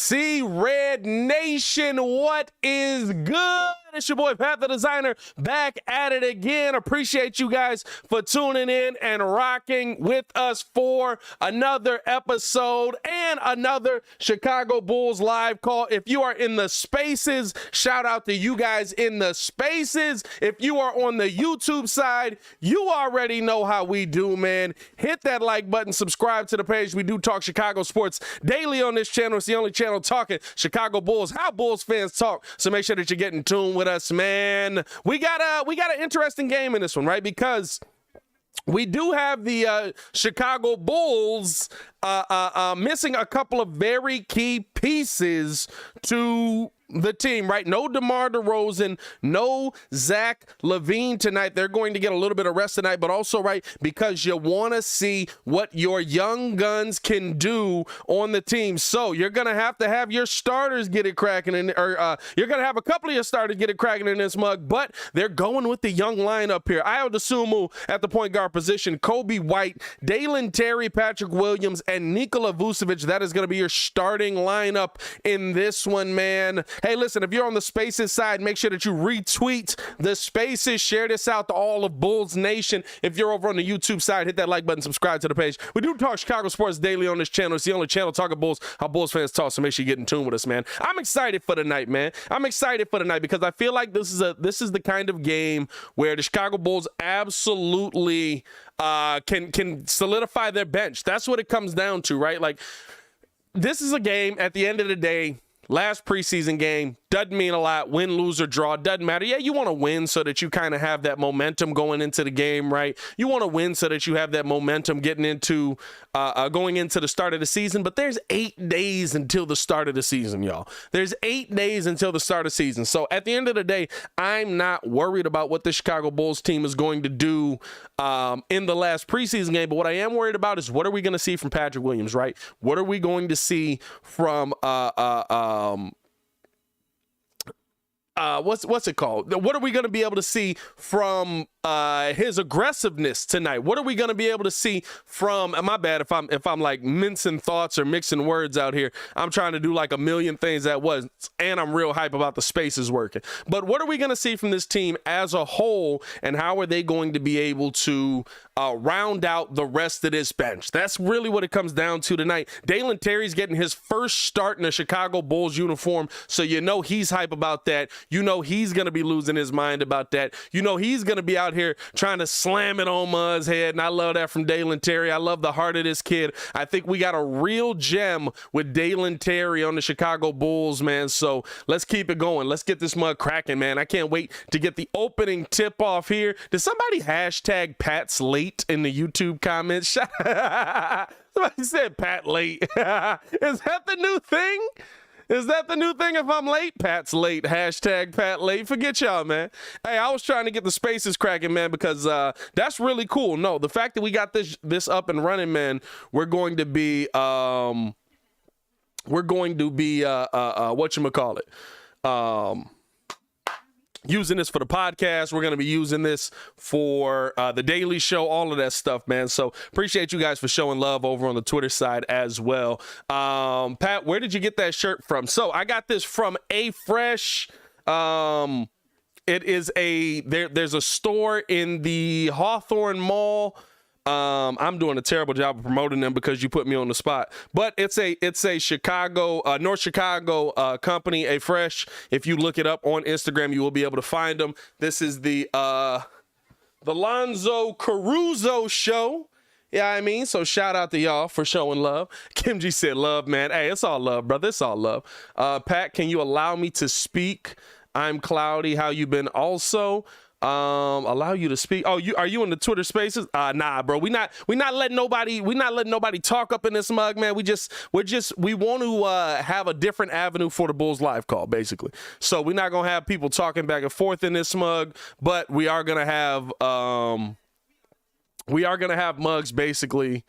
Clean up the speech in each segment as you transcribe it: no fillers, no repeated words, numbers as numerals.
See Red Nation, what is good? It's your boy Pat the Designer back at it again. Appreciate you guys for tuning in and rocking with us for another episode and another Chicago Bulls live call. If you are in the spaces, shout out to you guys in the spaces. If you are on the YouTube side, you already know how we do, man. Hit that like button, subscribe to the page. We do talk Chicago sports daily on this channel. It's the only channel talking Chicago Bulls, how Bulls fans talk. So make sure that you get in tune with us, man. We got an interesting game in this one, right? Because we do have the Chicago Bulls missing a couple of very key pieces to the team, right? No DeMar DeRozan, no Zach LaVine tonight. They're going to get a little bit of rest tonight, but also, right, because you want to see what your young guns can do on the team. So you're going to have your starters get it cracking, or you're going to have a couple of your starters get it cracking in this mug, but they're going with the young lineup here. Ayo Dosunmu at the point guard position, Kobe White, Dalen Terry, Patrick Williams, and Nikola Vucevic. That is going to be your starting lineup in this one, man. Hey, listen, if you're on the Spaces side, make sure that you retweet the Spaces. Share this out to all of Bulls Nation. If you're over on the YouTube side, hit that like button, subscribe to the page. We do talk Chicago sports daily on this channel. It's the only channel talking Bulls, how Bulls fans talk, so make sure you get in tune with us, man. I'm excited for the night, man. I'm excited for the night because I feel like this is the kind of game where the Chicago Bulls absolutely can solidify their bench. That's what it comes down to, right? Like, this is a game, at the end of the day, last preseason game, doesn't mean a lot. Win, lose, or draw, doesn't matter. Yeah, you want to win so that you kind of have that momentum going into the game, right? You want to win so that you have that momentum getting into going into the start of the season. But there's 8 days until the start of the season, y'all. There's 8 days until the start of the season. So at the end of the day, I'm not worried about what the Chicago Bulls team is going to do in the last preseason game. But what I am worried about is what are we going to see from Patrick Williams, right? What are we going to see from what's it called? What are we going to be able to see from his aggressiveness tonight? What are we going to be able to see from, my bad if I'm like mincing thoughts or mixing words out here. I'm trying to do like a million things at once, and I'm real hype about the Spaces working. But what are we going to see from this team as a whole, and how are they going to be able to round out the rest of this bench? That's really what it comes down to tonight. Dalen Terry's getting his first start in a Chicago Bulls uniform, so you know he's hype about that. You know he's going to be losing his mind about that. You know he's going to be out here trying to slam it on Muz's head, and I love that from Dalen Terry. I love the heart of this kid. I think we got a real gem with Dalen Terry on the Chicago Bulls, man, so let's keep it going. Let's get this mug cracking, man. I can't wait to get the opening tip off here. Did somebody hashtag Pat's late in the YouTube comments? Somebody said Pat late. Is that the new thing? Is that the new thing? If I'm late, Pat's late. Hashtag Pat late. Forget y'all, man. Hey, I was trying to get the Spaces cracking, man, because that's really cool. No, the fact that we got this up and running, man, we're going to be whatchamacallit? Using this for the podcast. We're going to be using this for the daily show, all of that stuff, man. So appreciate you guys for showing love over on the Twitter side as well. Pat, where did you get that shirt from? So I got this from A Fresh. It is there's a store in the Hawthorne Mall. I'm doing a terrible job of promoting them because you put me on the spot, but it's a Chicago, North Chicago company, A Fresh. If you look it up on Instagram, you will be able to find them. This is the Lonzo Caruso show. Yeah, I mean, so shout out to y'all for showing love. Kim G said love, man. Hey, it's all love, brother. It's all love. Pat, can you allow me to speak? I'm Cloudy. How you been? Also, allow you to speak. Oh, are you in the Twitter spaces? Nah, bro. We not letting nobody talk up in this mug, man. We want to have a different avenue for the Bulls live call, basically. So we're not gonna have people talking back and forth in this mug, but we are gonna have mugs basically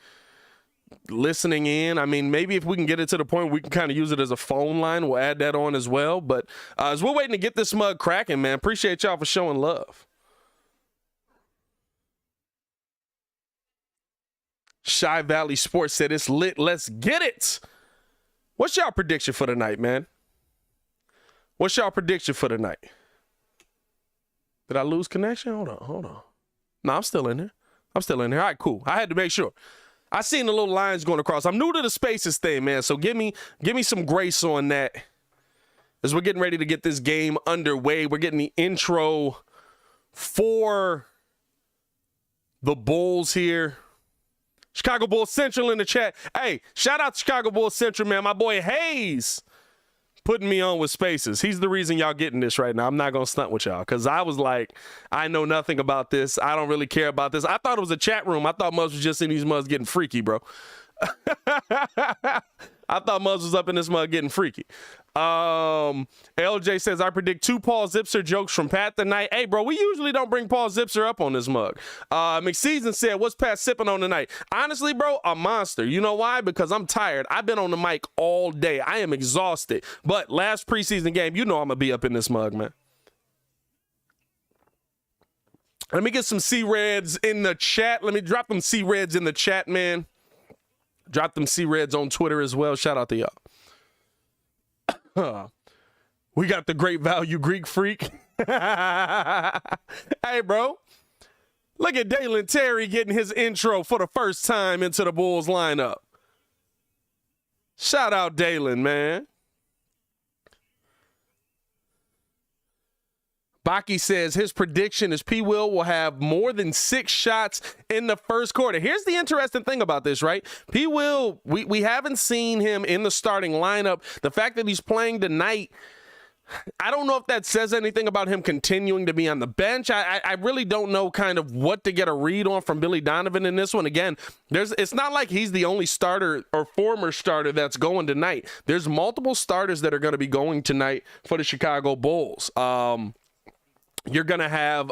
listening in. I mean, maybe if we can get it to the point we can kind of use it as a phone line, we'll add that on as well. But as we're waiting to get this mug cracking, man, appreciate y'all for showing love. Shy Valley Sports said it's lit. Let's get it. What's y'all prediction for tonight, man? What's y'all prediction for tonight? Did I lose connection? Hold on. No, I'm still in here. All right, cool. I had to make sure. I seen the little lines going across. I'm new to the spaces thing, man. So give me some grace on that. As we're getting ready to get this game underway. We're getting the intro for the Bulls here. Chicago Bulls Central in the chat. Hey, shout out to Chicago Bulls Central, man. My boy Hayes putting me on with spaces. He's the reason y'all getting this right now. I'm not going to stunt with y'all because I was like, I know nothing about this. I don't really care about this. I thought it was a chat room. I thought Muzz was just in these mugs getting freaky, bro. I thought Muzz was up in this mug getting freaky. LJ says, I predict 2 Paul Zipser jokes from Pat tonight. Hey, bro, we usually don't bring Paul Zipser up on this mug. McSeason said, what's Pat sipping on tonight? Honestly, bro, a monster. You know why? Because I'm tired. I've been on the mic all day. I am exhausted. But last preseason game, you know I'm going to be up in this mug, man. Let me get some C-Reds in the chat. Let me drop them C-Reds in the chat, man. Drop them C-Reds on Twitter as well. Shout out to y'all. We got the great value Greek freak. Hey, bro. Look at Dalen Terry getting his intro for the first time into the Bulls lineup. Shout out Dalen, man. Baki says his prediction is Paypayl will have more than 6 shots in the first quarter. Here's the interesting thing about this, right? Paypayl, we haven't seen him in the starting lineup. The fact that he's playing tonight, I don't know if that says anything about him continuing to be on the bench. I really don't know kind of what to get a read on from Billy Donovan in this one. Again, it's not like he's the only starter or former starter that's going tonight. There's multiple starters that are going to be going tonight for the Chicago Bulls. You're going to have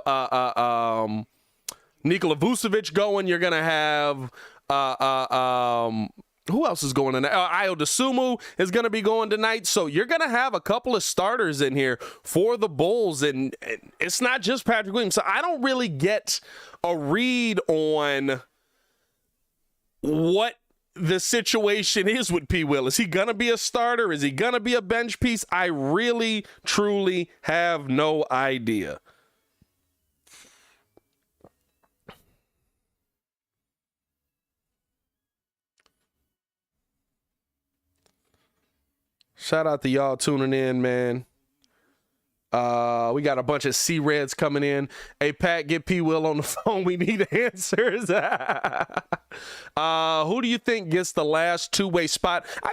Nikola Vucevic going. You're going to have who else is going tonight? Ayo Dosunmu is going to be going tonight. So you're going to have a couple of starters in here for the Bulls. And it's not just Patrick Williams. So I don't really get a read on what the situation is with Paypayl. Is he going to be a starter? Is he going to be a bench piece? I really, truly have no idea. Shout out to y'all tuning in, man. We got a bunch of C-Reds coming in. Hey, Pat, get Paypayl on the phone. We need answers. Who do you think gets the last two-way spot? I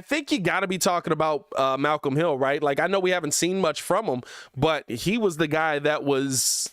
think you got to be talking about Malcolm Hill, right? Like, I know we haven't seen much from him, but he was the guy that was,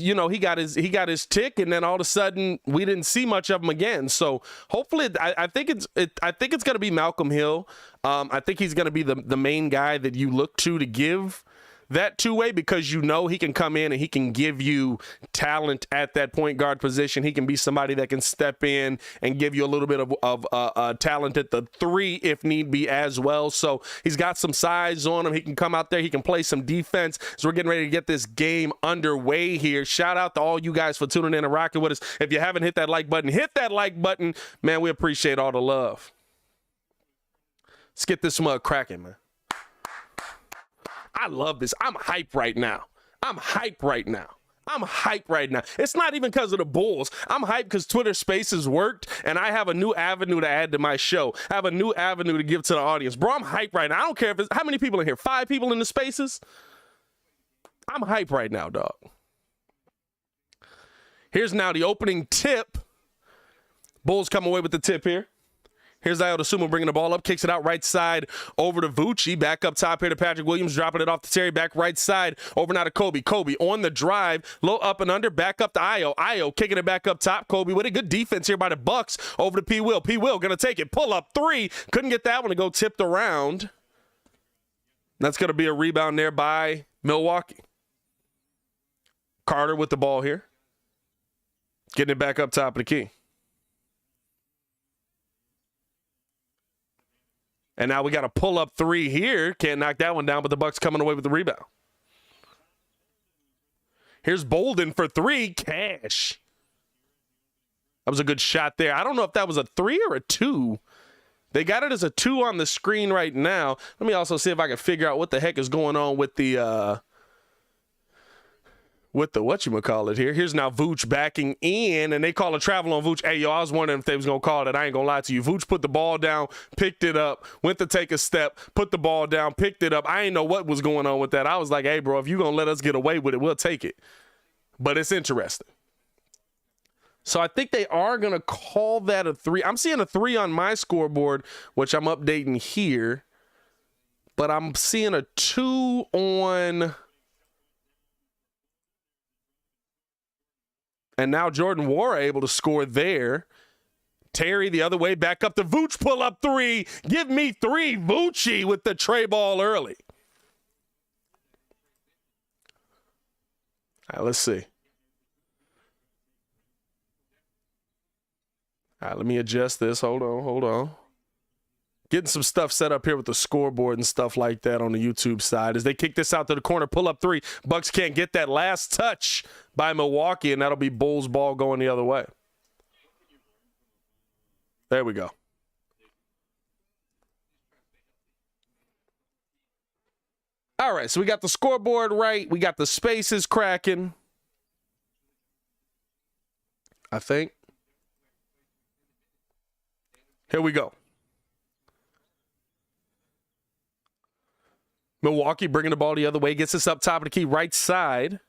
you know, he got his tick, and then all of a sudden we didn't see much of him again. So hopefully, I think it's going to be Malcolm Hill. I think he's going to be the main guy that you look to give that two-way, because you know he can come in and he can give you talent at that point guard position. He can be somebody that can step in and give you a little bit of talent at the 3 if need be as well. So he's got some size on him. He can come out there. He can play some defense. So we're getting ready to get this game underway here. Shout out to all you guys for tuning in and rocking with us. If you haven't hit that like button, hit that like button. Man, we appreciate all the love. Let's get this mug cracking, man. I love this. I'm hyped right now. It's not even because of the Bulls. I'm hyped because Twitter Spaces worked, and I have a new avenue to add to my show. I have a new avenue to give to the audience. Bro, I'm hyped right now. I don't care if it's how many people in here. 5 people in the Spaces? I'm hyped right now, dog. Here's now the opening tip. Bulls come away with the tip here. Here's Ayo Dosunmu bringing the ball up, kicks it out right side over to Vucci. Back up top here to Patrick Williams, dropping it off to Terry. Back right side over now to Kobe. Kobe on the drive, low up and under, back up to Ayo. Ayo kicking it back up top. Kobe with a good defense here by the Bucks over to Paypayl. Paypayl going to take it, pull up 3. Couldn't get that one to go tipped around. That's going to be a rebound there by Milwaukee. Carter with the ball here. Getting it back up top of the key. And now we got a pull-up 3 here. Can't knock that one down, but the Bucks coming away with the rebound. Here's Bolden for 3. Cash. That was a good shot there. I don't know if that was a 3 or a 2 They got it as a 2 on the screen right now. Let me also see if I can figure out what the heck is going on with the whatchamacallit here. Here's now Vooch backing in, and they call a travel on Vooch. Hey, yo, I was wondering if they was going to call it. I ain't going to lie to you. Vooch put the ball down, picked it up, went to take a step, put the ball down, picked it up. I ain't know what was going on with that. I was like, hey, bro, if you're going to let us get away with it, we'll take it. But it's interesting. So I think they are going to call that a 3. I'm seeing a 3 on my scoreboard, which I'm updating here. But I'm seeing a 2 on... And now Jordan Wara able to score there. Terry the other way, back up to Vooch, pull up 3. Give me 3, Voochie with the tray ball early. All right, let's see. All right, let me adjust this. Hold on. Getting some stuff set up here with the scoreboard and stuff like that on the YouTube side. As they kick this out to the corner, pull up 3. Bucks can't get that last touch by Milwaukee, and that'll be Bulls ball going the other way. There we go. All right, so we got the scoreboard right. We got the spaces cracking, I think. Here we go. Milwaukee bringing the ball the other way, gets us up top of the key, right side.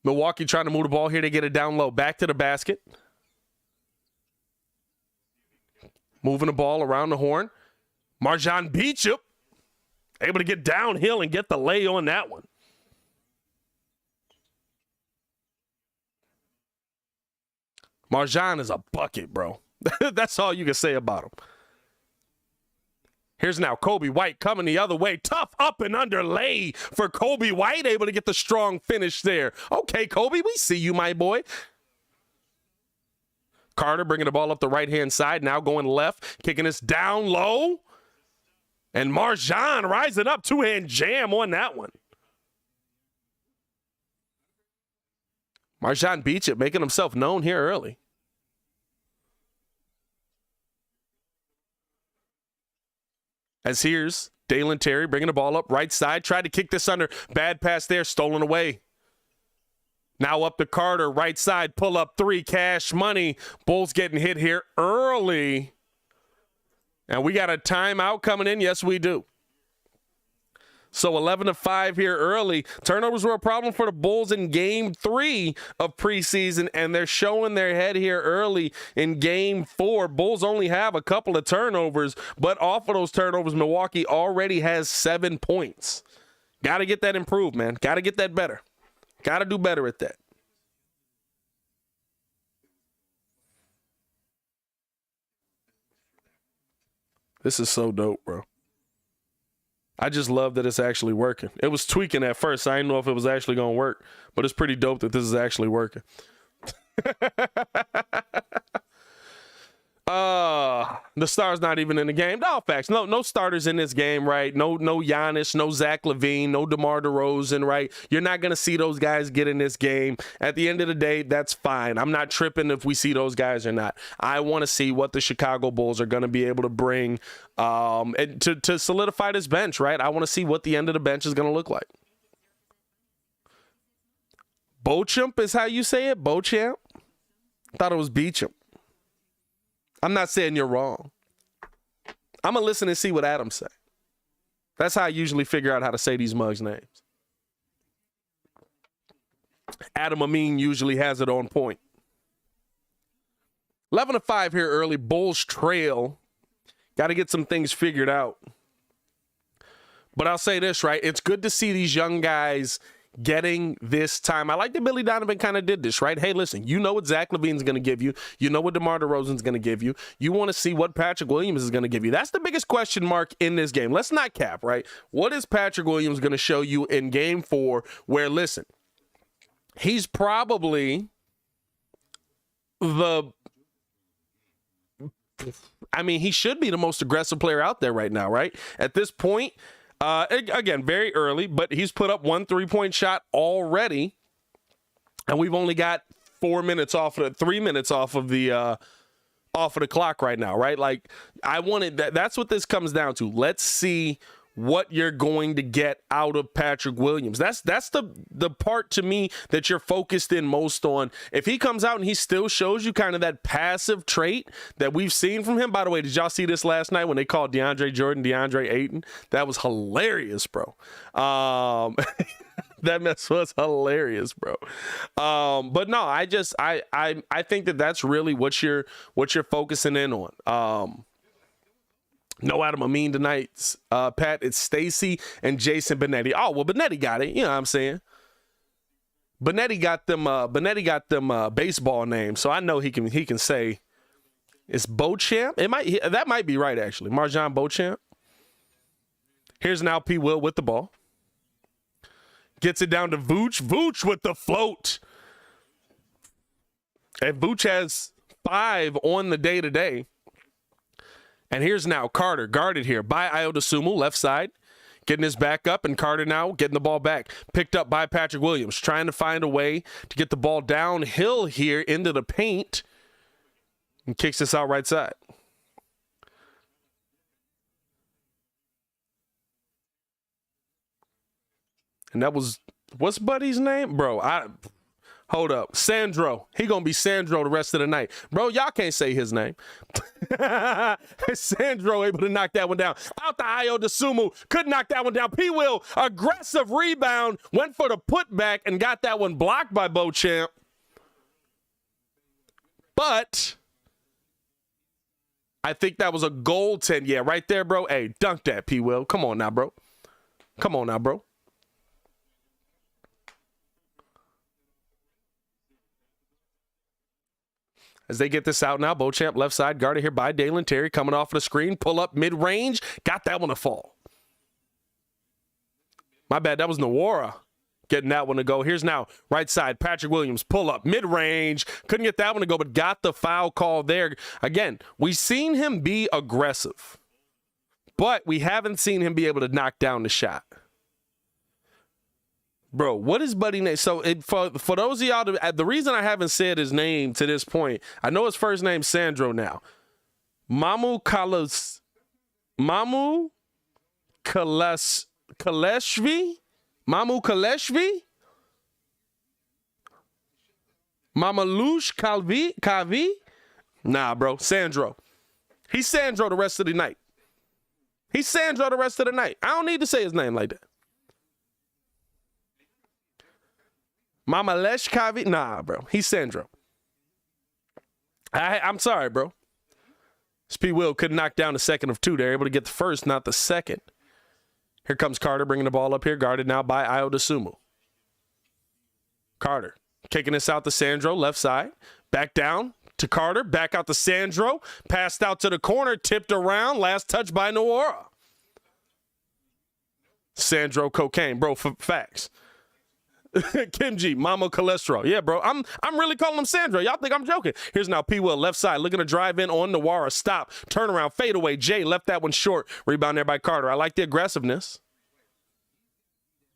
Milwaukee trying to move the ball here. They get it down low. Back to the basket. Moving the ball around the horn. Marjan Beecham able to get downhill and get the lay on that one. Marjan is a bucket, bro. That's all you can say about him. Here's now Kobe White coming the other way. Tough up and under lay for Kobe White. Able to get the strong finish there. Okay, Kobe, we see you, my boy. Carter bringing the ball up the right-hand side. Now going left. Kicking this down low. And Marjan rising up. Two-hand jam on that one. Marjan Beecham making himself known here early. As here's Dalen Terry bringing the ball up right side. Tried to kick this under. Bad pass there. Stolen away. Now up to Carter. Right side. Pull up 3. Cash money. Bulls getting hit here early. And we got a timeout coming in. Yes, we do. So 11-5 here early. Turnovers were a problem for the Bulls in Game 3 of preseason, and they're showing their head here early in Game 4. Bulls only have a couple of turnovers, but off of those turnovers, Milwaukee already has 7 points. Got to get that improved, man. Got to get that better. Got to do better at that. This is so dope, bro. I just love that it's actually working. It was tweaking at first. I didn't know if it was actually going to work, but it's pretty dope that this is actually working. The star's not even in the game. No, facts. No starters in this game, right? No Giannis, no Zach LaVine, no DeMar DeRozan, right? You're not going to see those guys get in this game. At the end of the day, that's fine. I'm not tripping if we see those guys or not. I want to see what the Chicago Bulls are going to be able to bring and to solidify this bench, right? I want to see what the end of the bench is going to look like. Beauchamp is how you say it? Beauchamp? I thought it was Beecham. I'm not saying you're wrong. I'm going to listen and see what Adam say. That's how I usually figure out how to say these mugs' names. Adam Amin usually has it on point. 11-5 here early. Bulls trail. Got to get some things figured out. But I'll say this, right? It's good to see these young guys getting this time. I like that Billy Donovan kind of did this, right? Hey, listen, you know what Zach LaVine's going to give you. You know what DeMar DeRozan's going to give you. You want to see what Patrick Williams is going to give you. That's the biggest question mark in this game. Let's not cap, right? What is Patrick Williams going to show you in Game 4 where, listen, he's probably he should be the most aggressive player out there right now, right? At this point, again, very early, but he's put up 1 3-point shot already, and we've only got 3 minutes off of the off of the clock right now, right? Like, I wanted that. That's what this comes down to. Let's see what you're going to get out of Patrick Williams. That's the part to me that you're focused in most on. If he comes out and he still shows you kind of that passive trait that we've seen from him. By the way, did y'all see this last night when they called DeAndre Jordan DeAndre Ayton? That was hilarious, bro. That mess was hilarious, bro. But no, I think that that's really what you're focusing in on. No Adam Amin tonight, Pat. It's Stacy and Jason Benetti. Oh, well, Benetti got it. You know what I'm saying? Benetti got them baseball names, so I know he can say it's Beauchamp. That might be right, actually. Marjan Beauchamp. Here's now P. Will with the ball. Gets it down to Vooch. Vooch with the float. And Vooch has 5 on the day today. And here's now Carter, guarded here by Ayo left side, getting his back up, and Carter now getting the ball back. Picked up by Patrick Williams, trying to find a way to get the ball downhill here into the paint, and kicks this out right side. And that was, what's Buddy's name? Bro, hold up. Sandro. He gonna be Sandro the rest of the night. Bro, y'all can't say his name. Sandro able to knock that one down. Out to Ayo Dosunmu. Could knock that one down. P. Will, aggressive rebound. Went for the putback and got that one blocked by Beauchamp. But I think that was a goaltend. Yeah, right there, bro. Hey, dunk that, P. Will. Come on now, bro. Come on now, bro. As they get this out now, Beauchamp left side, guarded here by Dalen Terry, coming off of the screen, pull up mid-range, got that one to fall. My bad, that was Nwora getting that one to go. Here's now right side, Patrick Williams, pull up mid-range, couldn't get that one to go, but got the foul call there. Again, we've seen him be aggressive, but we haven't seen him be able to knock down the shot. Bro, what is Buddy name? So for those of y'all, the reason I haven't said his name to this point, I know his first name's Sandro now. Mamu Kaleshvi? Mamalush Kavi? Nah, bro, Sandro. He's Sandro the rest of the night. He's Sandro the rest of the night. I don't need to say his name like that. Mama Lesh Kavi? Nah, bro. He's Sandro. I'm sorry, bro. SP Will couldn't knock down the second of 2. They're able to get the first, not the second. Here comes Carter bringing the ball up here, guarded now by Ayo Dosunmu. Carter kicking this out to Sandro, left side. Back down to Carter, back out to Sandro. Passed out to the corner, tipped around. Last touch by Nwora. Sandro cocaine, bro, facts. Kimji, Mama Cholesterol. Yeah, bro. I'm really calling him Sandro. Y'all think I'm joking. Here's now P. Will, left side, looking to drive in on Nwora. Stop. Turnaround, fade away. Jay left that one short. Rebound there by Carter. I like the aggressiveness,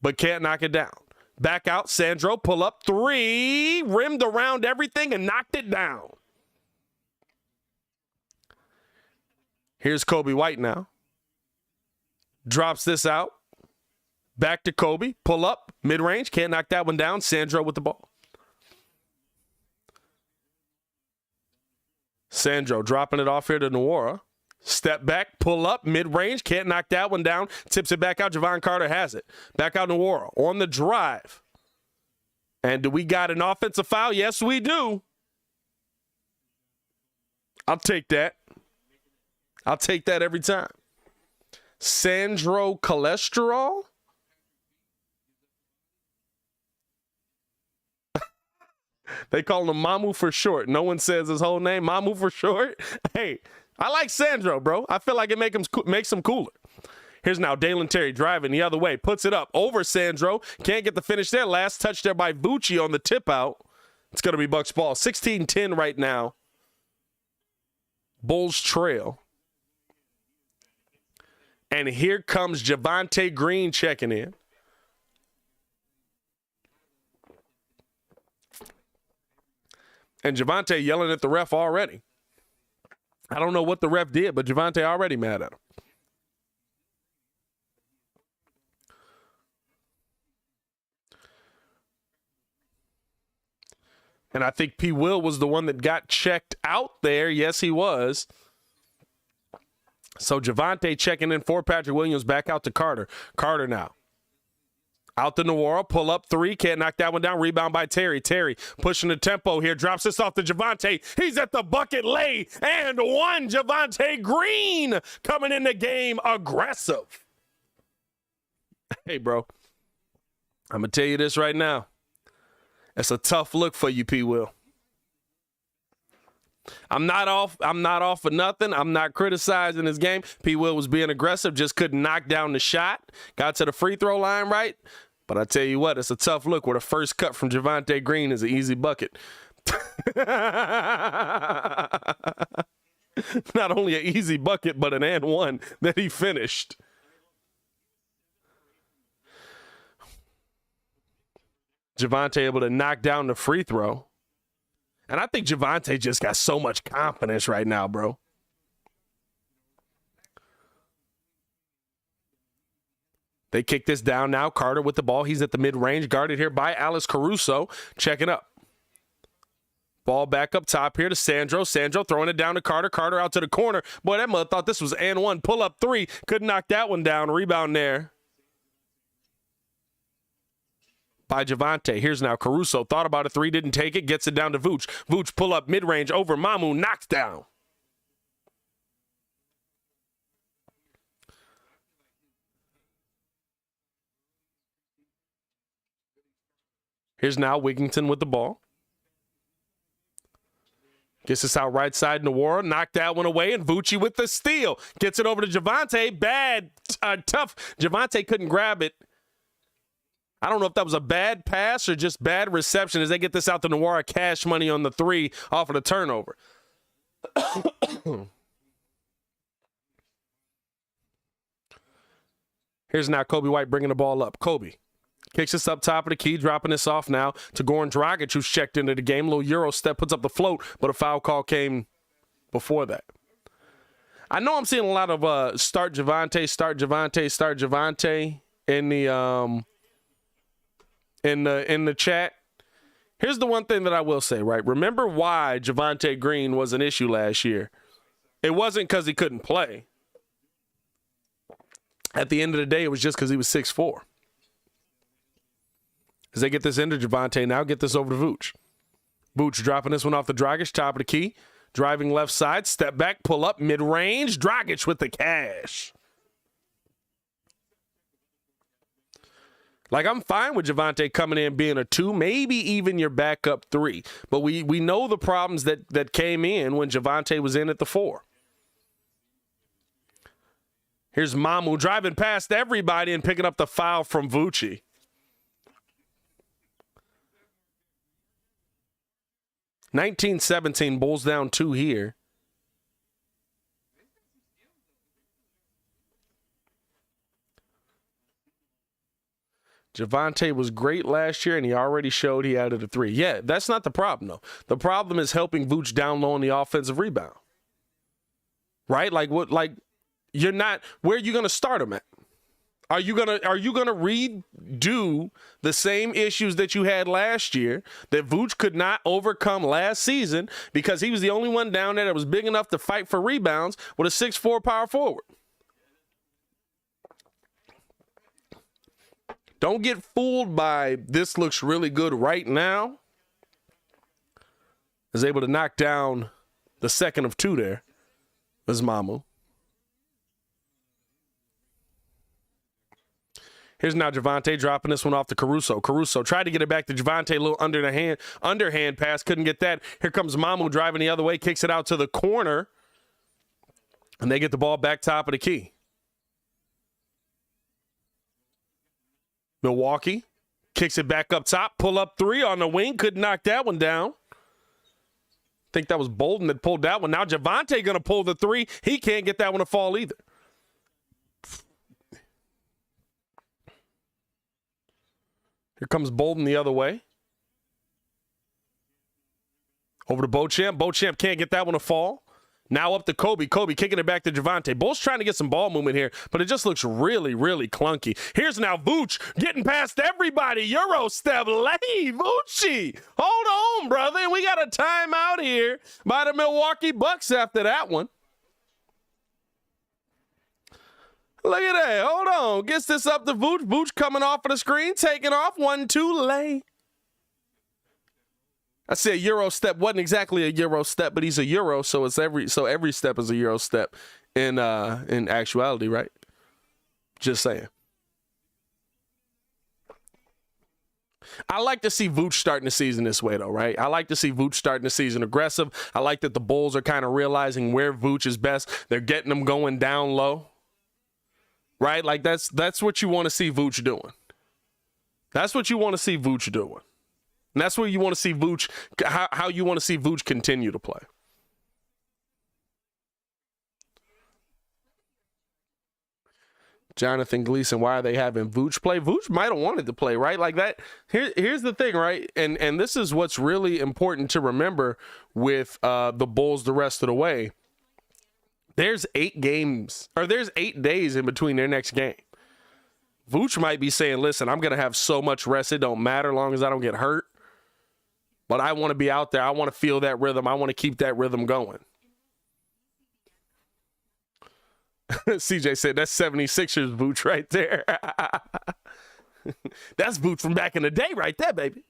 but can't knock it down. Back out, Sandro, pull up 3. Rimmed around everything and knocked it down. Here's Kobe White now. Drops this out. Back to Kobe, pull up, mid-range, can't knock that one down. Sandro with the ball. Sandro dropping it off here to Nwora. Step back, pull up, mid-range, can't knock that one down. Tips it back out, Javon Carter has it. Back out Nwora on the drive. And do we got an offensive foul? Yes, we do. I'll take that. I'll take that every time. Sandro Cholesterol? They call him Mamu for short. No one says his whole name. Mamu for short. Hey, I like Sandro, bro. I feel like it makes him cooler. Here's now Dalen Terry driving the other way. Puts it up over Sandro. Can't get the finish there. Last touch there by Vucci on the tip out. It's going to be Bucks ball. 16-10 right now. Bulls trail. And here comes Javonte Green checking in. And Javonte yelling at the ref already. I don't know what the ref did, but Javonte already mad at him. And I think P. Will was the one that got checked out there. Yes, he was. So Javonte checking in for Patrick Williams, back out to Carter. Carter now. Out to Nwora, pull up three, can't knock that one down. Rebound by Terry. Terry pushing the tempo here, drops this off to Javonte. He's at the bucket, lay and one. Javonte Green coming in the game aggressive. Hey, bro, I'm going to tell you this right now. It's a tough look for you, P. Will. I'm not off for nothing. I'm not criticizing his game. P. Will was being aggressive, just couldn't knock down the shot. Got to the free throw line, right? But I tell you what, it's a tough look where the first cut from Javonte Green is an easy bucket. Not only an easy bucket, but an and one that he finished. Javonte able to knock down the free throw. And I think Javonte just got so much confidence right now, bro. They kick this down now. Carter with the ball. He's at the mid-range, guarded here by Alex Caruso. Checking up. Ball back up top here to Sandro. Sandro throwing it down to Carter. Carter out to the corner. Boy, that mother thought this was and one. Pull up three. Couldn't knock that one down. Rebound there by Javonte. Here's now Caruso. Thought about a three, didn't take it. Gets it down to Vooch. Vooch pull up mid-range over Mamu. Knocks down. Here's now Wigington with the ball. Gets this out right side. Nwora knocked that one away, and Vucci with the steal. Gets it over to Javonte. Bad, tough. Javonte couldn't grab it. I don't know if that was a bad pass or just bad reception as they get this out to Nwora. Cash money on the three off of the turnover. Here's now Kobe White bringing the ball up. Kobe kicks this up top of the key, dropping this off now to Goran Dragic, who's checked into the game. Little Euro step, puts up the float, but a foul call came before that. I know I'm seeing a lot of start Javonte in the chat. Here's the one thing that I will say, right? Remember why Javonte Green was an issue last year. It wasn't because he couldn't play. At the end of the day, it was just because he was 6'4". As they get this into Javonte now, get this over to Vooch. Vooch dropping this one off the Dragic, top of the key. Driving left side, step back, pull up, mid-range. Dragic with the cash. Like, I'm fine with Javonte coming in being a 2, maybe even your backup 3. But we know the problems that came in when Javonte was in at the 4. Here's Mamu driving past everybody and picking up the foul from Vucci. (19-17) Bulls down 2 here. Javonte was great last year, and he already showed he added a 3. Yeah, that's not the problem, though. The problem is helping Vooch down low on the offensive rebound. Right? Like, what? Like, you're not. Where are you going to start him at? Are you gonna redo the same issues that you had last year that Vooch could not overcome last season because he was the only one down there that was big enough to fight for rebounds with a 6'4" power forward? Don't get fooled by this looks really good right now. Is able to knock down the second of 2 there. Is Mamu. Here's now Javonte dropping this one off to Caruso. Caruso tried to get it back to Javonte, a little underhand pass, couldn't get that. Here comes Mamu driving the other way, kicks it out to the corner, and they get the ball back top of the key. Milwaukee kicks it back up top, pull up 3 on the wing, couldn't knock that one down. I think that was Bolden that pulled that one. Now Javonte going to pull the 3. He can't get that one to fall either. Here comes Bolden the other way. Over to Beauchamp. Beauchamp can't get that one to fall. Now up to Kobe. Kobe kicking it back to Javante. Bulls trying to get some ball movement here, but it just looks really, really clunky. Here's now Vooch getting past everybody. Euro step late. Voochie. Hold on, brother. And we got a timeout here by the Milwaukee Bucks after that one. Look at that. Hold on. Gets this up to Vooch. Vooch coming off of the screen, taking off. 1-2 late. I said Euro step wasn't exactly a Euro step, but he's a Euro, so it's every step is a Euro step in actuality, right? Just saying. I like to see Vooch starting the season this way, though, right? I like to see Vooch starting the season aggressive. I like that the Bulls are kind of realizing where Vooch is best. They're getting him going down low, right? Like that's what you want to see Vooch doing. That's what you want to see Vooch doing. And that's where you want to see Vooch, how you want to see Vooch continue to play. Jonathan Gleason, why are they having Vooch play? Vooch might have wanted to play, right? Like that. Here's the thing, right? And this is what's really important to remember with the Bulls the rest of the way. There's 8 games, or there's 8 days in between their next game. Vooch might be saying, listen, I'm going to have so much rest, it don't matter as long as I don't get hurt. But I want to be out there. I want to feel that rhythm. I want to keep that rhythm going. CJ said, that's 76ers Vooch right there. That's Vooch from back in the day right there, baby.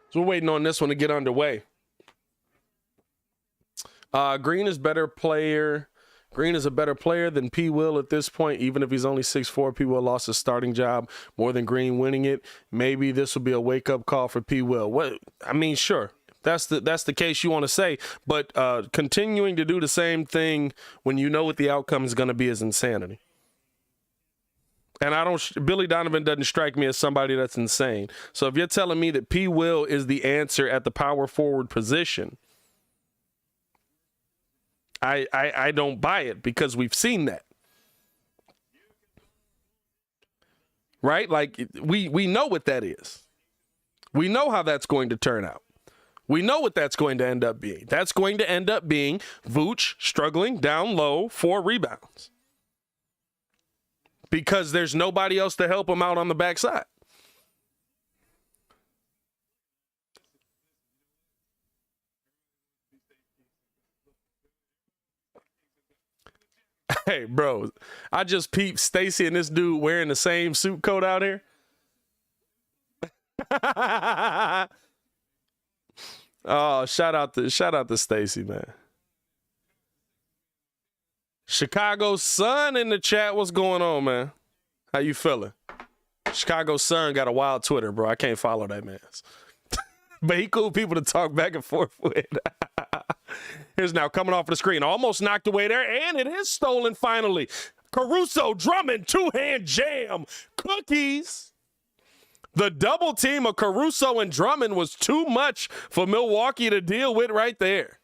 So we're waiting on this one to get underway. Green is better player. Green is a better player than P. Will at this point, even if he's only 6'4". P. Will lost his starting job more than Green winning it. Maybe this will be a wake-up call for P. Will. What? I mean, sure. That's the case you want to say, but continuing to do the same thing when you know what the outcome is going to be is insanity. And Billy Donovan doesn't strike me as somebody that's insane. So if you're telling me that P. Will is the answer at the power forward position, I don't buy it because we've seen that. Right? Like we know what that is. We know how that's going to turn out. We know what that's going to end up being. That's going to end up being Vooch struggling down low for rebounds. Because there's nobody else to help him out on the backside. Hey, bro, I just peeped Stacy and this dude wearing the same suit coat out here. Oh, shout out to Stacy, man. Chicago Sun in the chat. What's going on, man? How you feeling? Chicago Sun got a wild Twitter, bro. I can't follow that man. But he cool people to talk back and forth with. Here's now coming off the screen. Almost knocked away there, and it is stolen finally. Caruso, Drummond, two-hand jam. Cookies. The double team of Caruso and Drummond was too much for Milwaukee to deal with right there.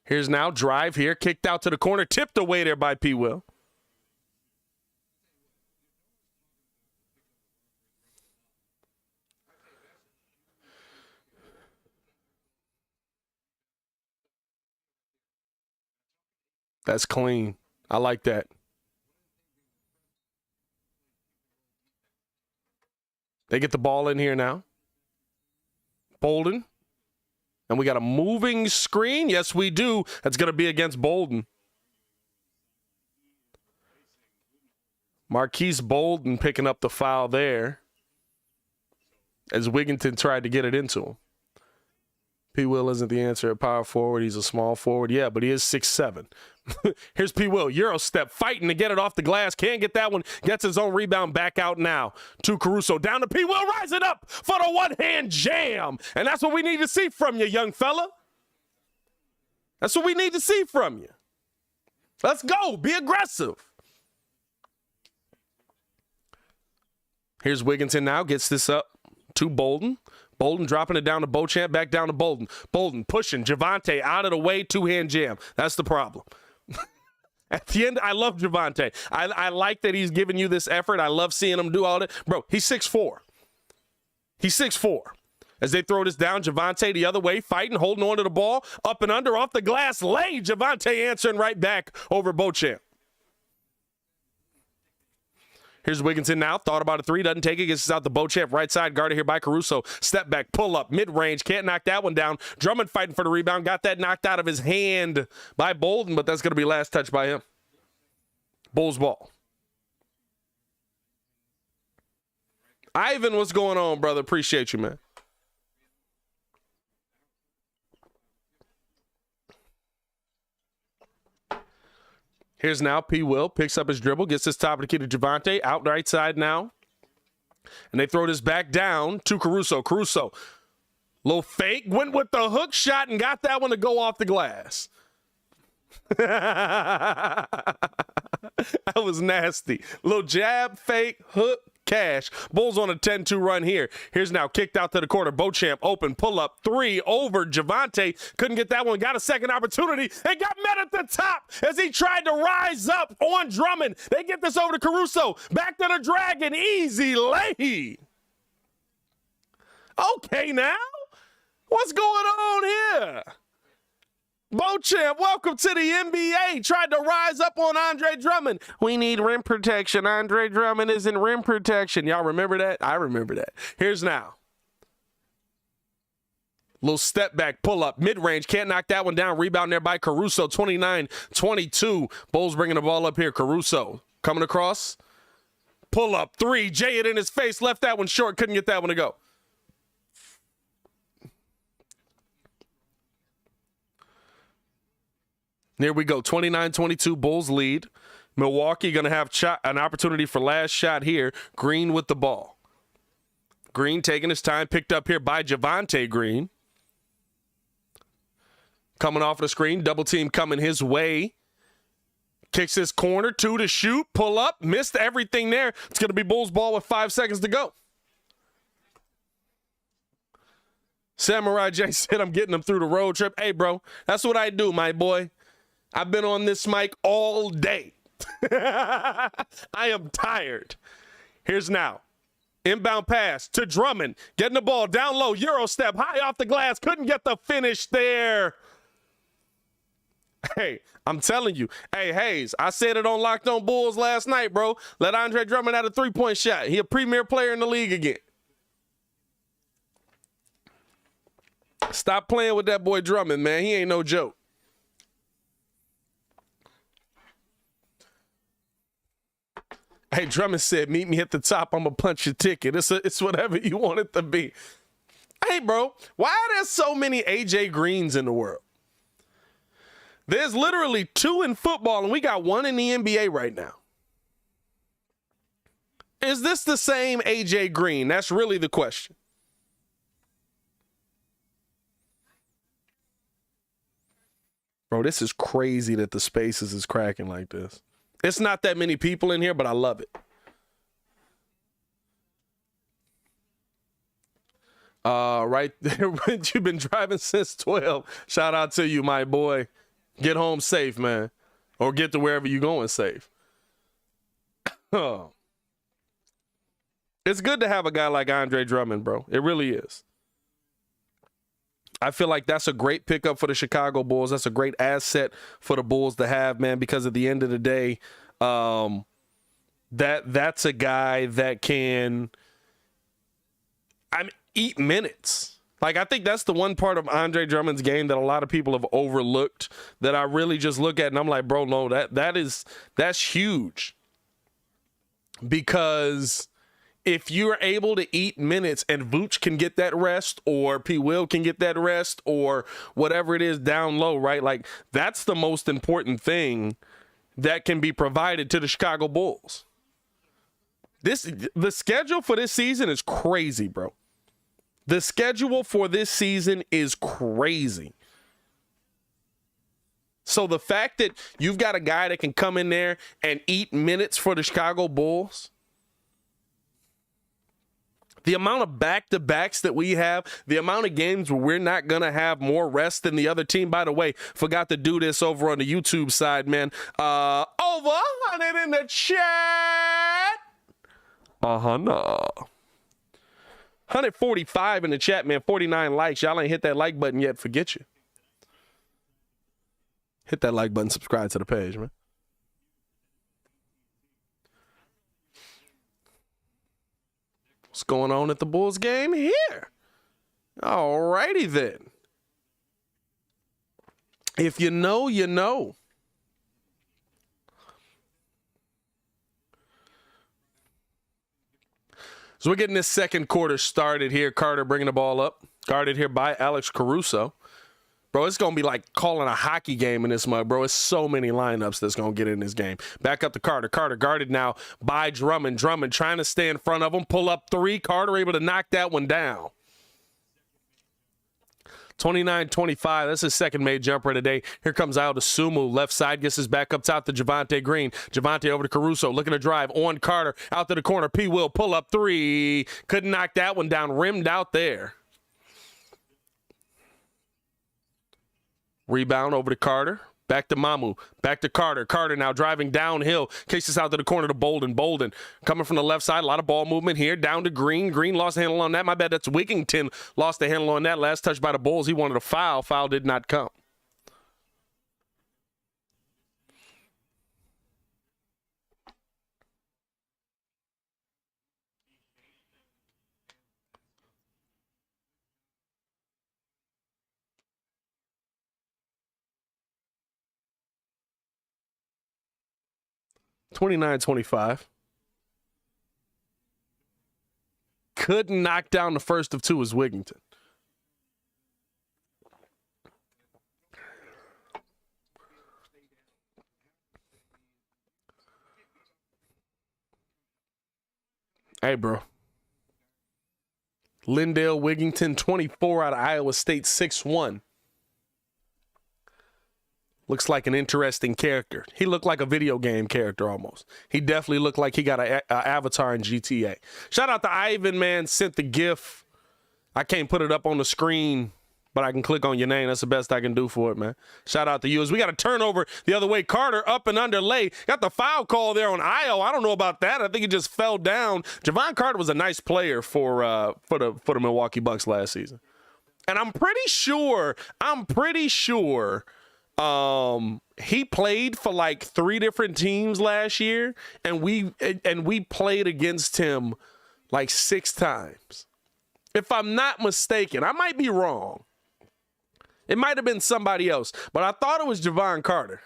Here's now drive here, kicked out to the corner, tipped away there by P. Will. That's clean. I like that. They get the ball in here now. Bolden. And we got a moving screen. Yes, we do. That's going to be against Bolden. Marquise Bolden picking up the foul there as Wigginton tried to get it into him. P. Will isn't the answer at power forward. He's a small forward. Yeah, but he is 6'7". Here's P. Will. Euro step, fighting to get it off the glass. Can't get that one. Gets his own rebound back out now to Caruso. Down to P. Will, rising up for the one-hand jam. And that's what we need to see from you, young fella. That's what we need to see from you. Let's go. Be aggressive. Here's Wigginton now. Gets this up to Bolden. Bolden dropping it down to Beauchamp, back down to Bolden. Bolden pushing Javonte out of the way, two-hand jam. That's the problem. At the end, I love Javonte. I like that he's giving you this effort. I love seeing him do all that. Bro, he's 6'4". He's 6'4". As they throw this down, Javonte the other way, fighting, holding on to the ball, up and under, off the glass, lay. Javonte answering right back over Beauchamp. Here's Wigginton now. Thought about a three. Doesn't take it. Gets this out the Beauchamp. Right side guarded here by Caruso. Step back. Pull up. Mid-range. Can't knock that one down. Drummond fighting for the rebound. Got that knocked out of his hand by Bolden, but that's going to be last touch by him. Bulls ball. Ivan, what's going on, brother? Appreciate you, man. Here's now P. Will, picks up his dribble, gets his top of the key to Javonte, out right side now. And they throw this back down to Caruso. Caruso, little fake, went with the hook shot and got that one to go off the glass. That was nasty. Little jab, fake, hook, cash. Bulls on a 10-2 run here. Here's now kicked out to the corner. Beauchamp open, pull up, three over Javonte. Couldn't get that one. Got a second opportunity and got met at the top as he tried to rise up on Drummond. They get this over to Caruso. Back to the Dragon. Easy lay. Okay, now. What's going on here? Beauchamp, welcome to the NBA. Tried to rise up on Andre Drummond. We need rim protection. Andre Drummond is in rim protection. Y'all remember that? I remember that. Here's now. Little step back, pull up, mid-range. Can't knock that one down. Rebound there by Caruso, 29-22. Bulls bringing the ball up here. Caruso coming across. Pull up, three. Jay it in his face. Left that one short. Couldn't get that one to go. There we go, 29-22, Bulls lead. Milwaukee going to have an opportunity for last shot here. Green with the ball. Green taking his time, picked up here by Javonte Green. Coming off the screen, double team coming his way. Kicks his corner, two to shoot, pull up, missed everything there. It's going to be Bulls ball with 5 seconds to go. Samurai J said, I'm getting him through the road trip. Hey, bro, that's what I do, my boy. I've been on this mic all day. I am tired. Here's now. Inbound pass to Drummond. Getting the ball down low. Euro step. High off the glass. Couldn't get the finish there. Hey, I'm telling you. Hey, Hayes, I said it on Locked On Bulls last night, bro. Let Andre Drummond have a three-point shot. He a premier player in the league again. Stop playing with that boy Drummond, man. He ain't no joke. Hey, Drummond said, meet me at the top. I'm going to punch your ticket. It's whatever you want it to be. Hey, bro, why are there so many AJ Greens in the world? There's literally 2 in football, and we got 1 in the NBA right now. Is this the same AJ Green? That's really the question. Bro, this is crazy that the Spaces is cracking like this. It's not that many people in here, but I love it. Right there, you've been driving since 12. Shout out to you, my boy. Get home safe, man. Or get to wherever you're going safe. Oh. It's good to have a guy like Andre Drummond, bro. It really is. I feel like that's a great pickup for the Chicago Bulls. That's a great asset for the Bulls to have, man, because at the end of the day, that's a guy that can eat minutes. Like, I think that's the one part of Andre Drummond's game that a lot of people have overlooked that I really just look at and I'm like, bro, no, that's huge. Because if you're able to eat minutes and Vooch can get that rest or P. Will can get that rest or whatever it is down low, right? Like, that's the most important thing that can be provided to the Chicago Bulls. The schedule for this season is crazy, bro. The schedule for this season is crazy. So the fact that you've got a guy that can come in there and eat minutes for the Chicago Bulls, The amount of back-to-backs that we have, the amount of games where we're not going to have more rest than the other team. By the way, forgot to do this over on the YouTube side, man. Over 100 in the chat. No. 145 in the chat, man. 49 likes. Y'all ain't hit that like button yet. Forget you. Hit that like button. Subscribe to the page, man. What's going on at the Bulls game here? All righty then. If you know, you know. So we're getting this second quarter started here. Carter bringing the ball up. Guarded here by Alex Caruso. Bro, it's going to be like calling a hockey game in this mug, bro. It's so many lineups that's going to get in this game. Back up to Carter. Carter guarded now by Drummond. Drummond trying to stay in front of him. Pull up three. Carter able to knock that one down. 29-25. That's his second made jumper today. Here comes Sumu. Left side gets his back up top to Javonte Green. Javonte over to Caruso. Looking to drive on Carter. Out to the corner. P. Will pull up three. Couldn't knock that one down. Rimmed out there. Rebound over to Carter. Back to Mamu. Back to Carter. Carter now driving downhill. Cases out to the corner to Bolden. Bolden coming from the left side. A lot of ball movement here. Down to Green. Green lost the handle on that. My bad. That's Wigington lost the handle on that. Last touch by the Bulls. He wanted a foul. Foul did not come. (29-25). Couldn't knock down the first of two as Wigington. Hey, bro. Lindale Wigington, 24 out of Iowa State, 6'1". Looks like an interesting character. He looked like a video game character almost. He definitely looked like he got an avatar in GTA. Shout out to Ivan, man. Sent the GIF. I can't put it up on the screen, but I can click on your name. That's the best I can do for it, man. Shout out to you. As we got a turnover the other way. Carter up and under lay. Got the foul call there on Io. I don't know about that. I think it just fell down. Javon Carter was a nice player for the Milwaukee Bucks last season. And I'm pretty sure he played for like 3 different teams last year, and we played against him like 6 times. If I'm not mistaken, I might be wrong. It might have been somebody else, but I thought it was Javon Carter.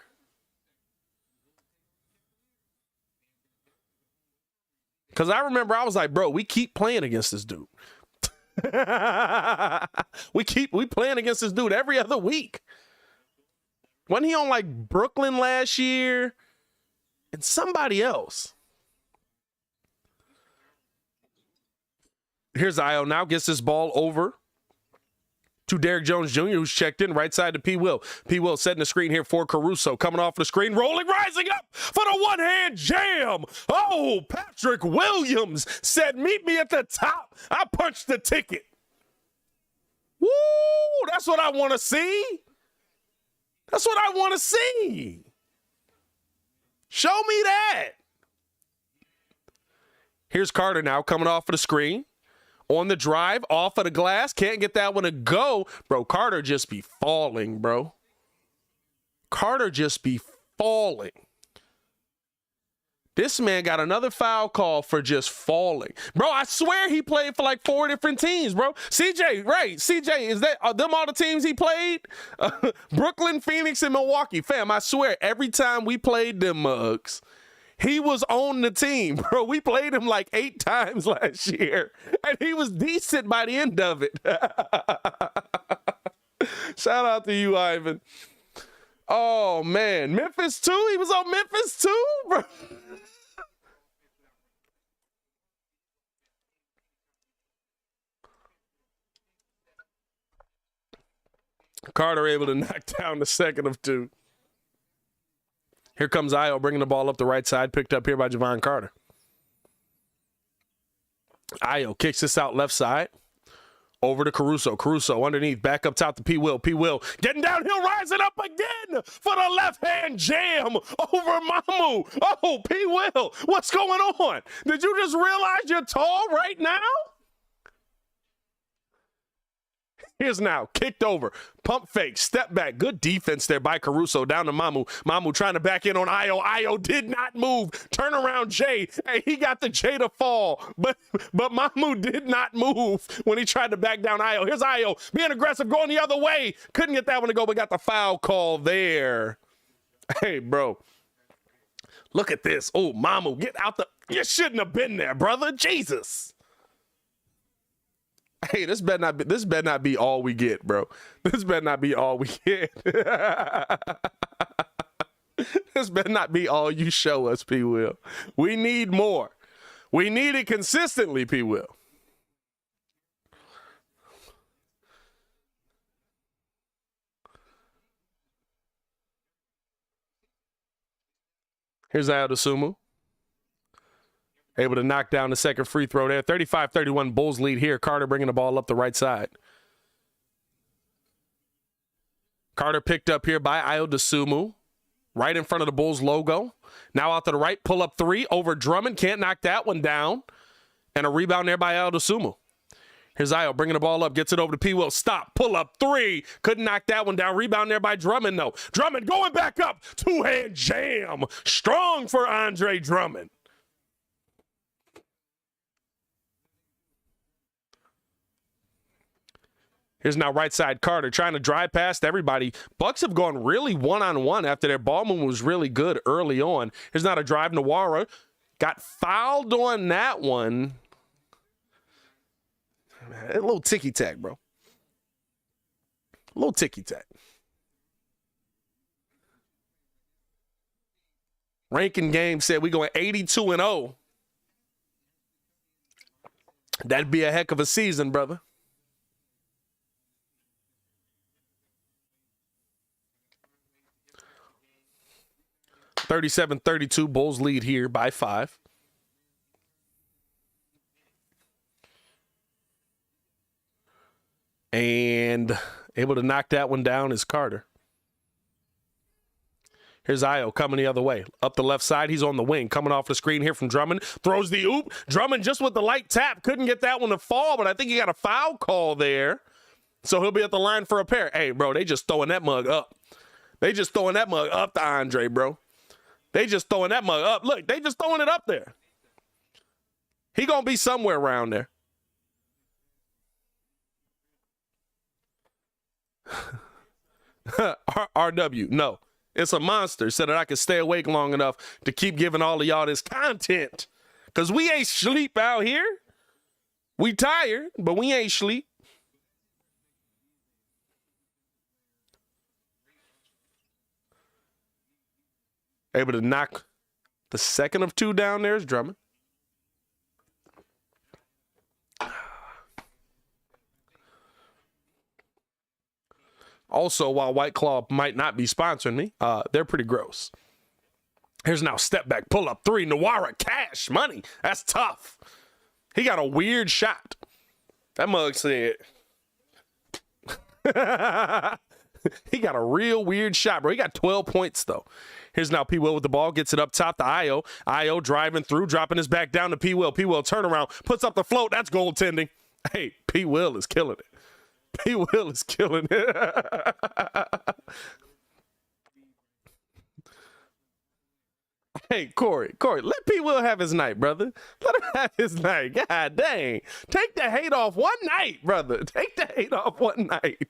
Because I remember I was like, bro, we keep playing against this dude. we playing against this dude every other week. Wasn't he on like Brooklyn last year and somebody else? Here's Io now, gets this ball over to Derrick Jones Jr., who's checked in right side to P. Will. P. Will setting the screen here for Caruso. Coming off the screen, rolling, rising up for the one-hand jam. Oh, Patrick Williams said, meet me at the top. I punched the ticket. Woo, that's what I want to see. That's what I want to see. Show me that. Here's Carter now coming off of the screen. On the drive, off of the glass. Can't get that one to go. Bro, Carter just be falling, bro. Carter just be falling. This man got another foul call for just falling. Bro, I swear he played for like 4 different teams, bro. CJ, right. CJ, are them all the teams he played? Brooklyn, Phoenix, and Milwaukee. Fam, I swear, every time we played them mugs, he was on the team, bro. We played him like 8 times last year, and he was decent by the end of it. Shout out to you, Ivan. Oh, man. Memphis, too? He was on Memphis, too, bro. Carter able to knock down the second of 2. Here comes Io bringing the ball up the right side, picked up here by Javon Carter. Ayo kicks this out left side. Over to Caruso. Caruso underneath. Back up top to P-Will. P-Will getting downhill, rising up again for the left-hand jam over Mamu. Oh, P-Will, what's going on? Did you just realize you're tall right now? Here's now, kicked over, pump fake, step back. Good defense there by Caruso, down to Mamu. Mamu trying to back in on Ayo. Ayo did not move. Turn around Jay. Hey, he got the Jay to fall, but Mamu did not move when he tried to back down Ayo. Here's Ayo being aggressive, going the other way. Couldn't get that one to go, but got the foul call there. Hey, bro. Look at this. Oh, Mamu, get out the... You shouldn't have been there, brother. Jesus. Hey, this better not be all we get, bro. This better not be all we get. This better not be all you show us, P-Will. We need more. We need it consistently, P-Will. Here's Ayo. Able to knock down the second free throw there. 35-31 Bulls lead here. Carter bringing the ball up the right side. Carter picked up here by Ayo right in front of the Bulls logo. Now out to the right, pull up three over Drummond. Can't knock that one down. And a rebound there by Ayo. Here's Ayo bringing the ball up, gets it over to P-Will. Stop, pull up three. Couldn't knock that one down. Rebound there by Drummond, though. Drummond going back up. Two-hand jam. Strong for Andre Drummond. Here's now right side Carter trying to drive past everybody. Bucks have gone really one-on-one after their ball movement was really good early on. Here's now a drive. Nawara got fouled on that one. A little ticky-tack, bro. A little ticky-tack. Ranking Game said we going 82-0. That'd be a heck of a season, brother. (37-32) Bulls lead here by 5. And able to knock that one down is Carter. Here's Ayo coming the other way. Up the left side, he's on the wing. Coming off the screen here from Drummond. Throws the oop. Drummond just with the light tap. Couldn't get that one to fall, but I think he got a foul call there. So he'll be at the line for a pair. Hey, bro, they just throwing that mug up. They just throwing that mug up to Andre, bro. They just throwing that mug up. Look, they just throwing it up there. He gonna be somewhere around there. RW, no. It's a monster so that I can stay awake long enough to keep giving all of y'all this content. Because we ain't sleep out here. We tired, but we ain't sleep. Able to knock the second of two down there is Drummond. Also, while White Claw might not be sponsoring me, they're pretty gross. Here's now step back, pull up three. Nawara, cash money. That's tough. He got a weird shot. That mug said. He got a real weird shot, bro. He got 12 points, though. Here's now P-Will with the ball. Gets it up top to Ayo. Ayo driving through, dropping his back down to P-Will. P-Will turnaround, puts up the float. That's goaltending. Hey, P-Will is killing it. P-Will is killing it. Hey, Corey, let P-Will have his night, brother. Let him have his night. God dang. Take the hate off one night, brother. Take the hate off one night.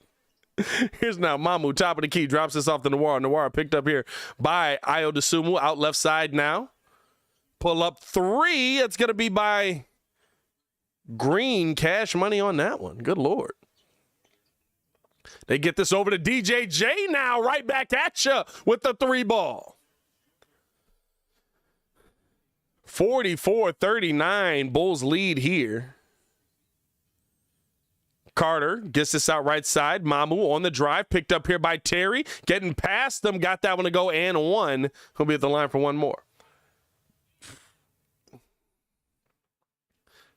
Here's now Mamu, top of the key, drops this off to Nawara. Nawara picked up here by Ayo out left side now. Pull up three. It's going to be by Green. Cash money on that one. Good Lord. They get this over to DJJ now, right back at you with the three ball. 44-39, Bulls lead here. Carter gets this out right side. Mamu on the drive, picked up here by Terry. Getting past them, got that one to go and one. He'll be at the line for one more.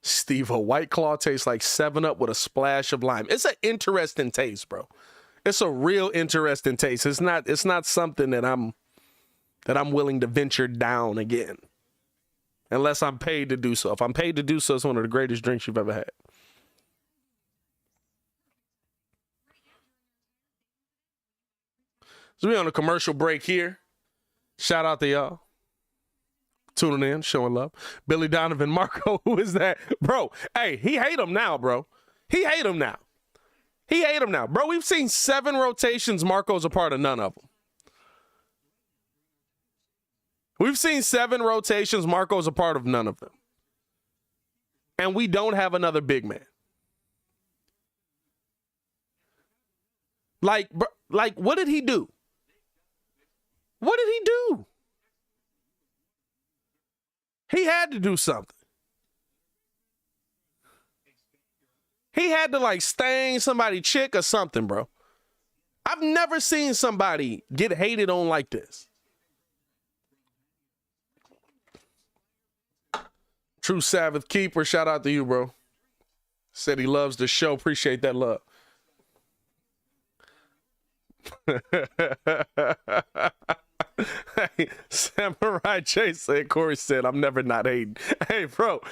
Steve, a White Claw tastes like 7-Up with a splash of lime. It's an interesting taste, bro. It's a real interesting taste. It's not something that I'm willing to venture down again. Unless I'm paid to do so. If I'm paid to do so, it's one of the greatest drinks you've ever had. So we're on a commercial break here. Shout out to y'all. Tuning in, showing love. Billy Donovan, Marco, who is that? Bro, hey, he hate him now, bro. He hate him now. He hate him now. Bro, we've seen 7 rotations. Marco's a part of none of them. We've seen 7 rotations. Marco's a part of none of them. And we don't have another big man. Like, what did he do? What did he do? He had to do something. He had to like stain somebody chick or something, bro. I've never seen somebody get hated on like this. True Sabbath Keeper, shout out to you, bro. Said he loves the show. Appreciate that love. Hey, Samurai Chase said, Corey said, I'm never not hating. Hey, bro,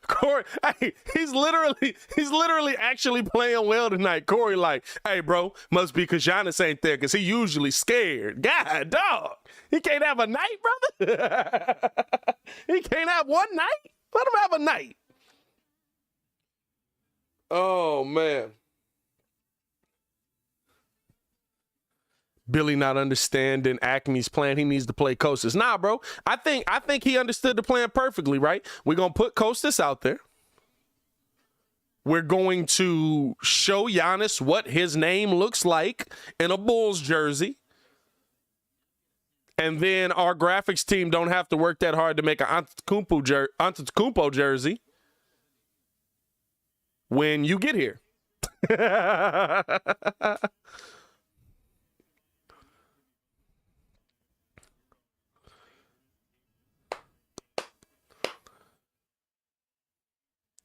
Corey, hey, he's literally actually playing well tonight. Corey like, hey, bro, must be because Giannis ain't there because he usually scared. God, dog, he can't have a night, brother. He can't have one night. Let him have a night. Oh, man. Billy not understanding Acme's plan. He needs to play Kostas. Nah, bro. I think he understood the plan perfectly, right? We're going to put Kostas out there. We're going to show Giannis what his name looks like in a Bulls jersey. And then our graphics team don't have to work that hard to make an Antetokounmpo jersey when you get here.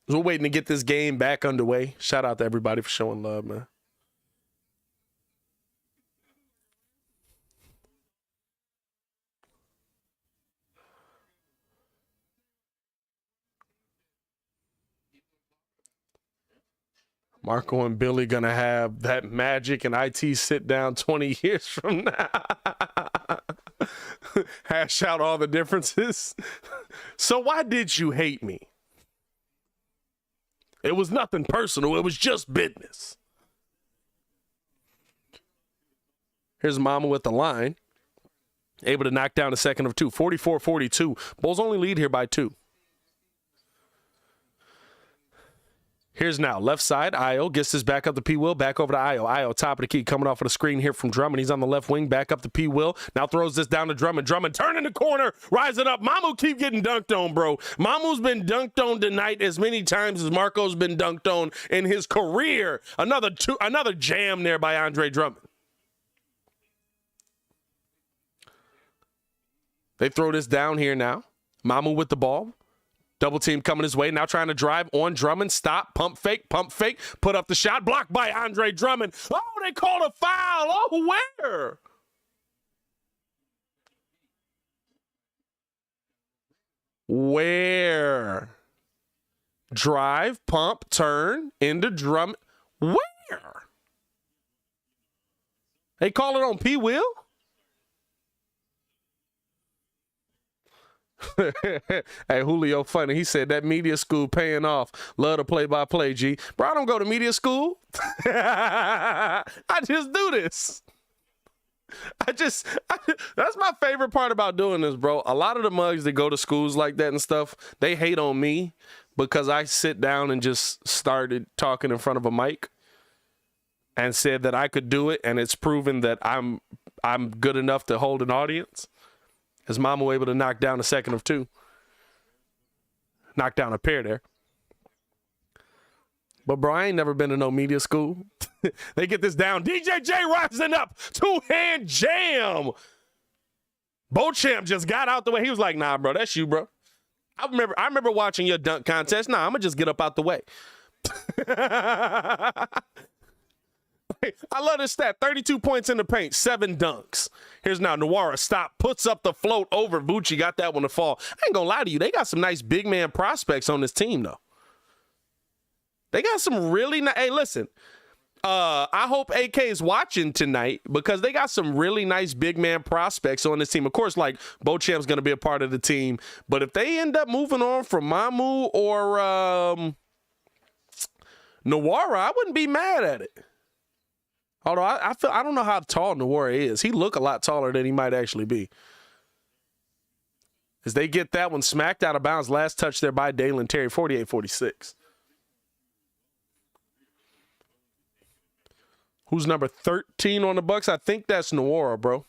We're waiting to get this game back underway. Shout out to everybody for showing love, man. Marco and Billy gonna have that Magic and IT sit down 20 years from now. Hash out all the differences. So why did you hate me? It was nothing personal. It was just business. Here's Mama with the line. Able to knock down a second of 2. 44-42. Bulls only lead here by 2. Here's now left side. Io gets this back up to P. Will. Back over to Io. Io top of the key coming off of the screen here from Drummond. He's on the left wing. Back up to P. Will. Now throws this down to Drummond. Drummond turning the corner. Rising up. Mamu keep getting dunked on, bro. Mamu's been dunked on tonight as many times as Marco's been dunked on in his career. Another jam there by Andre Drummond. They throw this down here now. Mamu with the ball. Double team coming his way. Now trying to drive on Drummond. Stop. Pump fake. Pump fake. Put up the shot. Blocked by Andre Drummond. Oh, they called a foul. Oh, where? Where? Drive, pump, turn into Drummond. Where? They call it on P. Will? Hey, Julio funny. He said that media school paying off. Love to play-by-play, G. Bro, I don't go to media school. I just do this. That's my favorite part about doing this, bro. A lot of the mugs that go to schools like that and stuff, they hate on me because I sit down and just started talking in front of a mic and said that I could do it, and it's proven that I'm good enough to hold an audience. His mama was able to knock down a second of 2. Knock down a pair there. But, bro, I ain't never been to no media school. They get this down. DJJ rising up. 2-hand jam. Beauchamp just got out the way. He was like, nah, bro, that's you, bro. I remember watching your dunk contest. Nah, I'm gonna just get up out the way. I love this stat. 32 points in the paint, 7 dunks. Here's now Nwora. Stop. Puts up the float over Vucci. Got that one to fall. I ain't gonna lie to you. They got some nice big man prospects on this team, though. They got some really nice. Hey, listen. I hope AK is watching tonight because they got some really nice big man prospects on this team. Of course, like Beauchamp's going to be a part of the team, but if they end up moving on from Mamu or Nwora, I wouldn't be mad at it. Although I don't know how tall Nwora is. He look a lot taller than he might actually be. As they get that one smacked out of bounds, last touch there by Dalen Terry, 48-46. Who's number 13 on the Bucks? I think that's Nwora, bro.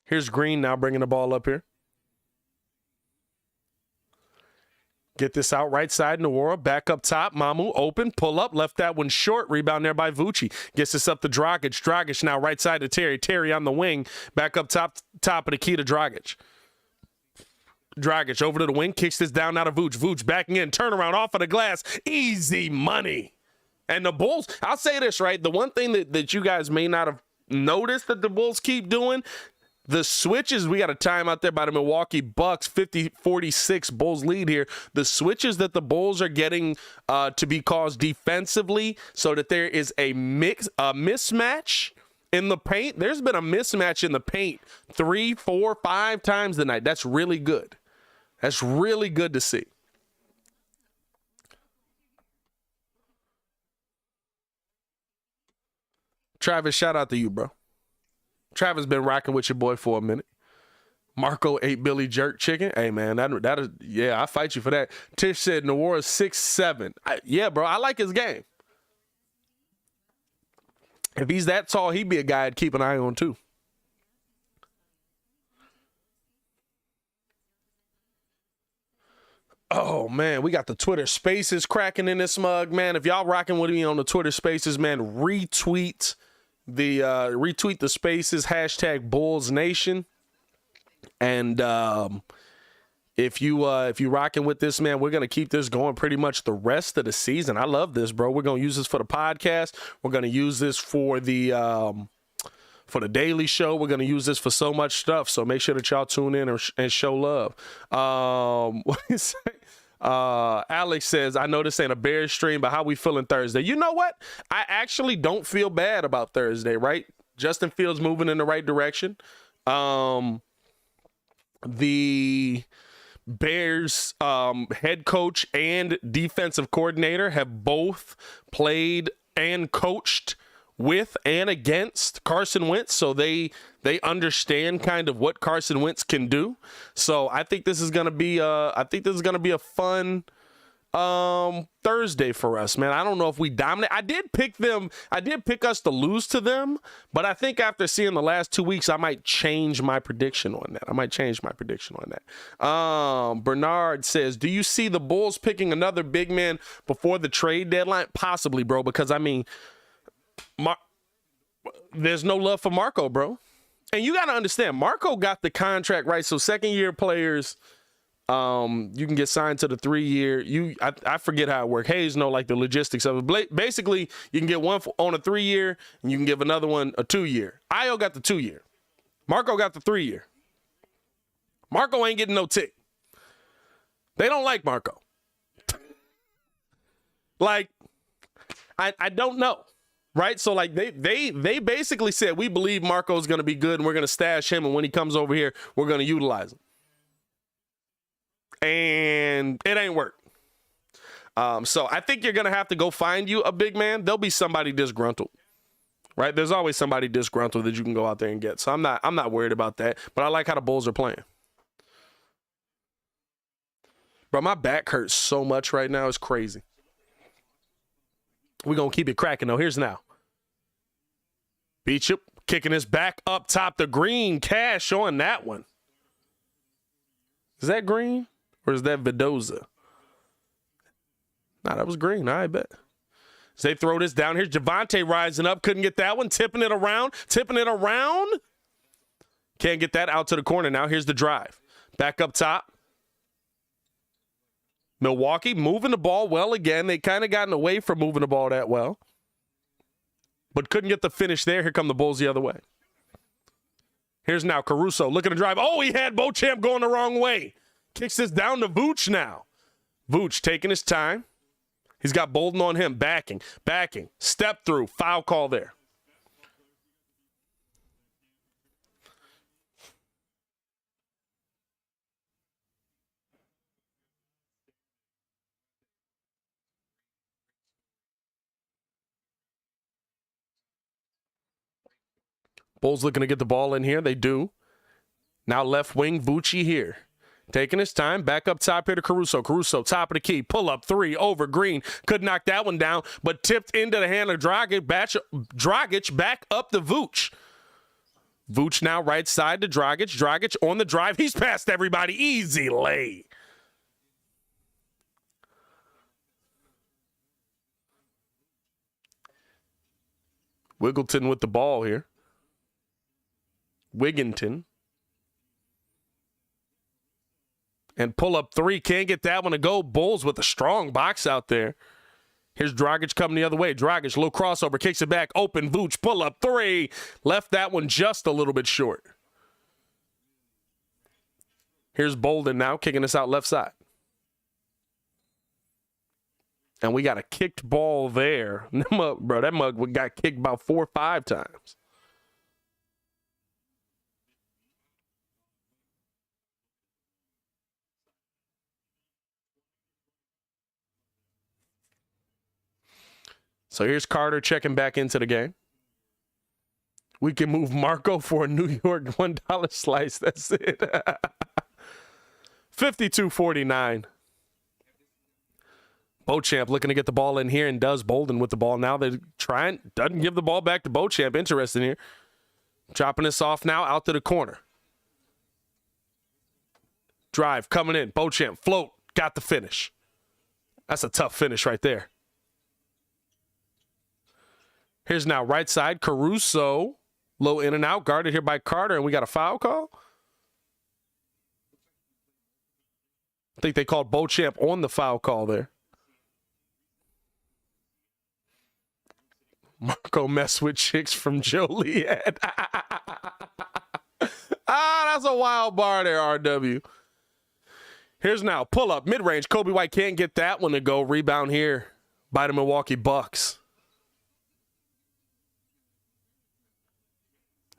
Here's Green now bringing the ball up here. Get this out right side, Nwora. Back up top. Mamu open. Pull up. Left that one short. Rebound there by Vucci. Gets this up to Dragic. Dragic now right side to Terry. Terry on the wing. Back up top of the key to Dragic. Dragic over to the wing, kicks this down out of Vooch. Vooch backing in, turnaround off of the glass. Easy money. And the Bulls, I'll say this, right? The one thing that you guys may not have noticed that the Bulls keep doing, the switches, we got a timeout there by the Milwaukee Bucks, 50-46 Bulls lead here. The switches that the Bulls are getting to be caused defensively so that there is a mismatch in the paint. There's been a mismatch in the paint 3, 4, 5 times tonight. That's really good. That's really good to see. Travis, shout out to you, bro. Travis been rocking with your boy for a minute. Marco ate Billy Jerk chicken. Hey, man, that is, yeah, I fight you for that. Tish said Nwora's 6'7". Yeah, bro, I like his game. If he's that tall, he'd be a guy I'd keep an eye on, too. Oh, man, we got the Twitter Spaces cracking in this mug, man. If y'all rocking with me on the Twitter Spaces, man, retweet the Spaces, hashtag Bulls Nation. And if you rocking with this, man, we're going to keep this going pretty much the rest of the season. I love this, bro. We're going to use this for the podcast. We're going to use this for the Daily Show. We're going to use this for so much stuff. So make sure that y'all tune in and show love. What do you say? Alex says, I know this ain't a Bears stream, but how we feeling Thursday? You know what? I actually don't feel bad about Thursday, right? Justin Fields moving in the right direction. The Bears head coach and defensive coordinator have both played and coached with and against Carson Wentz, so they understand kind of what Carson Wentz can do. So I think this is gonna be a fun Thursday for us, man. I don't know if we dominate. I did pick us to lose to them, but I think after seeing the last 2 weeks, I might change my prediction on that. Bernard says, do you see the Bulls picking another big man before the trade deadline? Possibly, bro, because I mean, there's no love for Marco, bro. And you got to understand, Marco got the contract, right? So second-year players, you can get signed to the 3-year. I forget how it works. Hayes know like the logistics of it. Basically, you can get one on a 3-year, and you can give another one a 2-year. Io got the 2-year. Marco got the 3-year. Marco ain't getting no tick. They don't like Marco. Like, I don't know. Right? So, like, they basically said, we believe Marco's going to be good, and we're going to stash him, and when he comes over here, we're going to utilize him. And it ain't work. So I think you're going to have to go find you a big man. There'll be somebody disgruntled. Right? There's always somebody disgruntled that you can go out there and get. So I'm not worried about that. But I like how the Bulls are playing. Bro, my back hurts so much right now. It's crazy. We're going to keep it cracking, though. Here's now. Beachop kicking his back up top to Green. Cash on that one. Is that Green? Or is that Vidoza? Nah, that was Green. I bet. As they throw this down, here's Javonte rising up. Couldn't get that one. Tipping it around. Can't get that out to the corner now. Here's the drive. Back up top. Milwaukee moving the ball well again. They kind of gotten away from moving the ball that well. But couldn't get the finish there. Here come the Bulls the other way. Here's now Caruso looking to drive. Oh, he had Beauchamp going the wrong way. Kicks this down to Vooch now. Vooch taking his time. He's got Bolden on him. Backing. Step through. Foul call there. Bulls looking to get the ball in here. They do. Now left wing, Vucci here. Taking his time. Back up top here to Caruso. Caruso, top of the key. Pull up three over Green. Could knock that one down, but tipped into the hand of Dragic. Dragic back up to Vooch. Vooch now right side to Dragic. Dragic on the drive. He's past everybody. Easy lay. Wiggleton with the ball here. Wigginton. And pull up three. Can't get that one to go. Bulls with a strong box out there. Here's Dragic coming the other way. Dragic, little crossover. Kicks it back. Open. Vooch. Pull up three. Left that one just a little bit short. Here's Bolden now kicking us out left side. And we got a kicked ball there. Bro, that mug got kicked about 4 or 5 times. So here's Carter checking back into the game. We can move Marco for a New York $1 slice. That's it. 52-49. Beauchamp looking to get the ball in here and does. Bolden with the ball. Now they're trying. Doesn't give the ball back to Beauchamp. Interesting here. Chopping this off now out to the corner. Drive coming in. Beauchamp float. Got the finish. That's a tough finish right there. Here's now right side, Caruso. Low in and out, guarded here by Carter, and we got a foul call. I think they called Beauchamp on the foul call there. Marco mess with chicks from Joliet. That's a wild bar there, RW. Here's now, pull up, mid-range. Kobe White can't get that one to go. Rebound here by the Milwaukee Bucks.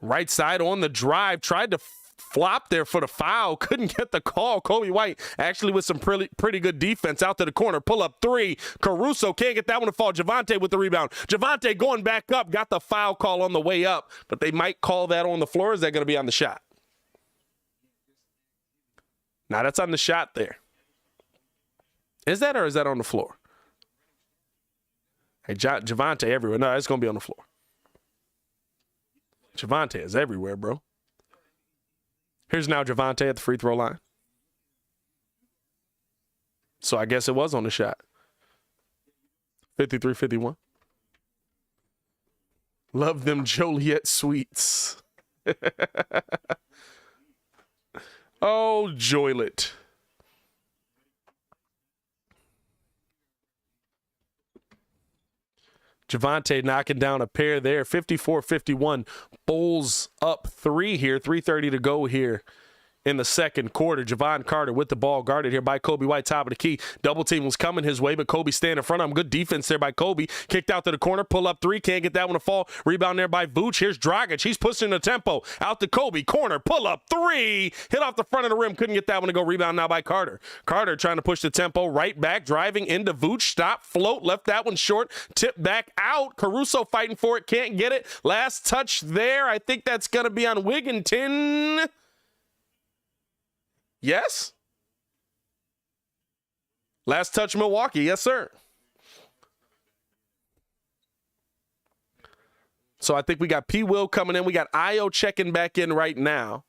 Right side on the drive. Tried to flop there for the foul. Couldn't get the call. Kobe White actually with some pretty good defense out to the corner. Pull up three. Caruso can't get that one to fall. Javonte with the rebound. Javonte going back up. Got the foul call on the way up. But they might call that on the floor. Is that going to be on the shot? Now that's on the shot there. Is that or is that on the floor? Hey, Javonte everywhere. No, it's going to be on the floor. Javonte is everywhere, bro. Here's now Javonte at the free throw line. So I guess it was on the shot. 53-51. Love them Joliet sweets. Oh, Joylet. Javonte knocking down a pair there. 54-51. Bulls up 3 here. 3:30 to go here in the second quarter. Javon Carter with the ball, guarded here by Kobe White, top of the key. Double team was coming his way, but Kobe staying in front of him. Good defense there by Kobe. Kicked out to the corner. Pull up 3. Can't get that one to fall. Rebound there by Vooch. Here's Dragic. He's pushing the tempo. Out to Kobe. Corner. Pull up 3. Hit off the front of the rim. Couldn't get that one to go. Rebound now by Carter. Carter trying to push the tempo. Right back. Driving into Vooch. Stop. Float. Left that one short. Tip back out. Caruso fighting for it. Can't get it. Last touch there. I think that's going to be on Wigginton. Yes? Last touch Milwaukee. Yes, sir. So I think we got P. Will coming in. We got Io checking back in right now.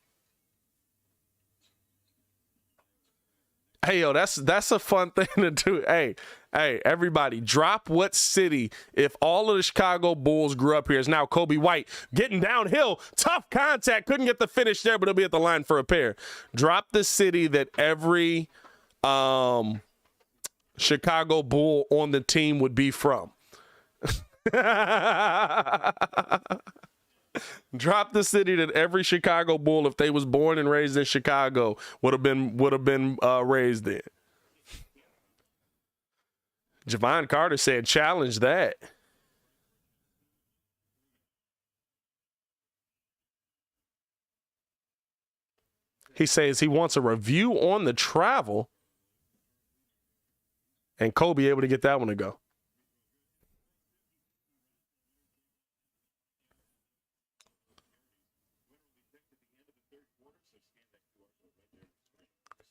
Hey, yo, that's a fun thing to do. Hey, Hey, everybody, drop what city if all of the Chicago Bulls grew up here is now Kobe White getting downhill. Tough contact. Couldn't get the finish there, but he'll be at the line for a pair. Drop the city that every Chicago Bull on the team would be from. Drop the city that every Chicago Bull, if they was born and raised in Chicago, would have been raised in. Javon Carter said, challenge that. He says he wants a review on the travel. And Kobe able to get that one to go.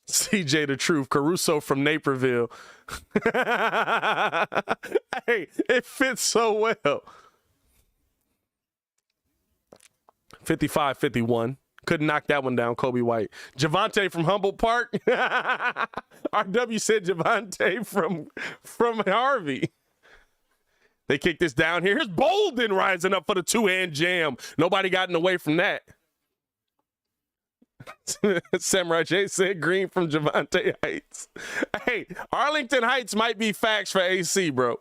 CJ the Truth, Caruso from Naperville. Hey, it fits so well. 55-51. Couldn't knock that one down, Kobe White. Javante from Humboldt Park. RW said Javante from Harvey. They kick this down here. Here's Bolden rising up for the two-hand jam. Nobody got in the way from that. Samurai J said Green from Javante Heights. Hey, Arlington Heights might be facts for AC, bro.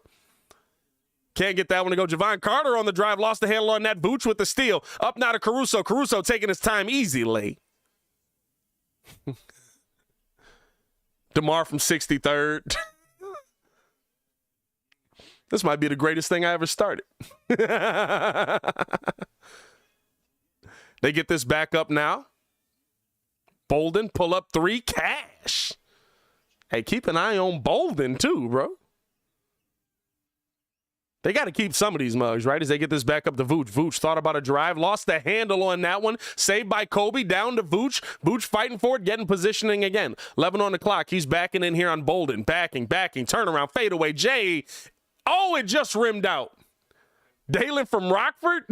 Can't get that one to go. Javon Carter on the drive. Lost the handle on that. Vooch with the steal. Up now to Caruso. Caruso taking his time easily. DeMar from 63rd. This might be the greatest thing I ever started. They get this back up now. Bolden, pull up three, cash. Hey, keep an eye on Bolden too, bro. They got to keep some of these mugs, right, as they get this back up to Vooch. Vooch thought about a drive, lost the handle on that one. Saved by Kobe, down to Vooch. Vooch fighting for it, getting positioning again. 11 on the clock. He's backing in here on Bolden. Backing, turnaround, fadeaway. Jay. Oh, it just rimmed out. Dalen from Rockford.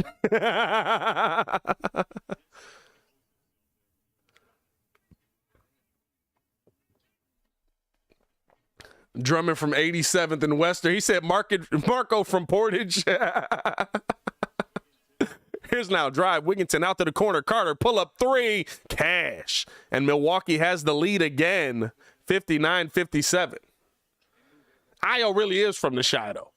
Drummond from 87th and Western. He said Marco from Portage. Here's now drive. Wigginton out to the corner. Carter pull up three. Cash. And Milwaukee has the lead again. 59-57. Io really is from the shy though.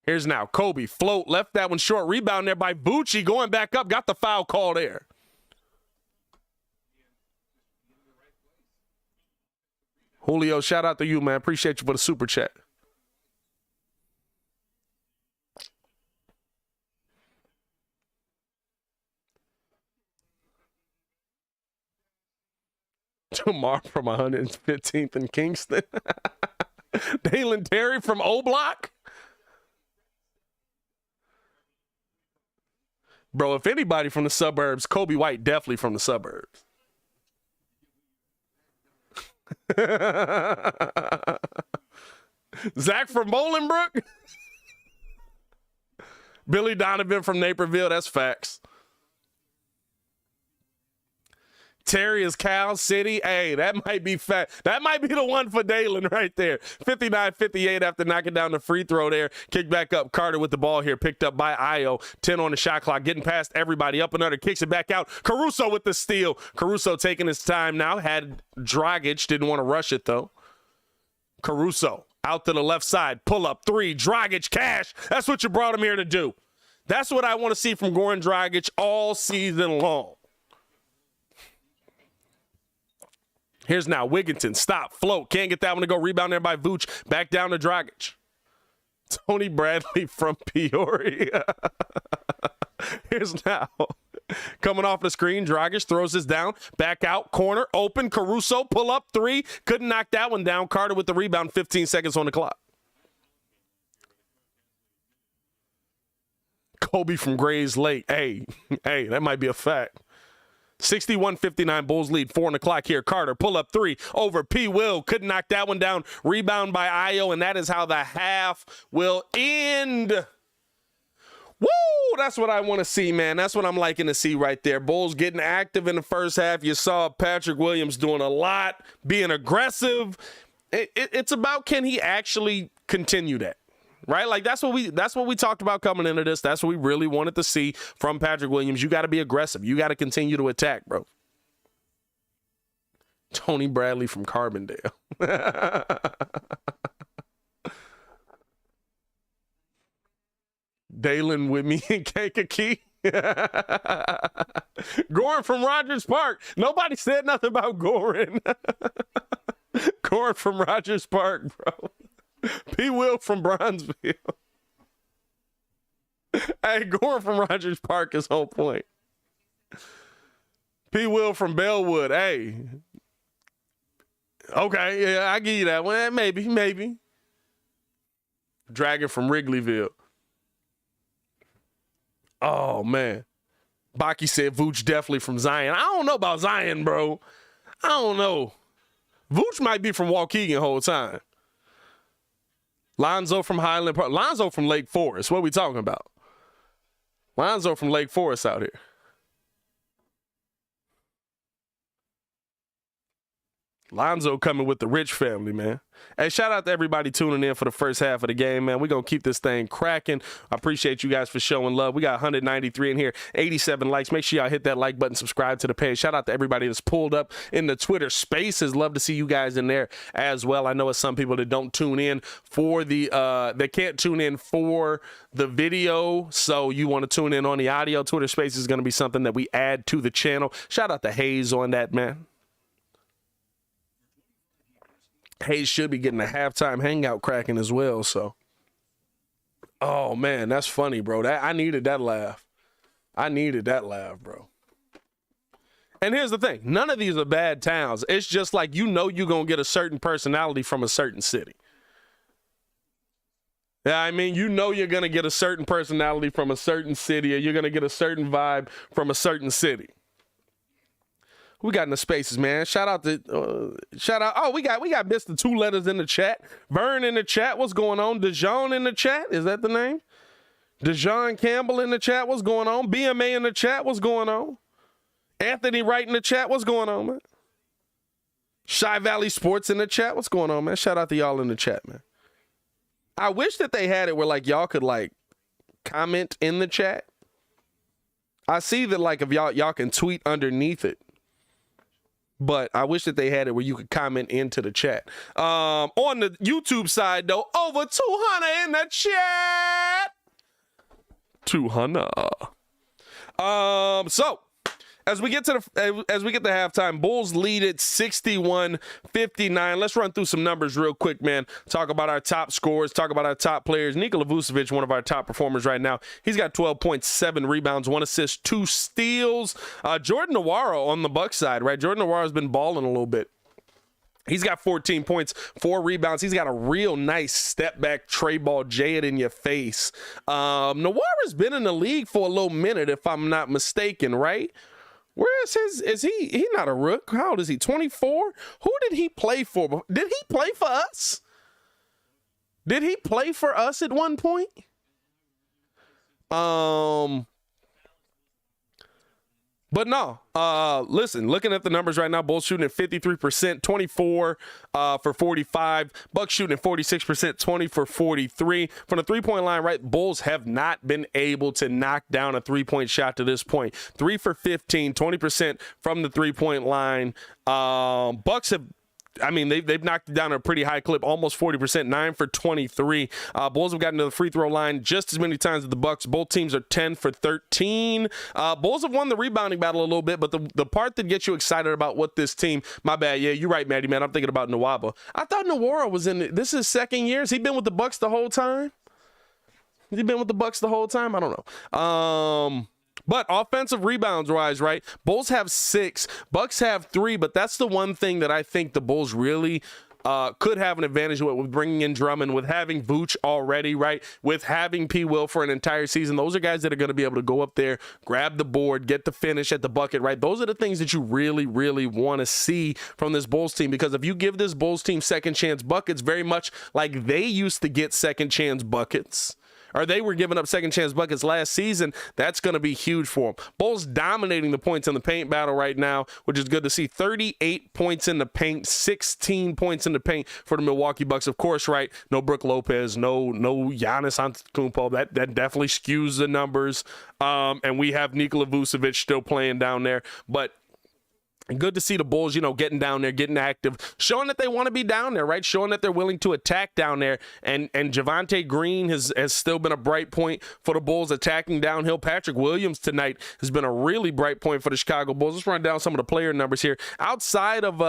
Here's now Kobe. Float. Left that one short. Rebound there by Bucci. Going back up. Got the foul call there. Julio, shout out to you, man. Appreciate you for the super chat. Jamar from 115th in Kingston. Dalen Terry from O Block. Bro, if anybody from the suburbs, Kobe White definitely from the suburbs. Zach from Bolingbrook. Billy Donovan from Naperville. That's facts. Terry is Cal City. Hey, that might be fact. That might be the one for Dalen right there. 59-58 after knocking down the free throw there. Kick back up. Carter with the ball here. Picked up by Io. 10 on the shot clock. Getting past everybody. Up and under. Kicks it back out. Caruso with the steal. Caruso taking his time now. Had Dragic. Didn't want to rush it though. Caruso out to the left side. Pull up three. Dragic cash. That's what you brought him here to do. That's what I want to see from Goran Dragic all season long. Here's now Wigginton. Stop. Float. Can't get that one to go. Rebound there by Vooch. Back down to Dragic. Tony Bradley from Peoria. Here's now. Coming off the screen. Dragic throws this down. Back out. Corner. Open. Caruso. Pull up three. Couldn't knock that one down. Carter with the rebound. 15 seconds on the clock. Kobe from Grays Lake. Hey, that might be a fact. 61-59, Bulls lead. 4 on the clock here. Carter, pull up three over P. Will. Couldn't knock that one down. Rebound by Io, and that is how the half will end. Woo! that's what I want to see, man. That's what I'm liking to see right there. Bulls getting active in the first half. You saw Patrick Williams doing a lot, being aggressive. It's about, can he actually continue that? Right? Like that's what we talked about coming into this. That's what we really wanted to see from Patrick Williams. You got to be aggressive. You got to continue to attack, bro. Tony Bradley from Carbondale. Dalen with me and Kankakee. Goran from Rogers Park. Nobody said nothing about Goran. Goran from Rogers Park, bro. P. Will from Bronzeville. Hey, Goran from Rogers Park is on point. P. Will from Bellwood. Hey. Okay, yeah, I give you that one. Maybe. Dragon from Wrigleyville. Oh, man. Baki said Vooch definitely from Zion. I don't know about Zion, bro. I don't know. Vooch might be from Waukegan the whole time. Lonzo from Highland Park. Lonzo from Lake Forest. What are we talking about? Lonzo from Lake Forest out here. Lonzo coming with the Rich family, man. Hey, shout out to everybody tuning in for the first half of the game, man. We're going to keep this thing cracking. I appreciate you guys for showing love. We got 193 in here, 87 likes. Make sure y'all hit that like button, subscribe to the page. Shout out to everybody that's pulled up in the Twitter spaces. Love to see you guys in there as well. I know it's some people that don't tune in for the, they can't tune in for the video, so you want to tune in on the audio. Twitter spaces is going to be something that we add to the channel. Shout out to Hayes on that, man. Hayes should be getting a halftime hangout cracking as well, so. Oh, man, that's funny, bro. I needed that laugh. Bro. And here's the thing. None of these are bad towns. It's just like, you know, you're going to get a certain personality from a certain city. Yeah, I mean, you know you're going to get a certain personality from a certain city, or you're going to get a certain vibe from a certain city. We got in the spaces, man. Shout out. Oh, we got Mr. Two Letters in the chat. Vern in the chat. What's going on? DeJohn in the chat. Is that the name? DeJohn Campbell in the chat. What's going on? BMA in the chat. What's going on? Anthony Wright in the chat. What's going on, man? Shy Valley Sports in the chat. What's going on, man? Shout out to y'all in the chat, man. I wish that they had it where, like, y'all could, like, comment in the chat. I see that, like, if y'all can tweet underneath it. But I wish that they had it where you could comment into the chat. On the YouTube side, though, over 200 in the chat. 200. So as we get to halftime, Bulls lead it 61-59. Let's run through some numbers real quick, man. Talk about our top scorers, talk about our top players. Nikola Vucevic, one of our top performers right now. He's got 12.7 rebounds, 1 assist, 2 steals. Jordan Nwora on the Bucks side, right? Jordan Nwora's been balling a little bit. He's got 14 points, 4 rebounds. He's got a real nice step back tray ball, jay it in your face. Nwora's been in the league for a little minute, if I'm not mistaken, right? Where is he not a rook? How old is he? 24? Who did he play for? Did he play for us? Did he play for us at one point? But no, listen, looking at the numbers right now, Bulls shooting at 53%, 24 for 45. Bucks shooting at 46%, 20 for 43. From the three-point line, right, Bulls have not been able to knock down a three-point shot to this point. 3 for 15, 20% from the three-point line. Bucks have, I mean, they've knocked it down at a pretty high clip, almost 40%, 9 for 23. Bulls have gotten to the free throw line just as many times as the Bucks. Both teams are 10 for 13. Bulls have won the rebounding battle a little bit, but the part that gets you excited about what this team, my bad, yeah, you're right, Maddie, man, I'm thinking about Nwora. I thought Nwora was in, this is his second year. Has he been with the Bucks the whole time? Has he been with the Bucks the whole time? I don't know. But offensive rebounds wise, right? Bulls have 6, Bucks have 3, but that's the one thing that I think the Bulls really could have an advantage with bringing in Drummond, with having Vooch already, right? With having P. Will for an entire season. Those are guys that are going to be able to go up there, grab the board, get the finish at the bucket, right? Those are the things that you really, really want to see from this Bulls team, because if you give this Bulls team second chance buckets, very much like they used to get second chance buckets, or they were giving up second chance buckets last season. That's going to be huge for them. Bulls dominating the points in the paint battle right now, which is good to see. 38 points in the paint, 16 points in the paint for the Milwaukee Bucks. Of course, right? No Brook Lopez, no Giannis Antetokounmpo. That definitely skews the numbers. And we have Nikola Vucevic still playing down there, but good to see the Bulls, getting down there, getting active, showing that they want to be down there, right? Showing that they're willing to attack down there. And Javonte Green has still been a bright point for the Bulls attacking downhill. Patrick Williams tonight has been a really bright point for the Chicago Bulls. Let's run down some of the player numbers here. Outside of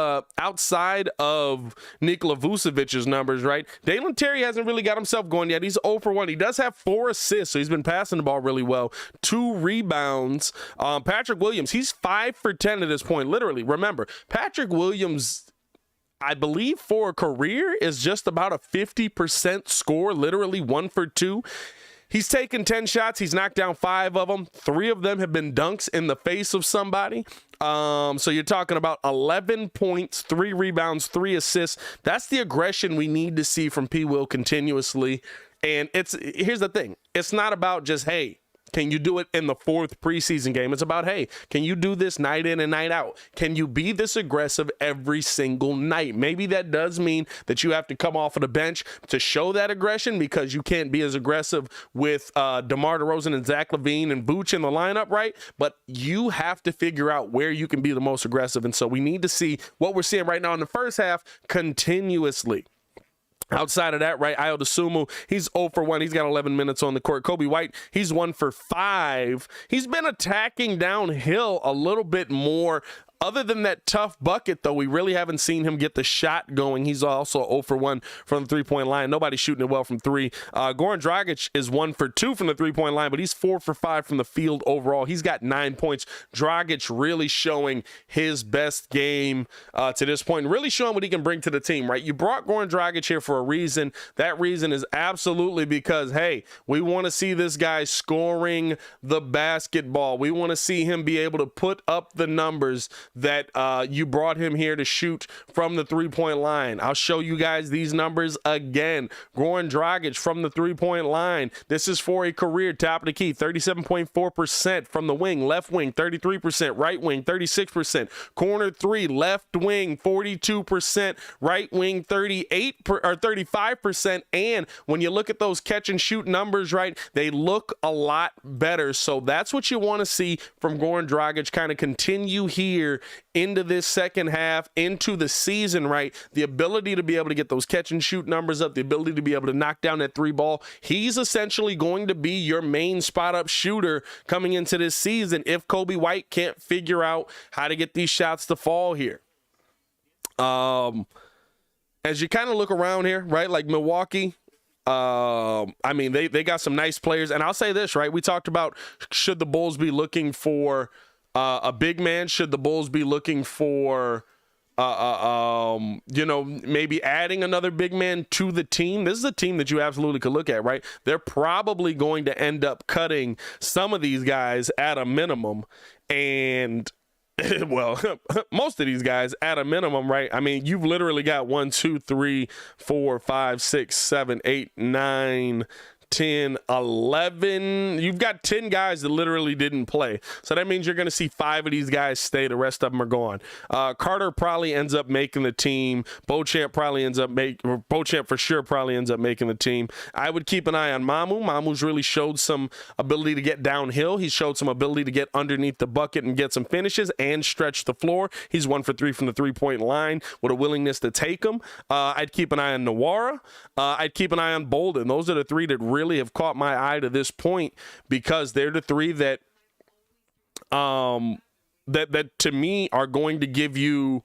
Nikola Vucevic's numbers, right? Dalen Terry hasn't really got himself going yet. He's 0 for 1. He does have 4 assists, so he's been passing the ball really well. 2 rebounds. Patrick Williams, he's 5 for 10 at this point, literally. Remember, Patrick Williams, I believe for a career, is just about a 50% score, literally 1 for 2. He's taken 10 shots. He's knocked down 5 of them. 3 of them have been dunks in the face of somebody. So you're talking about 11 points, 3 rebounds, 3 assists. That's the aggression we need to see from P. Will continuously. And here's the thing. It's not about just, hey, can you do it in the 4th preseason game? It's about, hey, can you do this night in and night out? Can you be this aggressive every single night? Maybe that does mean that you have to come off of the bench to show that aggression, because you can't be as aggressive with DeMar DeRozan and Zach LaVine and Vooch in the lineup, right? But you have to figure out where you can be the most aggressive. And so we need to see what we're seeing right now in the first half continuously. Outside of that, right, Ayo Dosunmu, he's 0 for 1. He's got 11 minutes on the court. Kobe White, he's 1 for 5. He's been attacking downhill a little bit more. Other than that tough bucket, though, we really haven't seen him get the shot going. He's also 0 for 1 from the three-point line. Nobody's shooting it well from 3. Goran Dragic is 1 for 2 from the three-point line, but he's 4 for 5 from the field overall. He's got 9 points. Dragic really showing his best game to this point, really showing what he can bring to the team, right? You brought Goran Dragic here for a reason. That reason is absolutely because, hey, we want to see this guy scoring the basketball. We want to see him be able to put up the numbers that you brought him here to shoot from the three-point line. I'll show you guys these numbers again. Goran Dragic from the three-point line. This is for a career top of the key. 37.4% from the wing. Left wing, 33%. Right wing, 36%. Corner 3. Left wing, 42%. Right wing, 35%. And when you look at those catch and shoot numbers, right, they look a lot better. So that's what you want to see from Goran Dragic kind of continue here into this second half, into the season, right? The ability to be able to get those catch and shoot numbers up, the ability to be able to knock down that 3 ball. He's essentially going to be your main spot up shooter coming into this season if Kobe White can't figure out how to get these shots to fall here. As you kind of look around here, right? Like Milwaukee, I mean, they got some nice players. And I'll say this, right? We talked about, should the Bulls be looking for a big man? Should the Bulls be looking for, maybe adding another big man to the team? This is a team that you absolutely could look at, right? They're probably going to end up cutting some of these guys at a minimum. And, well, most of these guys at a minimum, right? I mean, you've literally got 1, 2, 3, 4, 5, 6, 7, 8, 9, 10, 11. You've got 10 guys that literally didn't play. So that means you're going to see 5 of these guys stay. The rest of them are gone. Carter probably ends up making the team. Beauchamp for sure probably ends up making the team. I would keep an eye on Mamu. Mamu's really showed some ability to get downhill. He's showed some ability to get underneath the bucket and get some finishes and stretch the floor. He's 1 for 3 from the three-point line with a willingness to take them. I'd keep an eye on Nwora. I'd keep an eye on Bolden. Those are the 3 that really have caught my eye to this point, because they're the 3 that that to me are going to give you,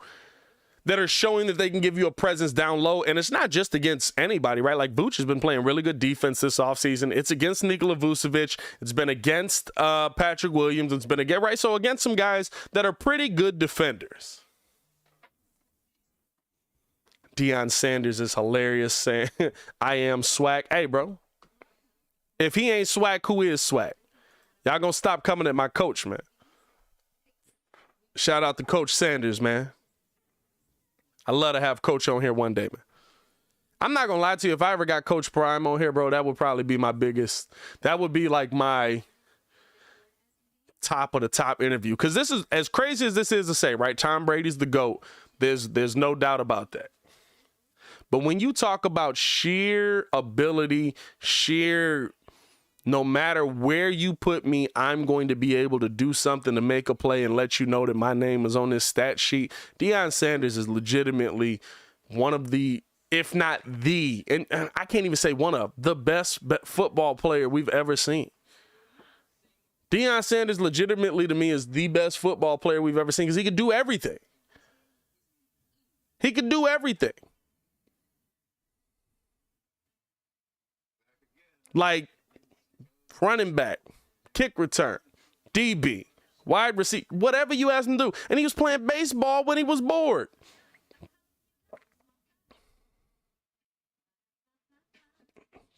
that are showing that they can give you a presence down low. And it's not just against anybody, right? Like Vooch has been playing really good defense this offseason. It's against Nikola Vucevic. It's been against Patrick Williams. It's been against, right? So against some guys that are pretty good defenders. Deion Sanders is hilarious saying, I am swag. Hey, bro. If he ain't swag, who is swag? Y'all gonna stop coming at my coach, man. Shout out to Coach Sanders, man. I love to have Coach on here one day, man. I'm not going to lie to you. If I ever got Coach Prime on here, bro, that would probably be my biggest. That would be like my top of the top interview. Because this is, as crazy as this is to say, right? Tom Brady's the GOAT. There's no doubt about that. But when you talk about sheer ability, no matter where you put me, I'm going to be able to do something to make a play and let you know that my name is on this stat sheet. Deion Sanders is legitimately one of the, if not the, and I can't even say one of, the best football player we've ever seen. Deion Sanders legitimately to me is the best football player we've ever seen because he could do everything. He could do everything. Like running back, kick return, DB, wide receiver, whatever you ask him to do. And he was playing baseball when he was bored.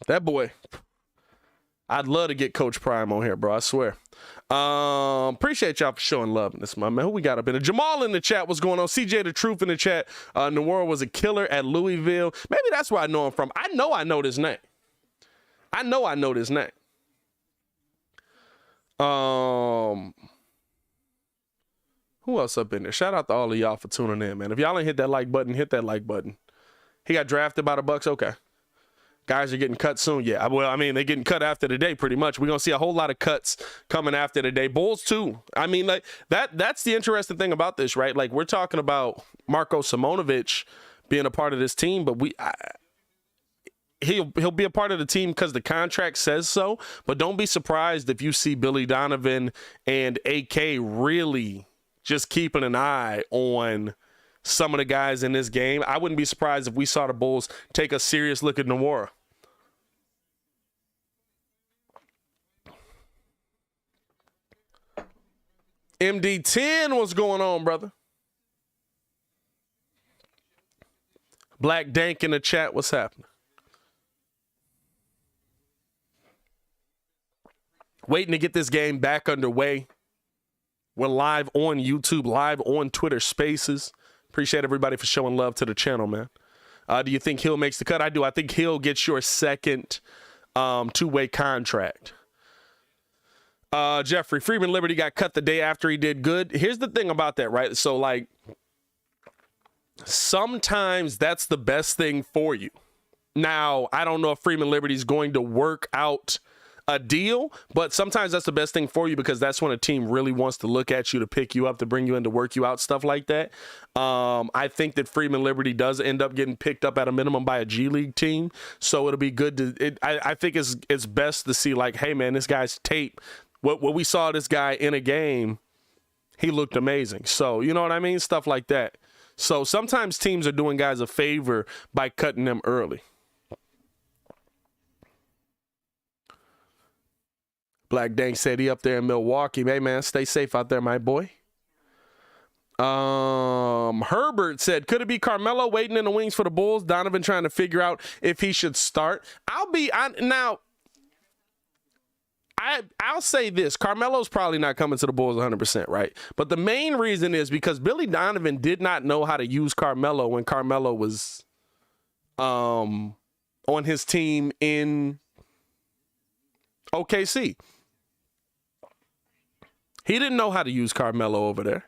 That boy, I'd love to get Coach Prime on here, bro. I swear. Appreciate y'all for showing love in this, my man. Who we got up in it? Jamal in the chat. What's going on? CJ the Truth in the chat. Noir was a killer at Louisville. Maybe that's where I know him from. I know this name. I know this name. Who else up in there? Shout out to all of y'all for tuning in, man. If y'all ain't hit that like button, hit that like button. He got drafted by the Bucks. Okay. Guys are getting cut soon. Yeah, well, I mean, they're getting cut after the day pretty much. We're going to see a whole lot of cuts coming after the day. Bulls, too. I mean, like that's the interesting thing about this, right? Like, we're talking about Marko Simonovic being a part of this team, but he'll be a part of the team because the contract says so. But don't be surprised if you see Billy Donovan and AK really just keeping an eye on some of the guys in this game. I wouldn't be surprised if we saw the Bulls take a serious look at Noir. MD10, what's going on, brother? Black Dank in the chat, what's happening? Waiting to get this game back underway. We're live on YouTube, live on Twitter Spaces. Appreciate everybody for showing love to the channel, man. Do you think Hill makes the cut? I do. I think Hill gets your second two-way contract. Jeffrey, Freeman Liberty got cut the day after he did good. Here's the thing about that, right? So, like, sometimes that's the best thing for you. Now, I don't know if Freeman Liberty is going to work out a deal, but sometimes that's the best thing for you because that's when a team really wants to look at you, to pick you up, to bring you in, to work you out, stuff like that. I think that Freeman Liberty does end up getting picked up at a minimum by a G League team, so it'll be good to I think it's best to see, like, hey man, this guy's tape, what we saw this guy in a game, he looked amazing. So you know what I mean, stuff like that. So sometimes teams are doing guys a favor by cutting them early. Black Dank said he up there in Milwaukee. Hey, man, stay safe out there, my boy. Herbert said, could it be Carmelo waiting in the wings for the Bulls? Donovan trying to figure out if he should start. I'll say this. Carmelo's probably not coming to the Bulls 100%, right? But the main reason is because Billy Donovan did not know how to use Carmelo when Carmelo was on his team in OKC. He didn't know how to use Carmelo over there.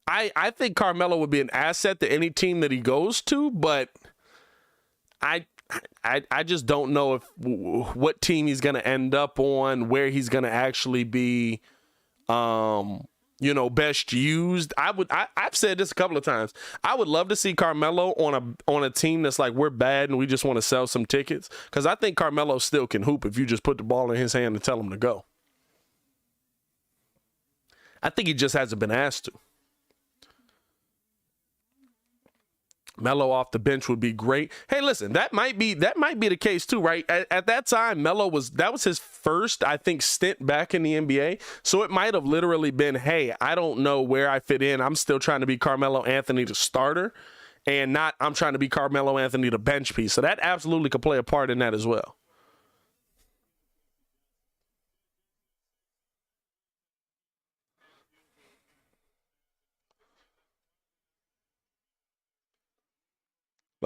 I think Carmelo would be an asset to any team that he goes to, but I just don't know if what team he's going to end up on, where he's going to actually be, best used. I've said this a couple of times. I would love to see Carmelo on a team that's like, we're bad and we just want to sell some tickets, because I think Carmelo still can hoop if you just put the ball in his hand and tell him to go. I think he just hasn't been asked to. Melo off the bench would be great. Hey, listen, that might be the case too, right? At that time, Melo was his first, I think, stint back in the NBA. So it might have literally been, hey, I don't know where I fit in. I'm still trying to be Carmelo Anthony the starter, and not I'm trying to be Carmelo Anthony the bench piece. So that absolutely could play a part in that as well.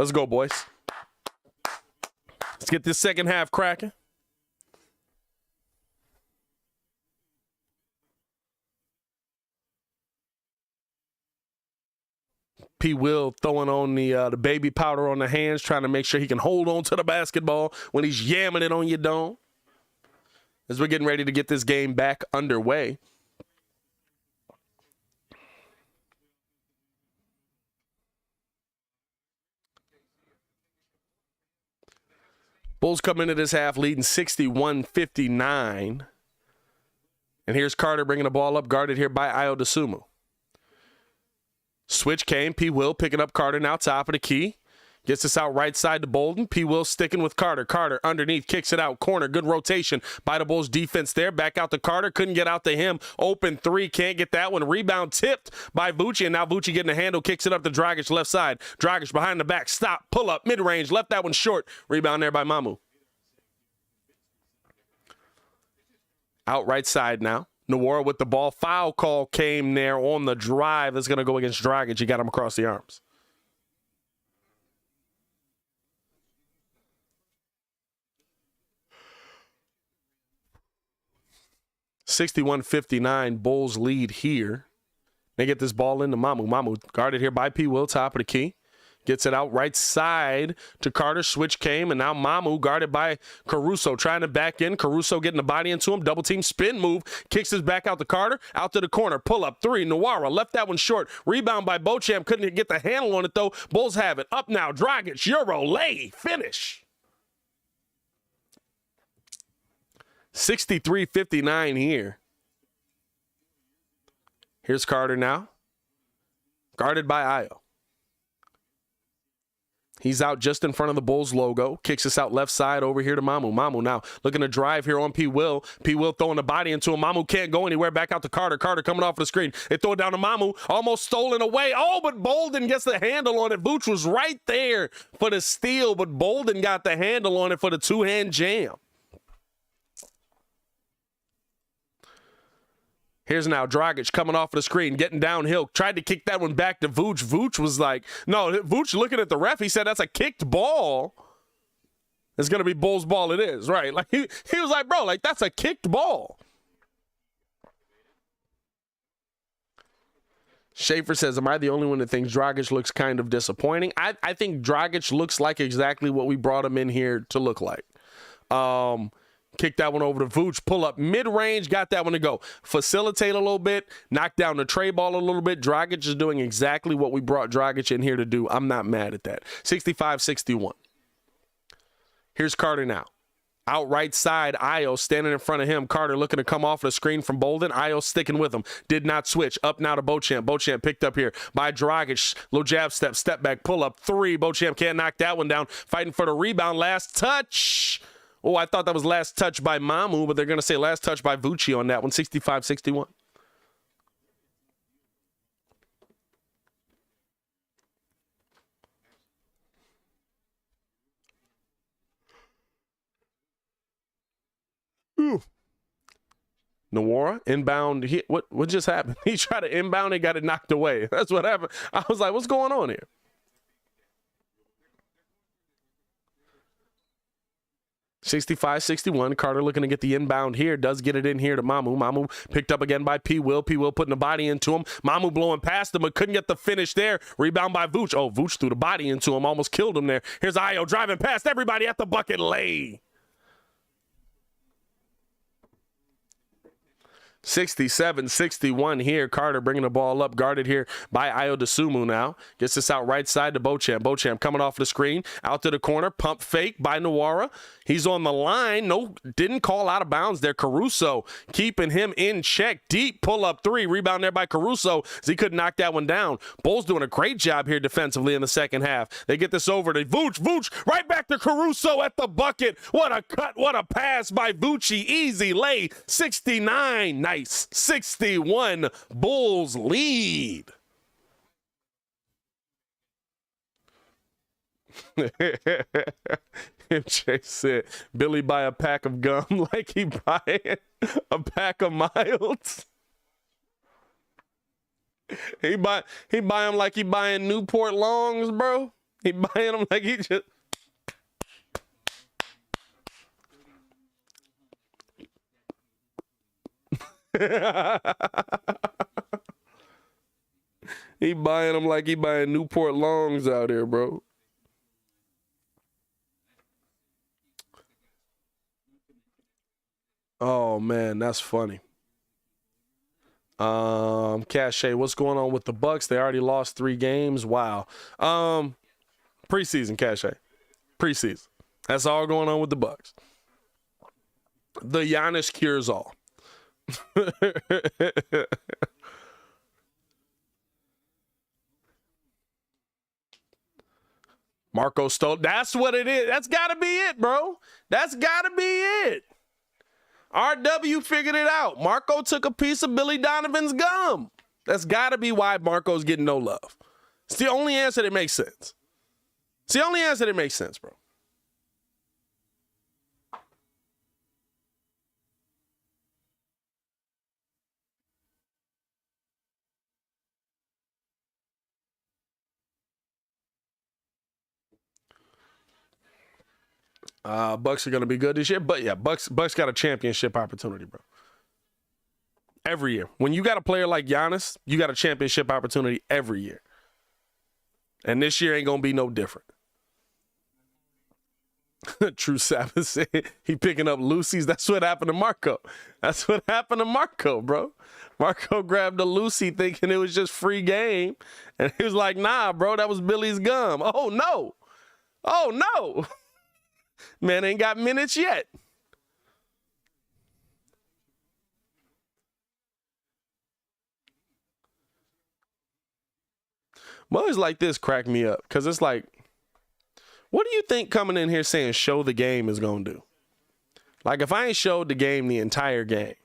Let's go, boys. Let's get this second half cracking. P. Will throwing on the baby powder on the hands, trying to make sure he can hold on to the basketball when he's yamming it on your dome. As we're getting ready to get this game back underway. Bulls come into this half leading 61-59. And here's Carter bringing the ball up, guarded here by Ayo Dosunmu. Switch came. P. Will picking up Carter now, top of the key. Gets this out right side to Bolden. P. Will sticking with Carter. Carter underneath, kicks it out. Corner, good rotation by the Bulls defense there. Back out to Carter. Couldn't get out to him. Open three, can't get that one. Rebound tipped by Vucci, and now Vucci getting a handle. Kicks it up to Dragic left side. Dragic behind the back. Stop, pull up, mid-range. Left that one short. Rebound there by Mamu. Out right side now. Nwora with the ball. Foul call came there on the drive. That's going to go against Dragic. He got him across the arms. (61-59) Bulls lead here. They get this ball into Mamu. Mamu guarded here by P. Will, top of the key. Gets it out right side to Carter. Switch came, and now Mamu guarded by Caruso. Trying to back in. Caruso getting the body into him. Double team spin move. Kicks his back out to Carter. Out to the corner. Pull up three. Nwora left that one short. Rebound by Beauchamp. Couldn't get the handle on it, though. Bulls have it. Up now. Dragic. Euro. Lay. Finish. 63-59 here. Here's Carter now. Guarded by Ayo. He's out just in front of the Bulls logo. Kicks us out left side over here to Mamu. Mamu now looking to drive here on P. Will. P. Will throwing the body into him. Mamu can't go anywhere. Back out to Carter. Carter coming off the screen. They throw it down to Mamu. Almost stolen away. Oh, but Bolden gets the handle on it. Vooch was right there for the steal, but Bolden got the handle on it for the two-hand jam. Here's now Dragic coming off of the screen, getting downhill. Tried to kick that one back to Vooch. Vooch was like, no, Vooch looking at the ref. He said, that's a kicked ball. It's going to be Bulls ball it is, right? Like he was like, bro, like that's a kicked ball. Schaefer says, am I the only one that thinks Dragic looks kind of disappointing? I think Dragic looks like exactly what we brought him in here to look like. Kick that one over to Vooch. Pull up mid-range. Got that one to go. Facilitate a little bit. Knock down the tray ball a little bit. Dragic is doing exactly what we brought Dragic in here to do. I'm not mad at that. 65-61. Here's Carter now. Out right side, Ayo standing in front of him. Carter looking to come off the screen from Bolden. Ayo sticking with him. Did not switch. Up now to Beauchamp. Beauchamp picked up here by Dragic. Low jab step. Step back. Pull up. Three. Beauchamp can't knock that one down. Fighting for the rebound. Last touch. Oh, I thought that was last touch by Mamu, but they're going to say last touch by Vucci on that one, 65-61. Ooh. Nwora, inbound. What just happened? He tried to inbound and got it knocked away. That's what happened. I was like, what's going on here? (65-61). Carter looking to get the inbound here. Does get it in here to Mamu. Mamu picked up again by P. Will. P. Will putting the body into him. Mamu blowing past him, but couldn't get the finish there. Rebound by Vooch. Oh, Vooch threw the body into him. Almost killed him there. Here's Ayo driving past everybody at the bucket. Lay. 67-61 here. Carter bringing the ball up, guarded here by Ayo Dosunmu now. Gets this out right side to Beauchamp. Beauchamp coming off the screen, out to the corner. Pump fake by Nwora. He's on the line. No, didn't call out of bounds there. Caruso keeping him in check. Deep pull up three. Rebound there by Caruso as he couldn't knock that one down. Bulls doing a great job here defensively in the second half. They get this over to Vooch. Vooch right back to Caruso at the bucket. What a cut. What a pass by Vucci. Easy lay. 69. Nice. 61. Bulls lead. MJ said, Billy buy a pack of gum like he buying a pack of Milds. He buy them like he buying Newport Longs, bro. He buying them like he just. He buying them like he buying Newport Longs out here, bro. Oh man, that's funny. Cache, what's going on with the Bucks? They already lost 3 games. Wow. Preseason, Cache. Preseason. That's all going on with the Bucks. The Giannis cures all. Marco stole. That's what it is. That's got to be it, bro. That's got to be it. RW figured it out. Marco took a piece of Billy Donovan's gum. That's got to be why Marco's getting no love. It's the only answer that makes sense. It's the only answer that makes sense, bro. Bucks are going to be good this year. But yeah, Bucks got a championship opportunity, bro. Every year. When you got a player like Giannis, you got a championship opportunity every year. And this year ain't going to be no different. True Sabbath said he picking up Lucy's. That's what happened to Marco. That's what happened to Marco, bro. Marco grabbed a Lucy thinking it was just free game. And he was like, nah, bro, that was Billy's gum. Oh, no. Oh, no. Man ain't got minutes yet. Mothers like this crack me up because it's like, what do you think coming in here saying show the game is going to do? Like, if I ain't showed the game the entire game,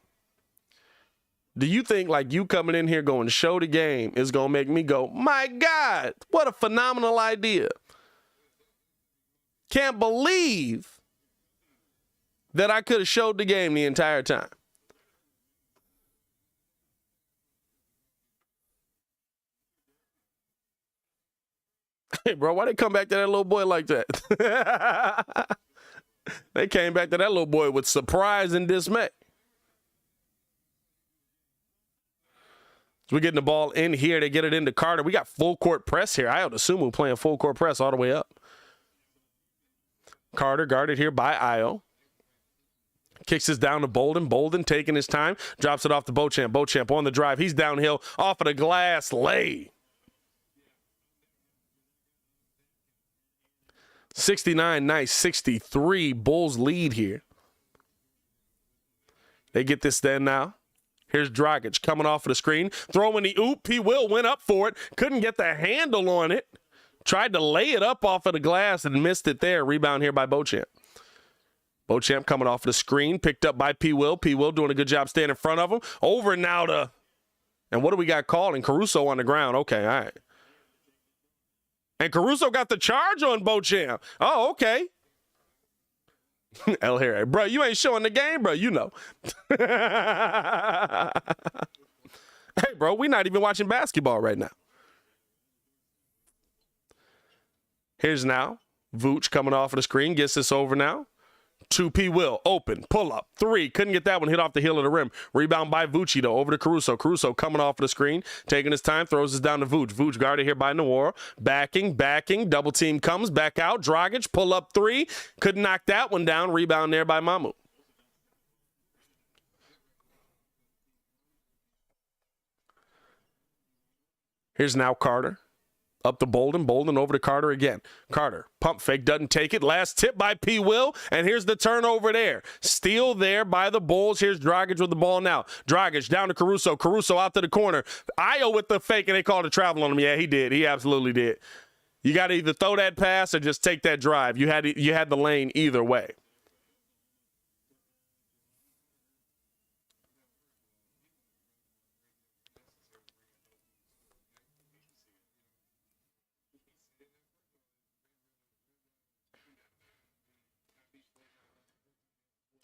do you think like you coming in here going show the game is going to make me go, my God, what a phenomenal idea. Can't believe that I could have showed the game the entire time. Hey, bro, why they come back to that little boy like that? They came back to that little boy with surprise and dismay. So we're getting the ball in here. They get it into Carter. We got full court press here. I would assume we're playing full court press all the way up. Carter guarded here by Io. Kicks this down to Bolden. Bolden taking his time. Drops it off to Beauchamp. Beauchamp on the drive. He's downhill off of the glass. Lay. 69, nice. 63. Bulls lead here. They get this then now. Here's Dragic coming off of the screen. Throwing the oop. He will went up for it. Couldn't get the handle on it. Tried to lay it up off of the glass and missed it there. Rebound here by Beauchamp. Beauchamp coming off the screen. Picked up by P. Will. P. Will doing a good job staying in front of him. Over now to, and what do we got called? And Caruso on the ground. Okay, all right. And Caruso got the charge on Beauchamp. Oh, okay. El Harry, bro, you ain't showing the game, bro. You know. Hey, bro, we not even watching basketball right now. Here's now. Vooch coming off of the screen. Gets this over now. 2P Will. Open. Pull up. 3. Couldn't get that one. Hit off the heel of the rim. Rebound by Vucci, though. Over to Caruso. Caruso coming off of the screen. Taking his time. Throws this down to Vooch. Vooch guarded here by Noir. Backing. Double team comes. Back out. Dragic. Pull up 3. Couldn't knock that one down. Rebound there by Mamu. Here's now Carter. Up to Bolden. Bolden over to Carter again. Carter, pump fake, doesn't take it. Last tip by P. Will, and here's the turnover there. Steal there by the Bulls. Here's Dragic with the ball now. Dragic down to Caruso. Caruso out to the corner. Io with the fake, and they called a travel on him. Yeah, he did. He absolutely did. You got to either throw that pass or just take that drive. You had the lane either way.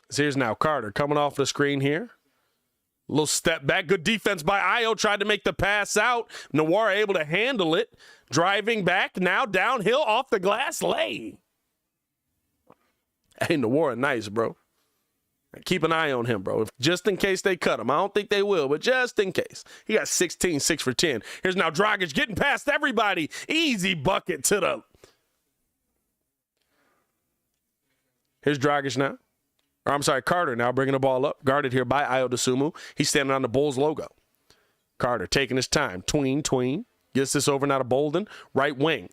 So here's now Carter coming off the screen here. Little step back. Good defense by Ayo. Tried to make the pass out. Noir able to handle it. Driving back. Now downhill off the glass. Lay. Hey, Noir, nice, bro. Keep an eye on him, bro. Just in case they cut him. I don't think they will, but just in case. He got 16, 6 for 10. Here's now Dragic getting past everybody. Easy bucket to the. Here's Dragic now. Or I'm sorry, Carter now bringing the ball up. Guarded here by Ayo Dosunmu. He's standing on the Bulls logo. Carter taking his time. Tween. Gets this over now to Bolden. Right wing.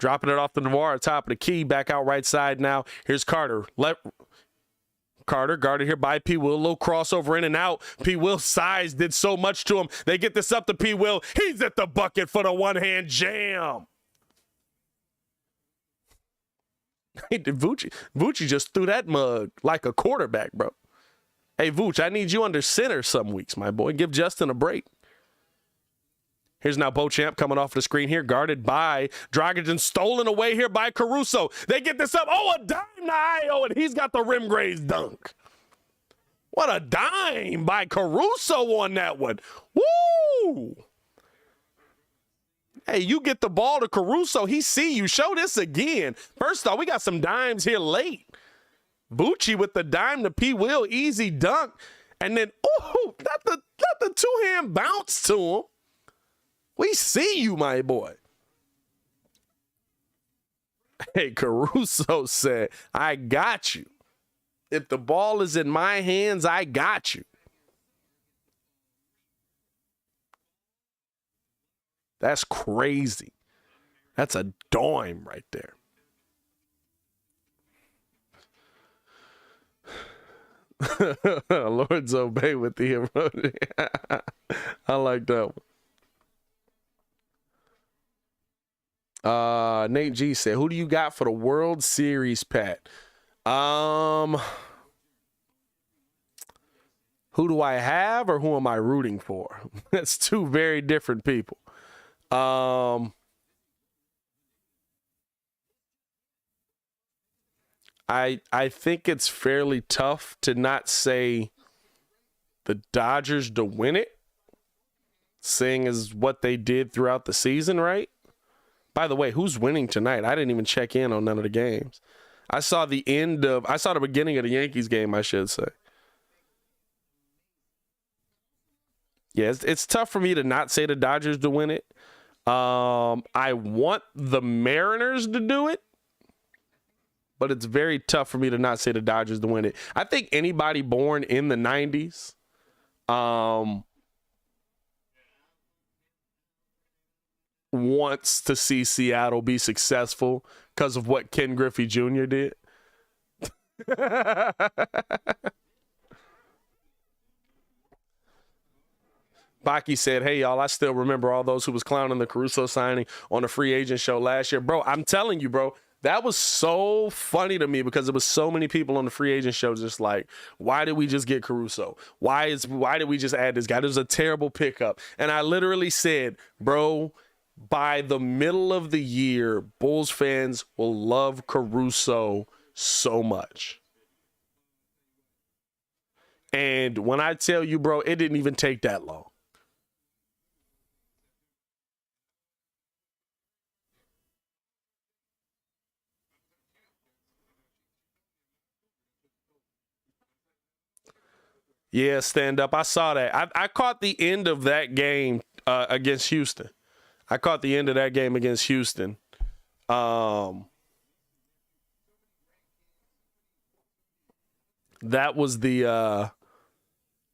Dropping it off to Noir, top of the key. Back out right side now. Here's Carter. Carter guarded here by P. Will. Little crossover in and out. P. Will's size did so much to him. They get this up to P. Will. He's at the bucket for the one-hand jam. Vooch just threw that mug like a quarterback, bro. Hey, Vooch, I need you under center some weeks, my boy. Give Justin a break. Here's now Beauchamp coming off the screen here, guarded by Dragic and stolen away here by Caruso. They get this up. Oh, a dime to Ayo, and he's got the rim graze dunk. What a dime by Caruso on that one. Woo! Hey, you get the ball to Caruso. He see you. Show this again. First off, we got some dimes here late. Bucci with the dime to P. Will. Easy dunk. And then, oh, not the two-hand bounce to him. We see you, my boy. Hey, Caruso said, I got you. If the ball is in my hands, I got you. That's crazy. That's a dime right there. Lord's obey with the hero. I like that one. Nate G said, who do you got for the World Series, Pat? Who do I have or who am I rooting for? That's two very different people. I think it's fairly tough to not say the Dodgers to win it, seeing as what they did throughout the season, right? By the way, who's winning tonight? I didn't even check in on none of the games. I saw the beginning of the Yankees game, I should say. Yeah, it's tough for me to not say the Dodgers to win it. I want the Mariners to do it, but it's very tough for me to not say the Dodgers to win it. I think anybody born in the 90s, wants to see Seattle be successful because of what Ken Griffey Jr. did. Baki said, hey, y'all, I still remember all those who was clowning the Caruso signing on the free agent show last year. Bro, I'm telling you, bro, that was so funny to me because there was so many people on the free agent show just like, why did we just get Caruso? Why did we just add this guy? This was a terrible pickup. And I literally said, bro, by the middle of the year, Bulls fans will love Caruso so much. And when I tell you, bro, it didn't even take that long. Yeah, stand up. I saw that. I caught the end of that game against Houston. I caught the end of that game against Houston. That was the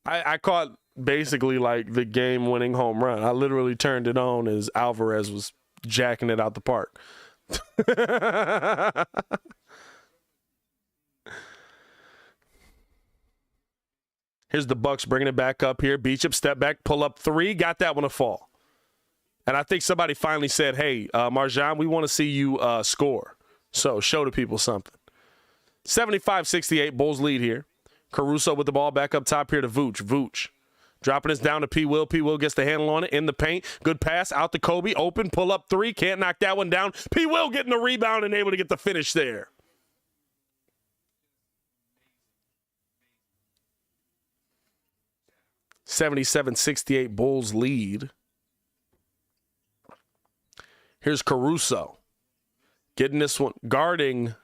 I caught basically like the game-winning home run. I literally turned it on as Alvarez was jacking it out the park. Here's the Bucks bringing it back up here. Beacham, step back, pull up three. Got that one to fall. And I think somebody finally said, hey, Marjan, we want to see you score. So show the people something. 75-68, Bulls lead here. Caruso with the ball back up top here to Vooch. Vooch dropping this down to P. Will. P. Will gets the handle on it in the paint. Good pass out to Kobe. Open, pull up three. Can't knock that one down. P. Will getting the rebound and able to get the finish there. 77-68 Bulls lead. Here's Caruso. Getting this one, guarding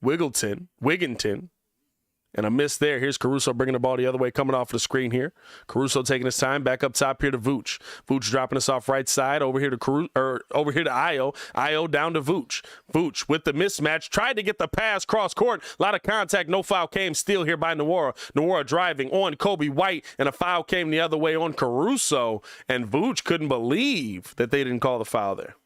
Wigginton. And a miss there. Here's Caruso bringing the ball the other way, coming off the screen here. Caruso taking his time, back up top here to Vooch. Vooch dropping us off right side, over here to Ayo. Ayo down to Vooch. Vooch with the mismatch, tried to get the pass cross court. A lot of contact, no foul came. Steal here by Nwora. Nwora driving on Kobe White, and a foul came the other way on Caruso. And Vooch couldn't believe that they didn't call the foul there.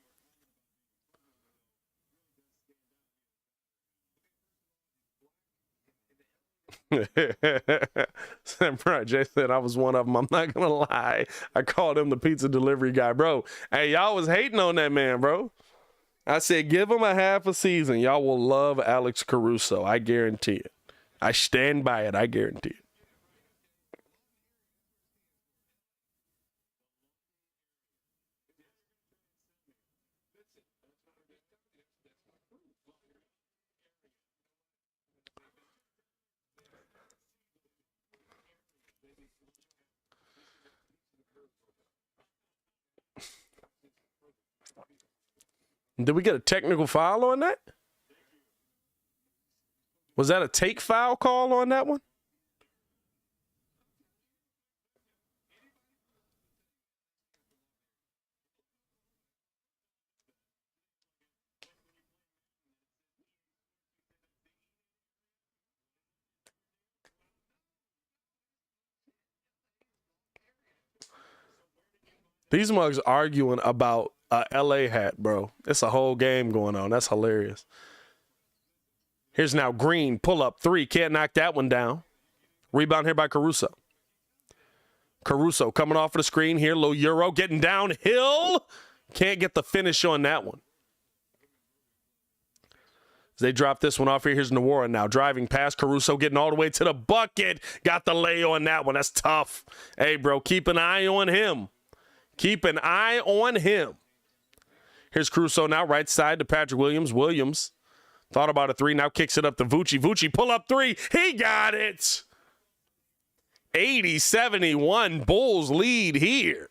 Samurai Jay said I was one of them. I'm not gonna lie. I called him the pizza delivery guy, bro. Hey, y'all was hating on that man, bro. I said give him a half a season. Y'all will love Alex Caruso. I guarantee it. I stand by it. I guarantee it. Did we get a technical foul on that? Was that a take foul call on that one? These mugs arguing about a LA hat, bro. It's a whole game going on. That's hilarious. Here's now Green, pull up three. Can't knock that one down. Rebound here by Caruso. Caruso coming off of the screen here. Low Euro getting downhill. Can't get the finish on that one. As they drop this one off here. Here's Nwora now driving past Caruso, getting all the way to the bucket. Got the lay on that one. That's tough. Hey, bro, keep an eye on him. Keep an eye on him. Here's Caruso now, right side to Patrick Williams. Williams thought about a three, now kicks it up to Vooch. Vooch, pull up three. He got it. 80-71, Bulls lead here.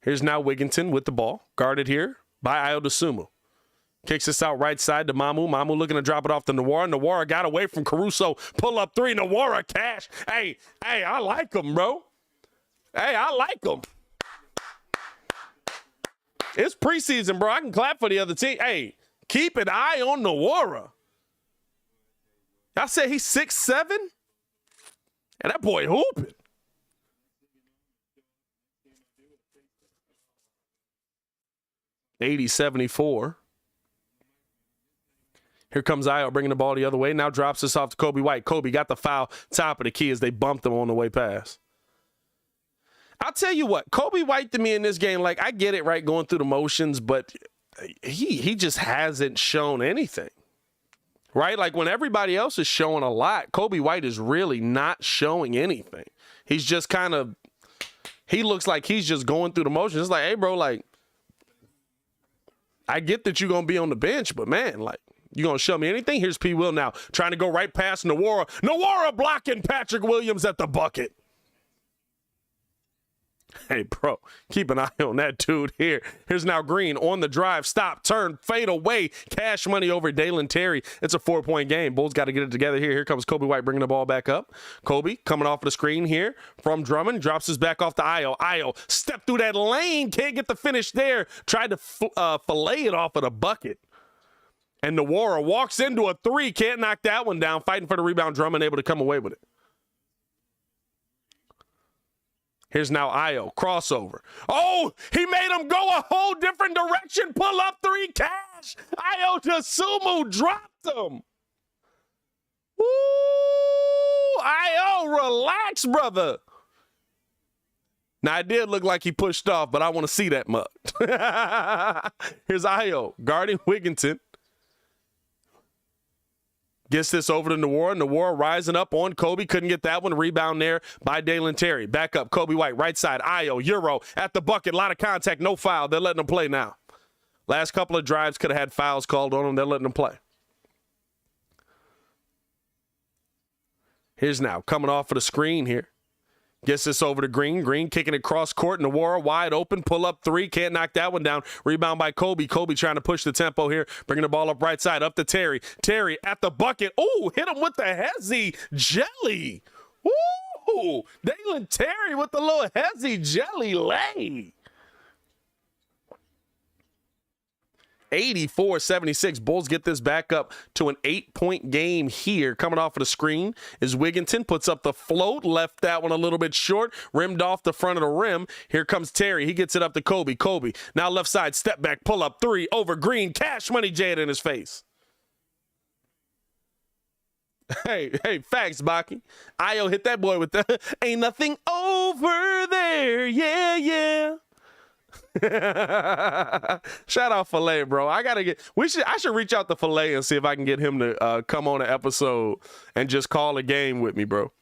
Here's now Wigginton with the ball. Guarded here by Ayo Dosunmu. Kicks this out right side to Mamu. Mamu looking to drop it off to Nwora. Nwora got away from Caruso. Pull up three. Nwora cash. Hey, I like him, bro. Hey, I like him. It's preseason, bro. I can clap for the other team. Hey, keep an eye on Nwora. Y'all said he's 6'7"? And that boy hooping. $80-74. Here comes Ayo bringing the ball the other way. Now drops this off to Kobe White. Kobe got the foul, top of the key as they bumped him on the way past. I'll tell you what, Kobe White to me in this game, like, I get it, right, going through the motions, but he just hasn't shown anything, right? Like, when everybody else is showing a lot, Kobe White is really not showing anything. He's just kind of, he looks like he's just going through the motions. It's like, hey, bro, like, I get that you're going to be on the bench, but, man, like, you going to show me anything? Here's P. Will now trying to go right past Nwora. Nwora blocking Patrick Williams at the bucket. Hey, bro, keep an eye on that dude here. Here's now Green on the drive. Stop, turn, fade away. Cash money over Dalen Terry. It's a 4-point game. Bulls got to get it together here. Here comes Kobe White bringing the ball back up. Kobe coming off of the screen here from Drummond. Drops his back off to Ayo. Ayo step through that lane. Can't get the finish there. Tried to fillet it off of the bucket. And Nwora walks into a three. Can't knock that one down. Fighting for the rebound. Drummond able to come away with it. Here's now Ayo. Crossover. Oh, he made him go a whole different direction. Pull up three. Cash. Ayo Dosunmu dropped him. Woo! Ayo, relax, brother. Now, it did look like he pushed off, but I want to see that mug. Here's Ayo guarding Wigginton. Gets this over to Nwora. Nwora rising up on Kobe. Couldn't get that one. Rebound there by Dalen Terry. Back up. Kobe White, right side. Ayo, Euro at the bucket. A lot of contact. No foul. They're letting him play now. Last couple of drives could have had fouls called on them. They're letting them play. Here's now coming off of the screen here. Gets this over to Green. Green kicking it cross court. Nawara wide open. Pull up three. Can't knock that one down. Rebound by Kobe. Kobe trying to push the tempo here. Bringing the ball up right side. Up to Terry. Terry at the bucket. Oh, hit him with the hezzy jelly. Woo! Dalen Terry with the little hezzy jelly lay. 84-76. Bulls get this back up to an 8-point game here. Coming off of the screen is Wigginton. Puts up the float. Left that one a little bit short. Rimmed off the front of the rim. Here comes Terry. He gets it up to Kobe. Kobe now left side. Step back. Pull up three. Over Green. Cash Money Jada in his face. Hey, facts, Baki. Io hit that boy with the ain't nothing over there. Yeah, yeah. Shout out Filet, bro. I should reach out to Filet and see if I can get him to come on an episode and just call a game with me, bro.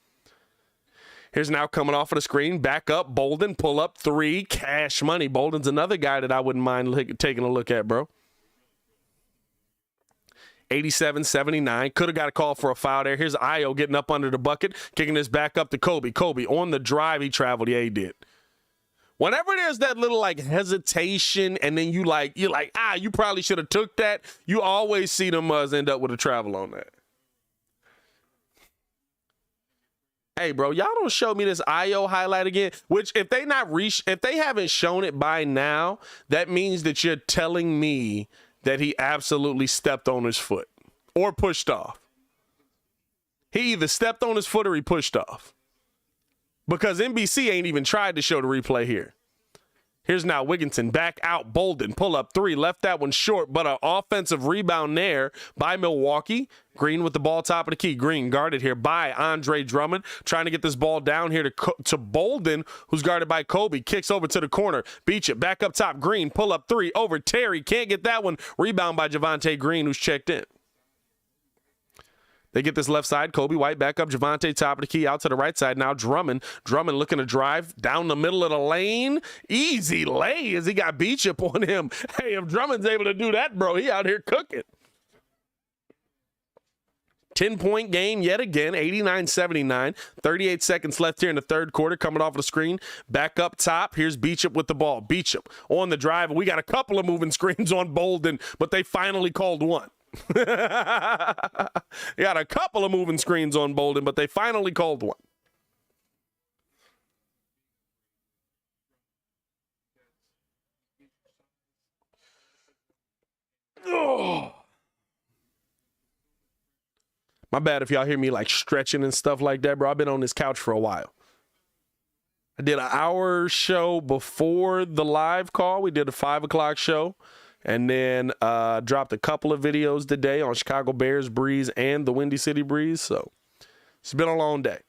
Here's now coming off of the screen. Back up. Bolden. Pull up three. Cash Money. Bolden's another guy that I wouldn't mind taking a look at, bro. 87-79. Could have got a call for a foul there. Here's Io getting up under the bucket. Kicking this back up to Kobe. Kobe on the drive. He traveled. Yeah, he did. Whenever there's that little like hesitation and then you're like, you probably should have took that, you always see them end up with a travel on that. Hey, bro, y'all don't show me this IO highlight again, which if they haven't shown it by now, that means that you're telling me that he absolutely stepped on his foot or pushed off. He either stepped on his foot or he pushed off. Because NBC ain't even tried to show the replay here. Here's now Wigginton back out. Bolden pull up three. Left that one short, but an offensive rebound there by Milwaukee. Green with the ball top of the key. Green guarded here by Andre Drummond. Trying to get this ball down here to Bolden, who's guarded by Kobe. Kicks over to the corner. Beach it. Back up top. Green pull up three over Terry. Can't get that one. Rebound by Javonte Green, who's checked in. They get this left side. Kobe White back up. Javonte top of the key out to the right side. Now Drummond. Drummond looking to drive down the middle of the lane. Easy lay as he got beach up on him. Hey, if Drummond's able to do that, bro, he out here cooking. 10-point game yet again, 89-79. 38 seconds left here in the third quarter. Coming off of the screen. Back up top. Here's Beecham with the ball. Beecham on the drive. We got a couple of moving screens on Bolden, but they finally called one. You got a couple of moving screens on Bolden, but they finally called one. Oh. My bad if y'all hear me like stretching and stuff like that, bro. I've been on this couch for a while. I did an hour show before the live call. We did a 5 o'clock show. And then dropped a couple of videos today on Chicago Bears Breeze and the Windy City Breeze. So it's been a long day.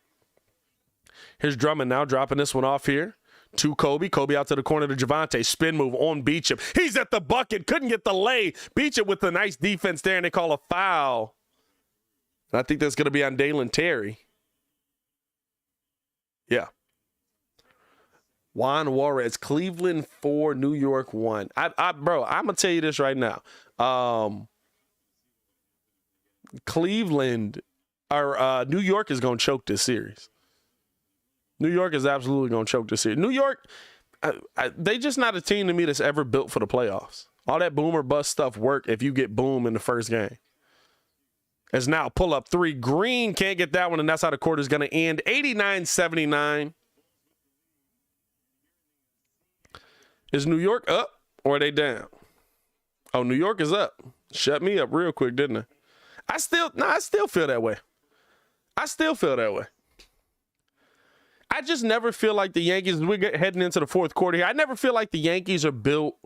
Here's Drummond now dropping this one off here to Kobe. Kobe out to the corner to Javonte. Spin move on Beecham. He's at the bucket. Couldn't get the lay. Beecham with the nice defense there, and they call a foul. And I think that's going to be on Dalen Terry. Yeah. Juan Juarez, Cleveland 4, New York 1. Bro, I'm going to tell you this right now. Cleveland, or New York is going to choke this series. New York is absolutely going to choke this series. New York, they just not a team to me that's ever built for the playoffs. All that boom or bust stuff work if you get boom in the first game. As now pull up three. Green can't get that one, and that's how the quarter is going to end. 89-79. Is New York up or are they down? Oh, New York is up. Shut me up real quick, didn't I? I still feel that way. I still feel that way. I just never feel like the Yankees, we're heading into the fourth quarter here. I never feel like the Yankees are built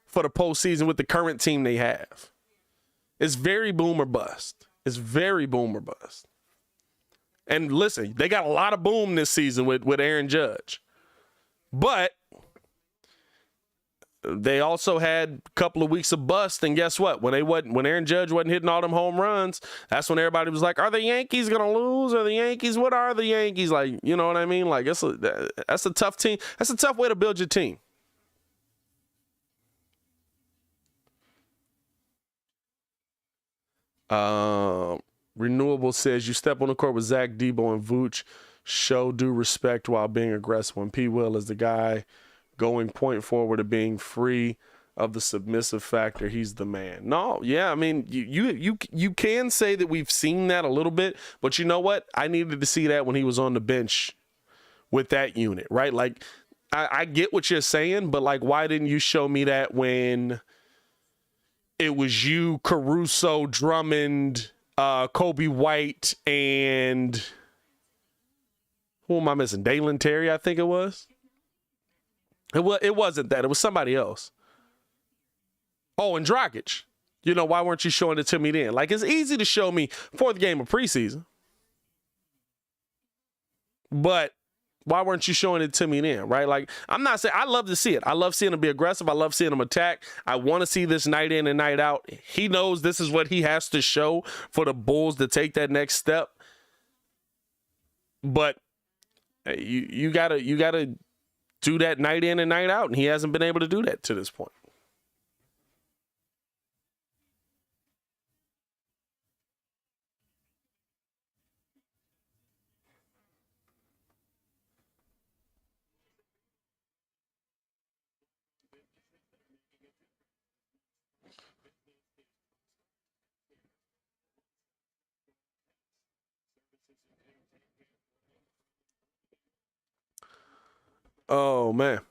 for the postseason with the current team they have. It's very boom or bust. It's very boom or bust. And listen, they got a lot of boom this season with Aaron Judge. But they also had a couple of weeks of bust, and guess what? When Aaron Judge wasn't hitting all them home runs, that's when everybody was like, "Are the Yankees gonna lose? Are the Yankees? What are the Yankees like?" You know what I mean? Like that's a tough team. That's a tough way to build your team. Renewable says, you step on the court with Zach, Debo, and Vooch. Show due respect while being aggressive. When P. Will is the guy going point forward and being free of the submissive factor, he's the man. No, yeah, I mean, you can say that we've seen that a little bit, but you know what? I needed to see that when he was on the bench with that unit, right? Like, I get what you're saying, but like, why didn't you show me that when it was you, Caruso, Drummond, Kobe White, and who am I missing? Dalen Terry, I think it was. It wasn't that. It was somebody else. Oh, and Dragic. You know, why weren't you showing it to me then? Like, it's easy to show me fourth game of preseason, but why weren't you showing it to me then, right? Like, I'm not saying, I love to see it. I love seeing him be aggressive. I love seeing him attack. I want to see this night in and night out. He knows this is what he has to show for the Bulls to take that next step. But you gotta do that night in and night out, and he hasn't been able to do that to this point. Oh, man.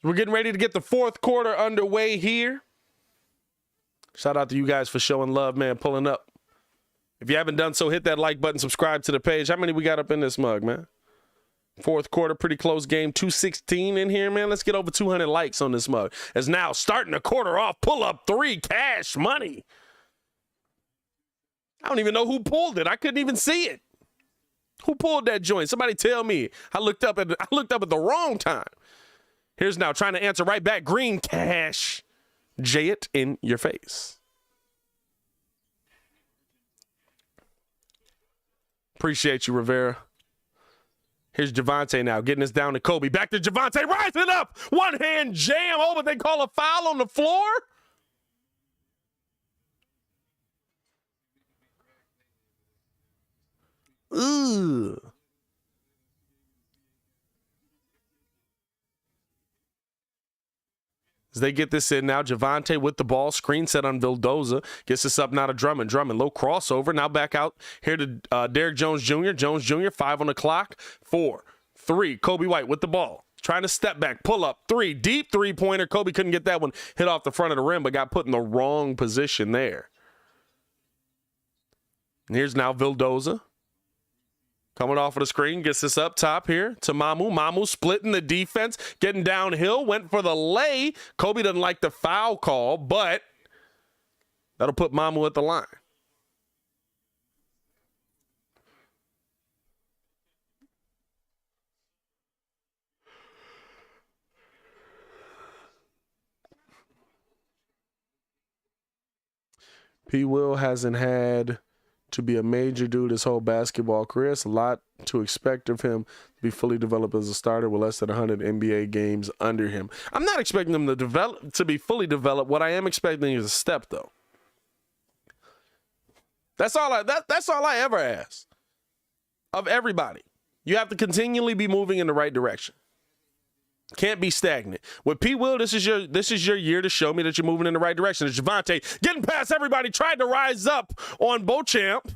We're getting ready to get the fourth quarter underway here. Shout out to you guys for showing love, man, pulling up. If you haven't done so, hit that like button, subscribe to the page. How many we got up in this mug, man? Fourth quarter, pretty close game. 216 in here, man. Let's get over 200 likes on this mug. As now, starting the quarter off, pull up 3, cash money. I don't even know who pulled it. I couldn't even see it. Who pulled that joint? Somebody tell me. I looked up at the wrong time. Here's now trying to answer right back. Green cash. Jay it in your face. Appreciate you, Rivera. Here's Javonte now getting us down to Kobe. Back to Javonte, rising up. One hand jam. Oh, but they call a foul on the floor. Ooh. As they get this in now, Javonte with the ball, screen set on Vildoza, gets this up now to Drummond. Drummond, low crossover, now back out here to Derrick Jones Jr. Jones Jr., 5 on the clock, 4, 3. Kobe White with the ball, trying to step back, pull up, 3, deep three-pointer. Kobe couldn't get that one, hit off the front of the rim, but got put in the wrong position there. And here's now Vildoza. Coming off of the screen, gets this up top here to Mamu. Mamu splitting the defense, getting downhill, went for the lay. Kobe doesn't like the foul call, but that'll put Mamu at the line. P. Will hasn't had to be a major dude his whole basketball career. It's a lot to expect of him to be fully developed as a starter with less than 100 NBA games under him. I'm not expecting him to be fully developed. What I am expecting is a step, though. That's all I ever ask of everybody. You have to continually be moving in the right direction. Can't be stagnant. With P. Will, this is your year to show me that you're moving in the right direction. It's Javonte getting past everybody, tried to rise up on Beauchamp,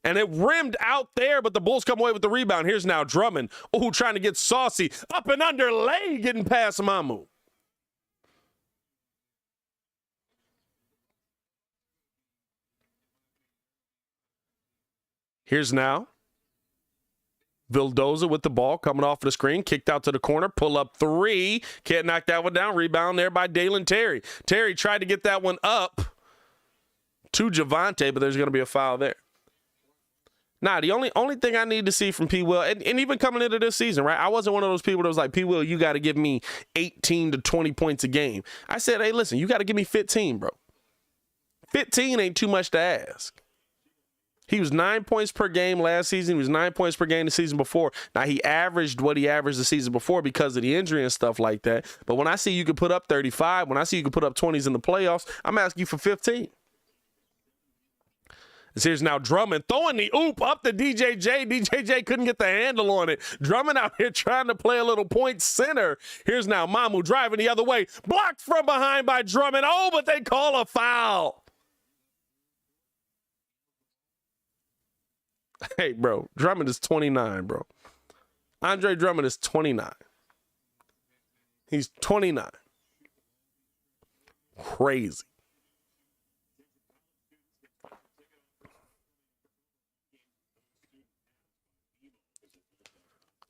and it rimmed out there, but the Bulls come away with the rebound. Here's now Drummond, trying to get saucy, up and under lay, getting past Mamu. Here's now Vildoza with the ball, coming off of the screen, kicked out to the corner, pull up 3, can't knock that one down, rebound there by Dalen Terry. Terry tried to get that one up to Javonte, but there's going to be a foul there. Nah, the only thing I need to see from P. Will, and even coming into this season, right, I wasn't one of those people that was like, P. Will, you got to give me 18 to 20 points a game. I said, hey, listen, you got to give me 15, bro. 15 ain't too much to ask. He was 9 points per game last season. He was 9 points per game the season before. Now, he averaged what he averaged the season before because of the injury and stuff like that. But when I see you can put up 35, when I see you can put up 20s in the playoffs, I'm asking you for 15. Here's now Drummond throwing the oop up to DJJ. DJJ couldn't get the handle on it. Drummond out here trying to play a little point center. Here's now Mamu driving the other way. Blocked from behind by Drummond. Oh, but they call a foul. Hey, bro, Drummond is 29, bro. Andre Drummond is 29. He's 29. Crazy.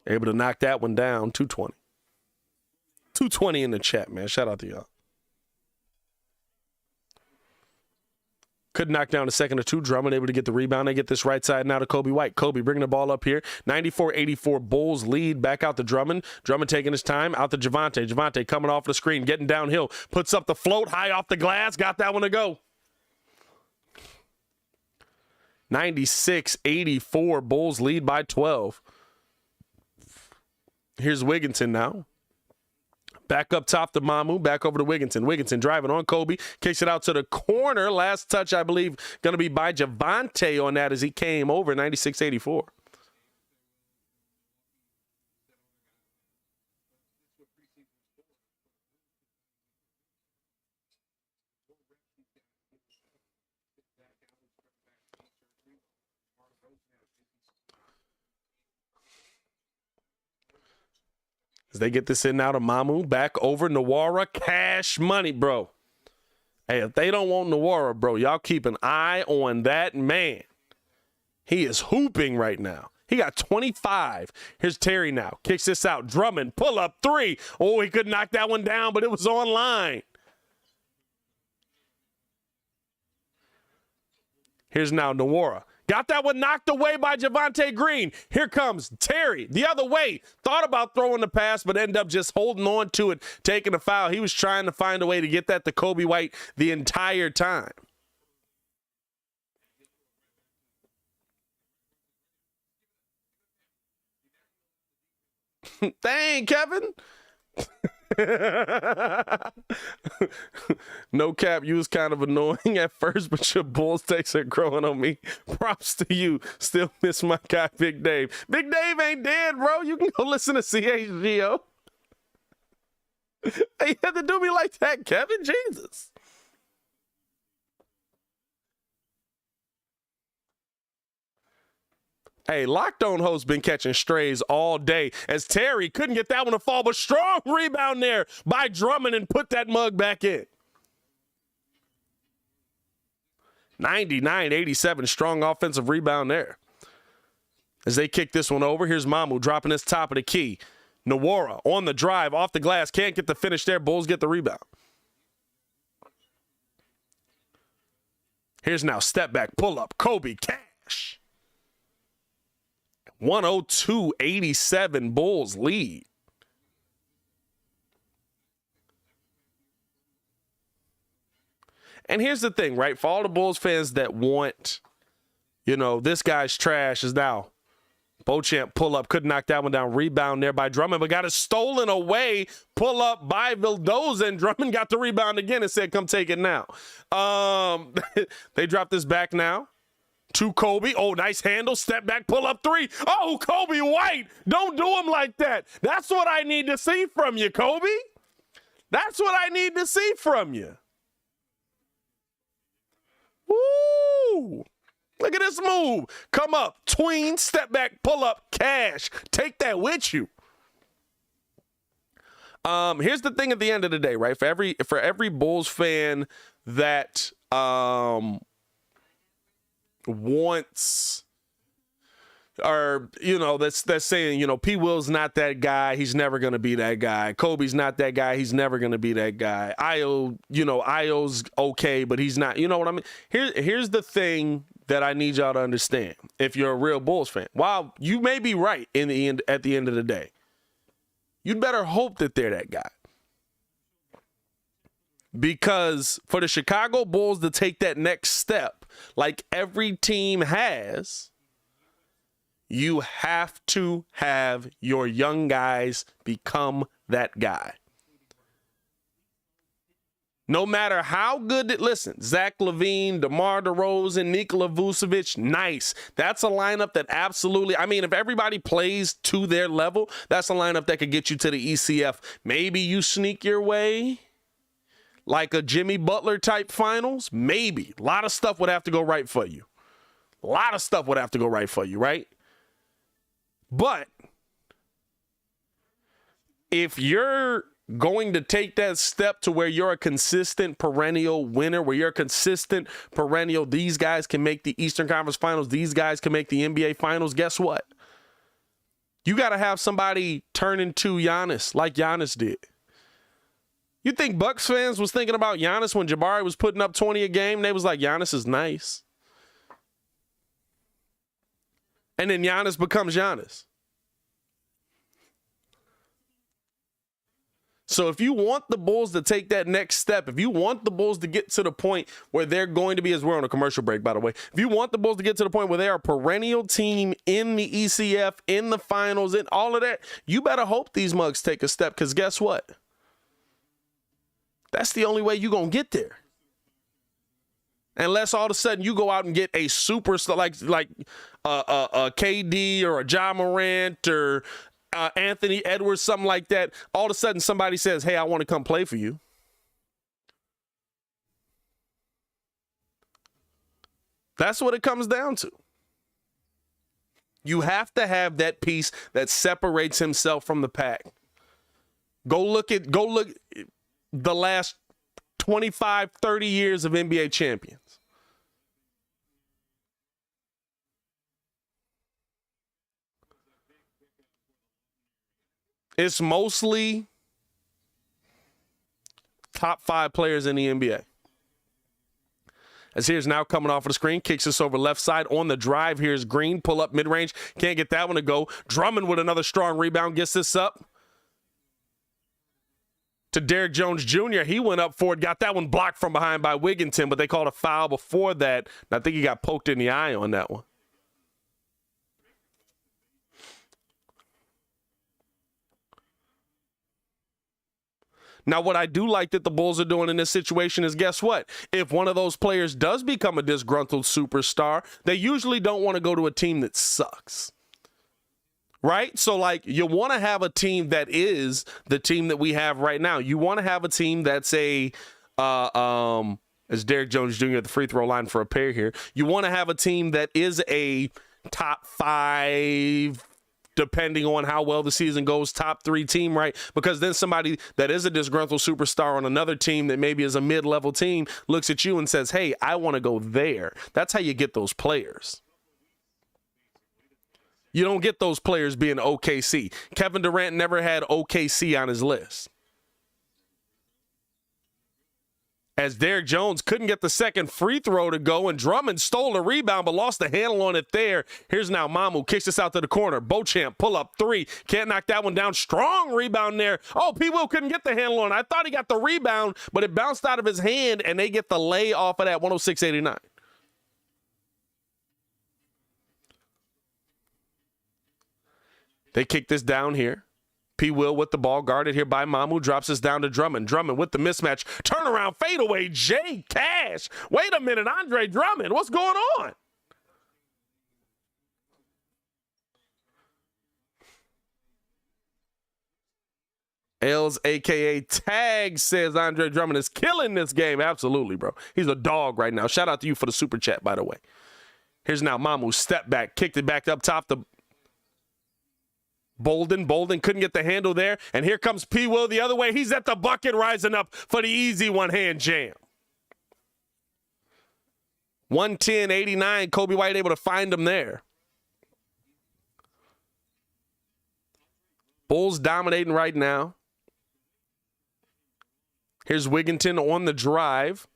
Able to knock that one down, 220. 220 in the chat, man. Shout out to y'all. Couldn't knock down a second or two. Drummond able to get the rebound. They get this right side now to Kobe White. Kobe bringing the ball up here. 94-84 Bulls lead. Back out to Drummond. Drummond taking his time. Out to Javonte. Javonte coming off the screen. Getting downhill. Puts up the float. High off the glass. Got that one to go. 96-84 Bulls lead by 12. Here's Wigginton now. Back up top to Mamu, back over to Wigginton. Wigginton driving on Kobe, kicks it out to the corner. Last touch, I believe, going to be by Javonte on that as he came over, 96-84. As they get this in now to Mamu, back over Nwora, cash money, bro. Hey, if they don't want Nwora, bro, y'all keep an eye on that man. He is hooping right now. He got 25. Here's Terry now. Kicks this out. Drummond, pull up three. Oh, he could knock that one down, but it was online. Here's now Nwora. Got that one knocked away by Javonte Green. Here comes Terry the other way. Thought about throwing the pass, but ended up just holding on to it, taking a foul. He was trying to find a way to get that to Kobe White the entire time. Dang, Kevin. No cap, you was kind of annoying at first, but your Bulls takes are growing on me. Props to you. Still miss my guy, Big Dave. Big Dave ain't dead, bro. You can go listen to CHGO. Hey, you had to do me like that, Kevin. Jesus. Hey, Locked On host been catching strays all day as Terry couldn't get that one to fall, but strong rebound there by Drummond and put that mug back in. 99-87, strong offensive rebound there. As they kick this one over, here's Mamu dropping his top of the key. Nwora on the drive, off the glass, can't get the finish there. Bulls get the rebound. Here's now step back, pull up, Kobe, cash. 102-87 Bulls lead. And here's the thing, right? For all the Bulls fans that want, you know, this guy's trash is now. Beauchamp pull up, couldn't knock that one down. Rebound there by Drummond, but got it stolen away. Pull up by Vildoza, and Drummond got the rebound again and said, come take it now. They drop this back now. To Kobe. Oh, nice handle. Step back, pull up three. Oh, Kobe White. Don't do him like that. That's what I need to see from you, Kobe. That's what I need to see from you. Woo! Look at this move. Come up, tween, step back, pull up, cash. Take that with you. Here's the thing at the end of the day, right? For every Bulls fan that wants, or, you know, that's saying, you know, P. Will's not that guy, he's never going to be that guy. Kobe's not that guy, he's never going to be that guy. Io's okay, but he's not, you know what I mean? Here's the thing that I need y'all to understand. If you're a real Bulls fan, while you may be right at the end of the day, you'd better hope that they're that guy. Because for the Chicago Bulls to take that next step, like every team has, you have to have your young guys become that guy. No matter how good it, listen, Zach LaVine, DeMar DeRozan, Nikola Vucevic, nice. That's a lineup that absolutely, I mean, if everybody plays to their level, that's a lineup that could get you to the ECF. Maybe you sneak your way like a Jimmy Butler type finals. Maybe. A lot of stuff would have to go right for you. A lot of stuff would have to go right for you, right? But if you're going to take that step to where you're a consistent perennial winner, where you're a consistent perennial, these guys can make the Eastern Conference Finals, these guys can make the NBA Finals, guess what? You got to have somebody turn into Giannis like Giannis did. You think Bucks fans was thinking about Giannis when Jabari was putting up 20 a game? They was like, Giannis is nice. And then Giannis becomes Giannis. So if you want the Bulls to take that next step, if you want the Bulls to get to the point where they're going to be, as we're on a commercial break, by the way, if you want the Bulls to get to the point where they are a perennial team in the ECF, in the finals, in all of that, you better hope these mugs take a step, because guess what? That's the only way you're going to get there. Unless all of a sudden you go out and get a superstar like a KD or a Ja Morant or Anthony Edwards, something like that. All of a sudden somebody says, hey, I want to come play for you. That's what it comes down to. You have to have that piece that separates himself from the pack. Go look the last 25, 30 years of NBA champions. It's mostly top 5 players in the NBA. As here's now coming off of the screen, kicks us over left side on the drive. Here's Green, pull up mid-range. Can't get that one to go. Drummond with another strong rebound gets this up to Derrick Jones Jr. He went up for it, got that one blocked from behind by Wigginton, but they called a foul before that. And I think he got poked in the eye on that one. Now, what I do like that the Bulls are doing in this situation is, guess what? If one of those players does become a disgruntled superstar, they usually don't want to go to a team that sucks. Right? So, like, you want to have a team that is the team that we have right now. You want to have a team that's as Derrick Jones Jr. at the free throw line for a pair here. You want to have a team that is a top 5, depending on how well the season goes, top 3 team, right? Because then somebody that is a disgruntled superstar on another team that maybe is a mid-level team looks at you and says, hey, I want to go there. That's how you get those players. You don't get those players being OKC. Kevin Durant never had OKC on his list. As Derrick Jones couldn't get the second free throw to go, and Drummond stole the rebound but lost the handle on it there. Here's now Mamu, kicks us out to the corner. Beauchamp, pull up 3. Can't knock that one down. Strong rebound there. Oh, P. Will couldn't get the handle on it. I thought he got the rebound, but it bounced out of his hand, and they get the lay off of that 106-89. They kick this down here. P. Will with the ball, guarded here by Mamu, drops us down to Drummond. Drummond with the mismatch. Turnaround, fadeaway, Jay Cash. Wait a minute, Andre Drummond, what's going on? Els, a.k.a. Tag, says Andre Drummond is killing this game. Absolutely, bro. He's a dog right now. Shout out to you for the super chat, by the way. Here's now Mamu, step back, kicked it back up top to Bolden couldn't get the handle there. And here comes P. Will the other way. He's at the bucket, rising up for the easy one-hand jam. 110-89. Kobe White able to find him there. Bulls dominating right now. Here's Wigginton on the drive.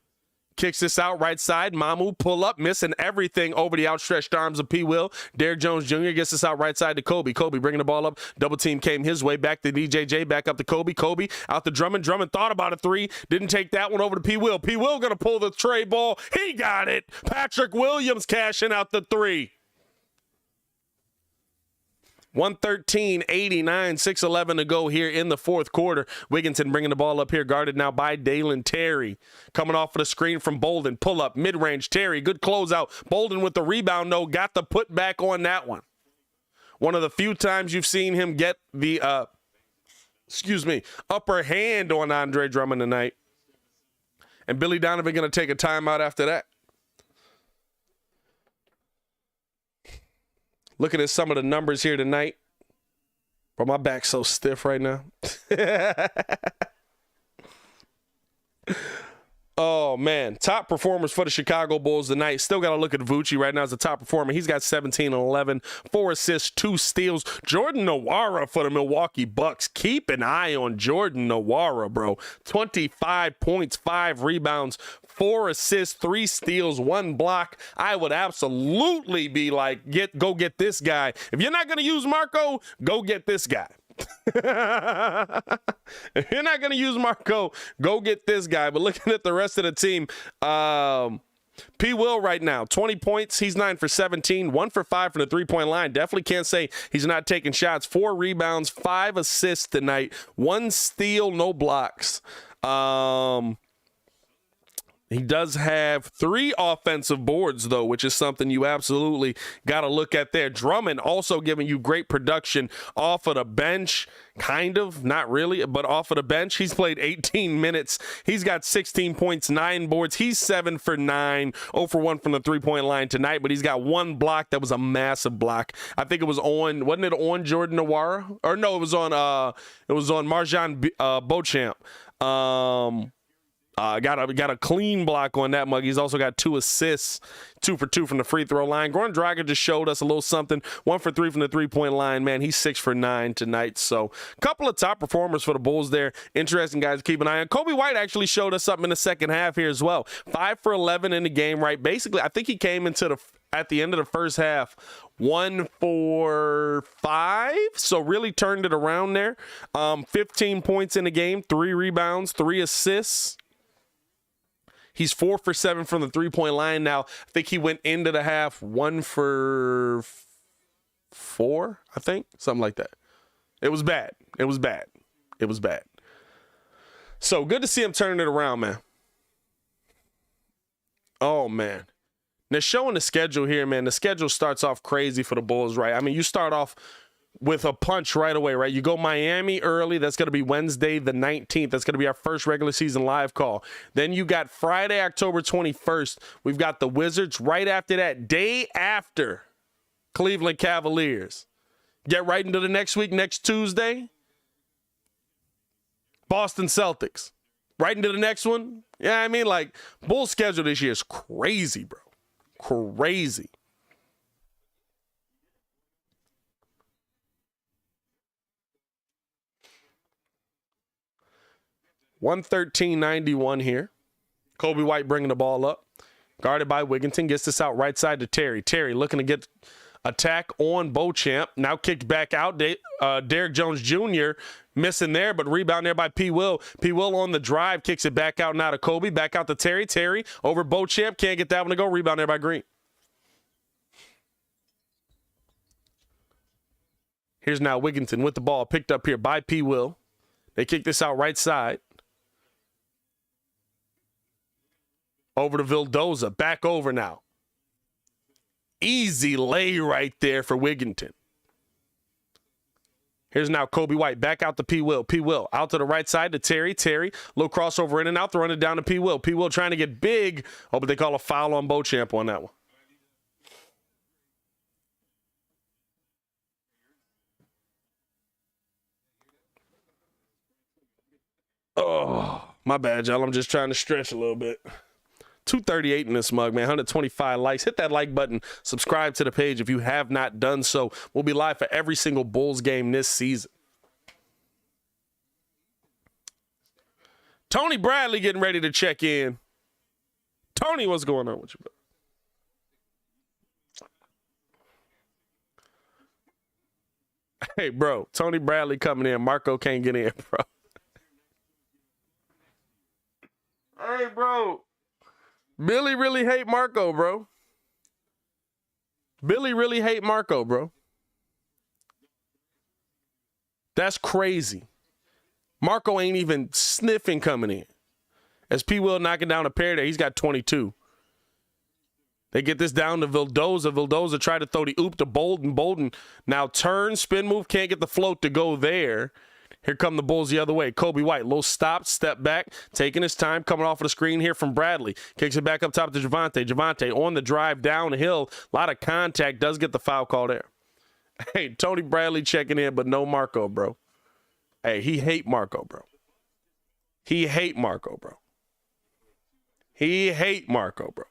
Kicks this out right side. Mamu pull up, missing everything over the outstretched arms of Paypayl. Derrick Jones Jr. gets this out right side to Kobe. Kobe bringing the ball up. Double team came his way. Back to DJJ. Back up to Kobe. Kobe out to Drummond. Drummond thought about a three. Didn't take that one over to Paypayl. Paypayl going to pull the tray ball. He got it. Patrick Williams cashing out the three. 113-89, 6:11 to go here in the fourth quarter. Wigginton bringing the ball up here, guarded now by Dalen Terry. Coming off of the screen from Bolden. Pull up, mid-range, Terry. Good closeout. Bolden with the rebound, though. Got the put back on that one. One of the few times you've seen him get the, upper hand on Andre Drummond tonight. And Billy Donovan going to take a timeout after that. Looking at some of the numbers here tonight. Bro, my back's so stiff right now. Oh, man. Top performers for the Chicago Bulls tonight. Still got to look at Vucci right now as the top performer. He's got 17 and 11, 4 assists, 2 steals. Jordan Nwora for the Milwaukee Bucks. Keep an eye on Jordan Nwora, bro. 25 points, 5 rebounds, 4 assists, 3 steals, 1 block. I would absolutely be like, go get this guy. If you're not going to use Marco, go get this guy. If you're not going to use Marco, go get this guy. But looking at the rest of the team, Paypayl right now, 20 points. He's 9 for 17, 1 for 5 from the three-point line. Definitely can't say he's not taking shots. 4 rebounds, 5 assists tonight, 1 steal, no blocks. He does have 3 offensive boards, though, which is something you absolutely got to look at there. Drummond also giving you great production off of the bench, kind of, not really, but off of the bench. He's played 18 minutes. He's got 16 points, 9 boards. He's 7 for 9, 0 for 1 from the three-point line tonight, but he's got 1 block. That was a massive block. I think it was on, wasn't it on Jordan Nwora? Or no, it was on Marjan Beauchamp. Got a clean block on that mug. He's also got 2 assists, 2 for 2 from the free throw line. Goran Dragic just showed us a little something. 1 for 3 from the three-point line. Man, he's 6 for 9 tonight. So a couple of top performers for the Bulls there. Interesting guys to keep an eye on. Kobe White actually showed us something in the second half here as well. 5 for 11 in the game, right? Basically, I think he came into at the end of the first half, 1 for 5, so really turned it around there. 15 points in the game, 3 rebounds, 3 assists. He's 4 for 7 from the three-point line now. I think he went into the half 1 for 4, I think. Something like that. It was bad. It was bad. It was bad. So good to see him turning it around, man. Oh, man. Now, showing the schedule here, man. The schedule starts off crazy for the Bulls, right? I mean, you start off with a punch right away, right? You go Miami early. That's going to be Wednesday the 19th. That's going to be our first regular season live call. Then you got Friday, October 21st. We've got the Wizards right after that. Day after Cleveland Cavaliers. Get right into the next week, next Tuesday. Boston Celtics. Right into the next one. Yeah, I mean, like, Bulls schedule this year is crazy, bro. Crazy. $113.91 here. Kobe White bringing the ball up. Guarded by Wigginton. Gets this out right side to Terry. Terry looking to get attack on Beauchamp. Now kicked back out. Derrick Jones Jr. missing there, but rebound there by Paypayl. Paypayl on the drive. Kicks it back out now to Kobe. Back out to Terry. Terry over Beauchamp. Can't get that one to go. Rebound there by Green. Here's now Wigginton with the ball. Picked up here by Paypayl. They kick this out right side. Over to Vildoza. Back over now. Easy lay right there for Wigginton. Here's now Kobe White. Back out to Paypayl. Paypayl out to the right side to Terry. Terry, little crossover in and out. Throwing it down to Paypayl. Paypayl trying to get big. Oh, but they call a foul on Beauchamp on that one. Oh, my bad, y'all. I'm just trying to stretch a little bit. 238 in this mug, man. 125 likes. Hit that like button. Subscribe to the page if you have not done so. We'll be live for every single Bulls game this season. Tony Bradley getting ready to check in. Tony, what's going on with you, bro? Hey, bro, Tony Bradley coming in. Marco can't get in, bro. Hey, bro. Billy really hate Marco, bro. Billy really hate Marco, bro. That's crazy. Marco ain't even sniffing coming in. As P. Will knocking down a pair there, he's got 22. They get this down to Vildoza. Vildoza tried to throw the oop to Bolden. Bolden now turns, spin move, can't get the float to go there. Here come the Bulls the other way. Kobe White, little stop, step back, taking his time, coming off of the screen here from Bradley. Kicks it back up top to Javonte. Javonte on the drive downhill. A lot of contact, does get the foul call there. Hey, Tony Bradley checking in, but no Marco, bro. Hey, he hate Marco, bro. He hate Marco, bro. He hate Marco, bro.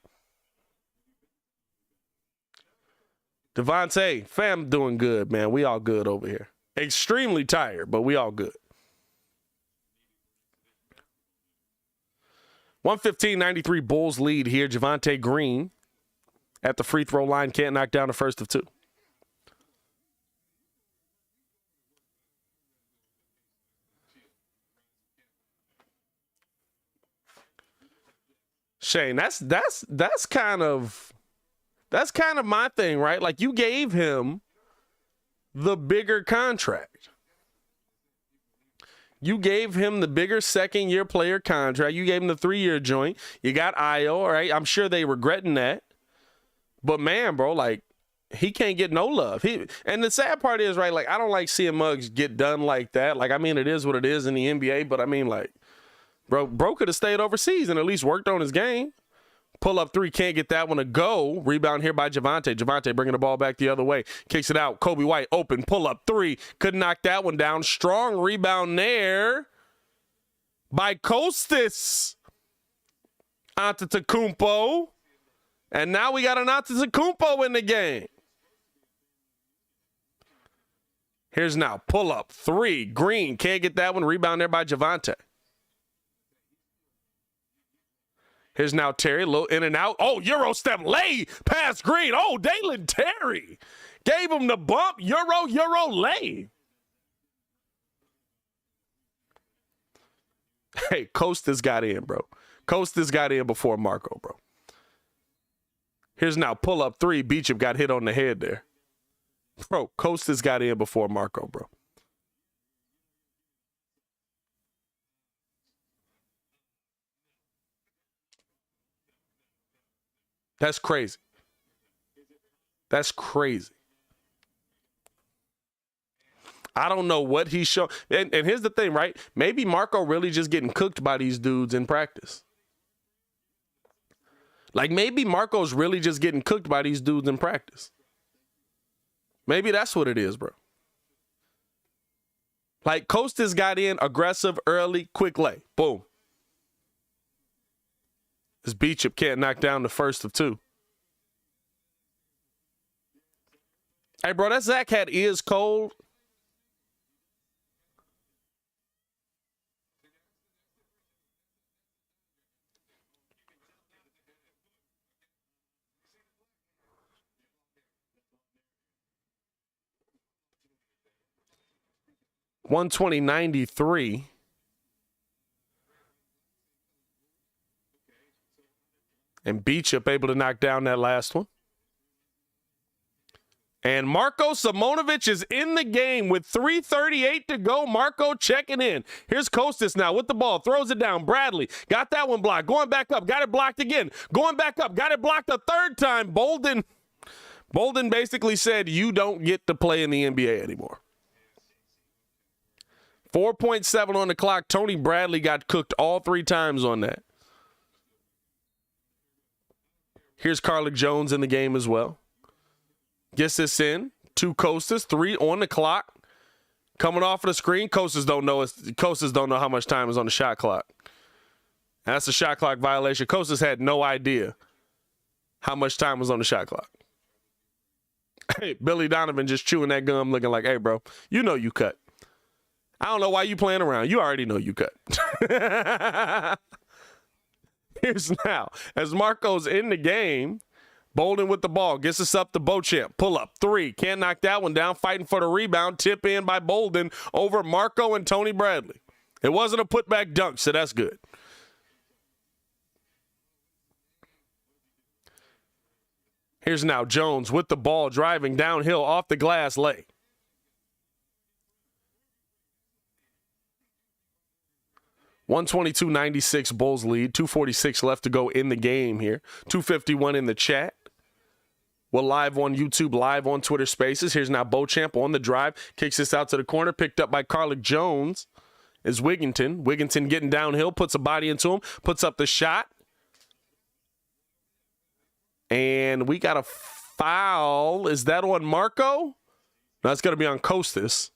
Devontae, fam doing good, man. We all good over here. Extremely tired, but we all good. 115-93 Bulls lead here. Javonte Green at the free throw line. Can't knock down the first of two. Shane, that's kind of my thing, right? Like, you gave him the bigger contract. You gave him the bigger second-year player contract. You gave him the 3-year joint. You got Io, right? I'm sure they regretting that. But, man, bro, like, he can't get no love. And the sad part is, right, like, I don't like seeing Muggs get done like that. Like, I mean, it is what it is in the NBA, but, I mean, like, bro could have stayed overseas and at least worked on his game. Pull up three, can't get that one to go. Rebound here by Javonte. Javonte bringing the ball back the other way. Kicks it out. Kobe White open. Pull up three. Couldn't knock that one down. Strong rebound there by Kostas Antetokounmpo. And now we got an Antetokounmpo in the game. Here's now. Pull up three. Green. Can't get that one. Rebound there by Javonte. Here's now Terry, low in and out. Oh, Euro step, lay, pass Green. Oh, Dalen Terry gave him the bump. Euro, lay. Hey, Kostas got in, bro. Kostas got in before Marco, bro. Here's now pull up three. Beecham got hit on the head there. Bro, Kostas got in before Marco, bro. That's crazy. That's crazy. I don't know what he's showing. And here's the thing, right? Maybe Marco really just getting cooked by these dudes in practice. Like, maybe Marco's really just getting cooked by these dudes in practice. Maybe that's what it is, bro. Like, Kostas got in aggressive, early, quick lay. Boom. This Beecham can't knock down the first of two. Hey, bro, that Zach hat is cold. $120.93. And Beecham able to knock down that last one. And Marko Simonovic is in the game with 3:38 to go. Marco checking in. Here's Kostas now with the ball. Throws it down. Bradley got that one blocked. Going back up. Got it blocked again. Going back up. Got it blocked a third time. Bolden basically said, you don't get to play in the NBA anymore. 4.7 on the clock. Tony Bradley got cooked all three times on that. Here's Carlik Jones in the game as well. Gets this in. Two Kostas, three on the clock. Coming off of the screen. Kostas don't know how much time is on the shot clock. And that's a shot clock violation. Kostas had no idea how much time was on the shot clock. Hey, Billy Donovan just chewing that gum looking like, hey, bro, you know you cut. I don't know why you playing around. You already know you cut. Here's now, as Marco's in the game, Bolden with the ball, gets us up to Beauchamp. Pull up, 3, can't knock that one down, fighting for the rebound, tip in by Bolden over Marco and Tony Bradley. It wasn't a putback dunk, so that's good. Here's now Jones with the ball, driving downhill off the glass lay. $122.96 Bulls lead. 2:46 left to go in the game here. 2:51 in the chat. We're live on YouTube, live on Twitter Spaces. Here's now Beauchamp on the drive. Kicks this out to the corner. Picked up by Carlick Jones is Wigginton. Wigginton getting downhill, puts a body into him, puts up the shot. And we got a foul. Is that on Marco? No, it's going to be on Costas.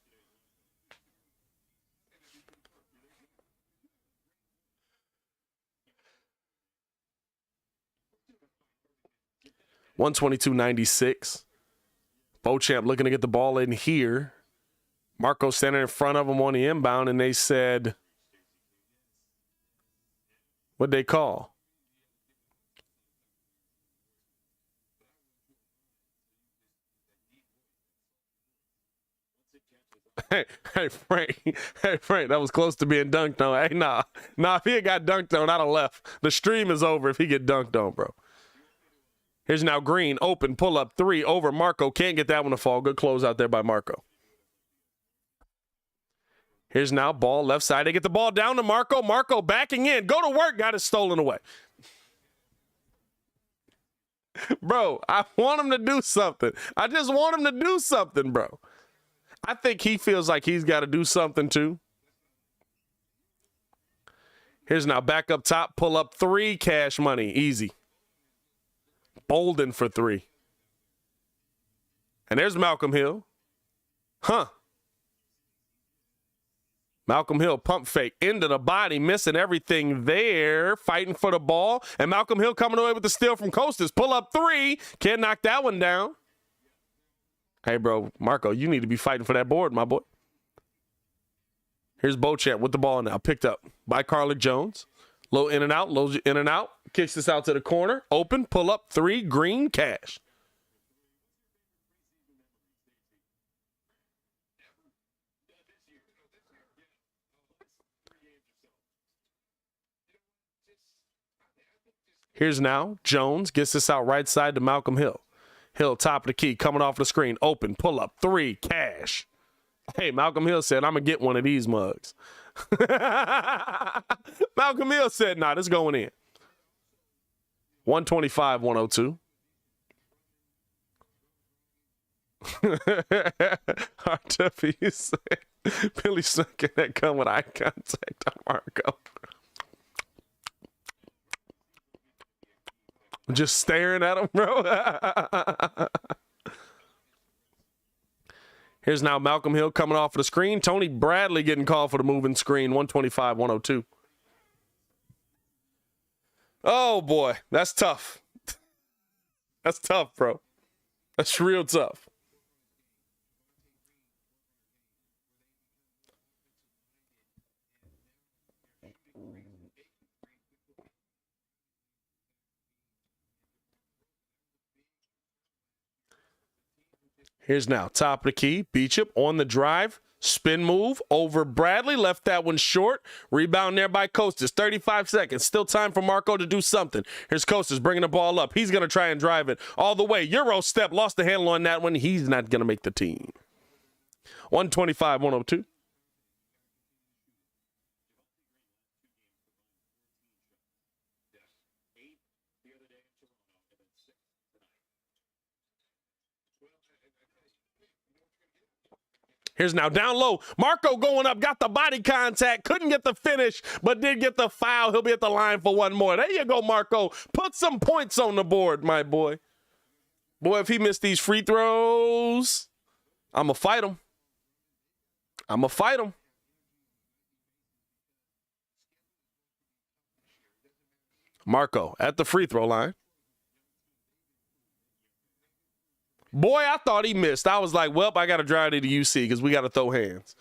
$122.96. Beauchamp looking to get the ball in here. Marco standing in front of him on the inbound, and they said, what'd they call? Hey, Frank. Hey, Frank, that was close to being dunked on. Hey, nah, if he had got dunked on, I'd have left. The stream is over if he get dunked on, bro. Here's now Green, open, pull up, 3 over Marco. Can't get that one to fall. Good close out there by Marco. Here's now ball left side. They get the ball down to Marco. Marco backing in. Go to work. Got it stolen away. Bro, I want him to do something. I just want him to do something, bro. I think he feels like he's got to do something too. Here's now back up top, pull up 3, cash money, easy. Bolden for 3. And there's Malcolm Hill. Malcolm Hill pump fake into the body, missing everything there, fighting for the ball. And Malcolm Hill coming away with the steal from Costas. Pull up 3, can't knock that one down. Hey, bro, Marco, you need to be fighting for that board, my boy. Here's Beauchamp with the ball now, picked up by Carlick Jones. Low in and out, kicks this out to the corner. Open, pull up 3, Green, cash. Here's now Jones, gets this out right side to Malcolm Hill. Hill, top of the key, coming off the screen. Open, pull up, 3, cash. Hey, Malcolm Hill said, I'm going to get one of these mugs. Malcolm Hill said, nah, this going in. 125-102. RW said, Billy sucking that come with eye contact on Marco. Just staring at him, bro. Here's now Malcolm Hill coming off of the screen. Tony Bradley getting called for the moving screen. 125-102. Oh, boy. That's tough. That's tough, bro. That's real tough. Here's now top of the key. Beecham on the drive. Spin move over Bradley. Left that one short. Rebound there by Costas. 35 seconds. Still time for Marco to do something. Here's Costas bringing the ball up. He's going to try and drive it all the way. Euro step. Lost the handle on that one. He's not going to make the team. 125-102. Here's now down low. Marco going up, got the body contact, couldn't get the finish, but did get the foul. He'll be at the line for one more. There you go, Marco. Put some points on the board, my boy. Boy, if he missed these free throws, I'm going to fight him. I'm going to fight him. Marco at the free throw line. Boy, I thought he missed. I was like, well, I got to drive to the UC because we got to throw hands.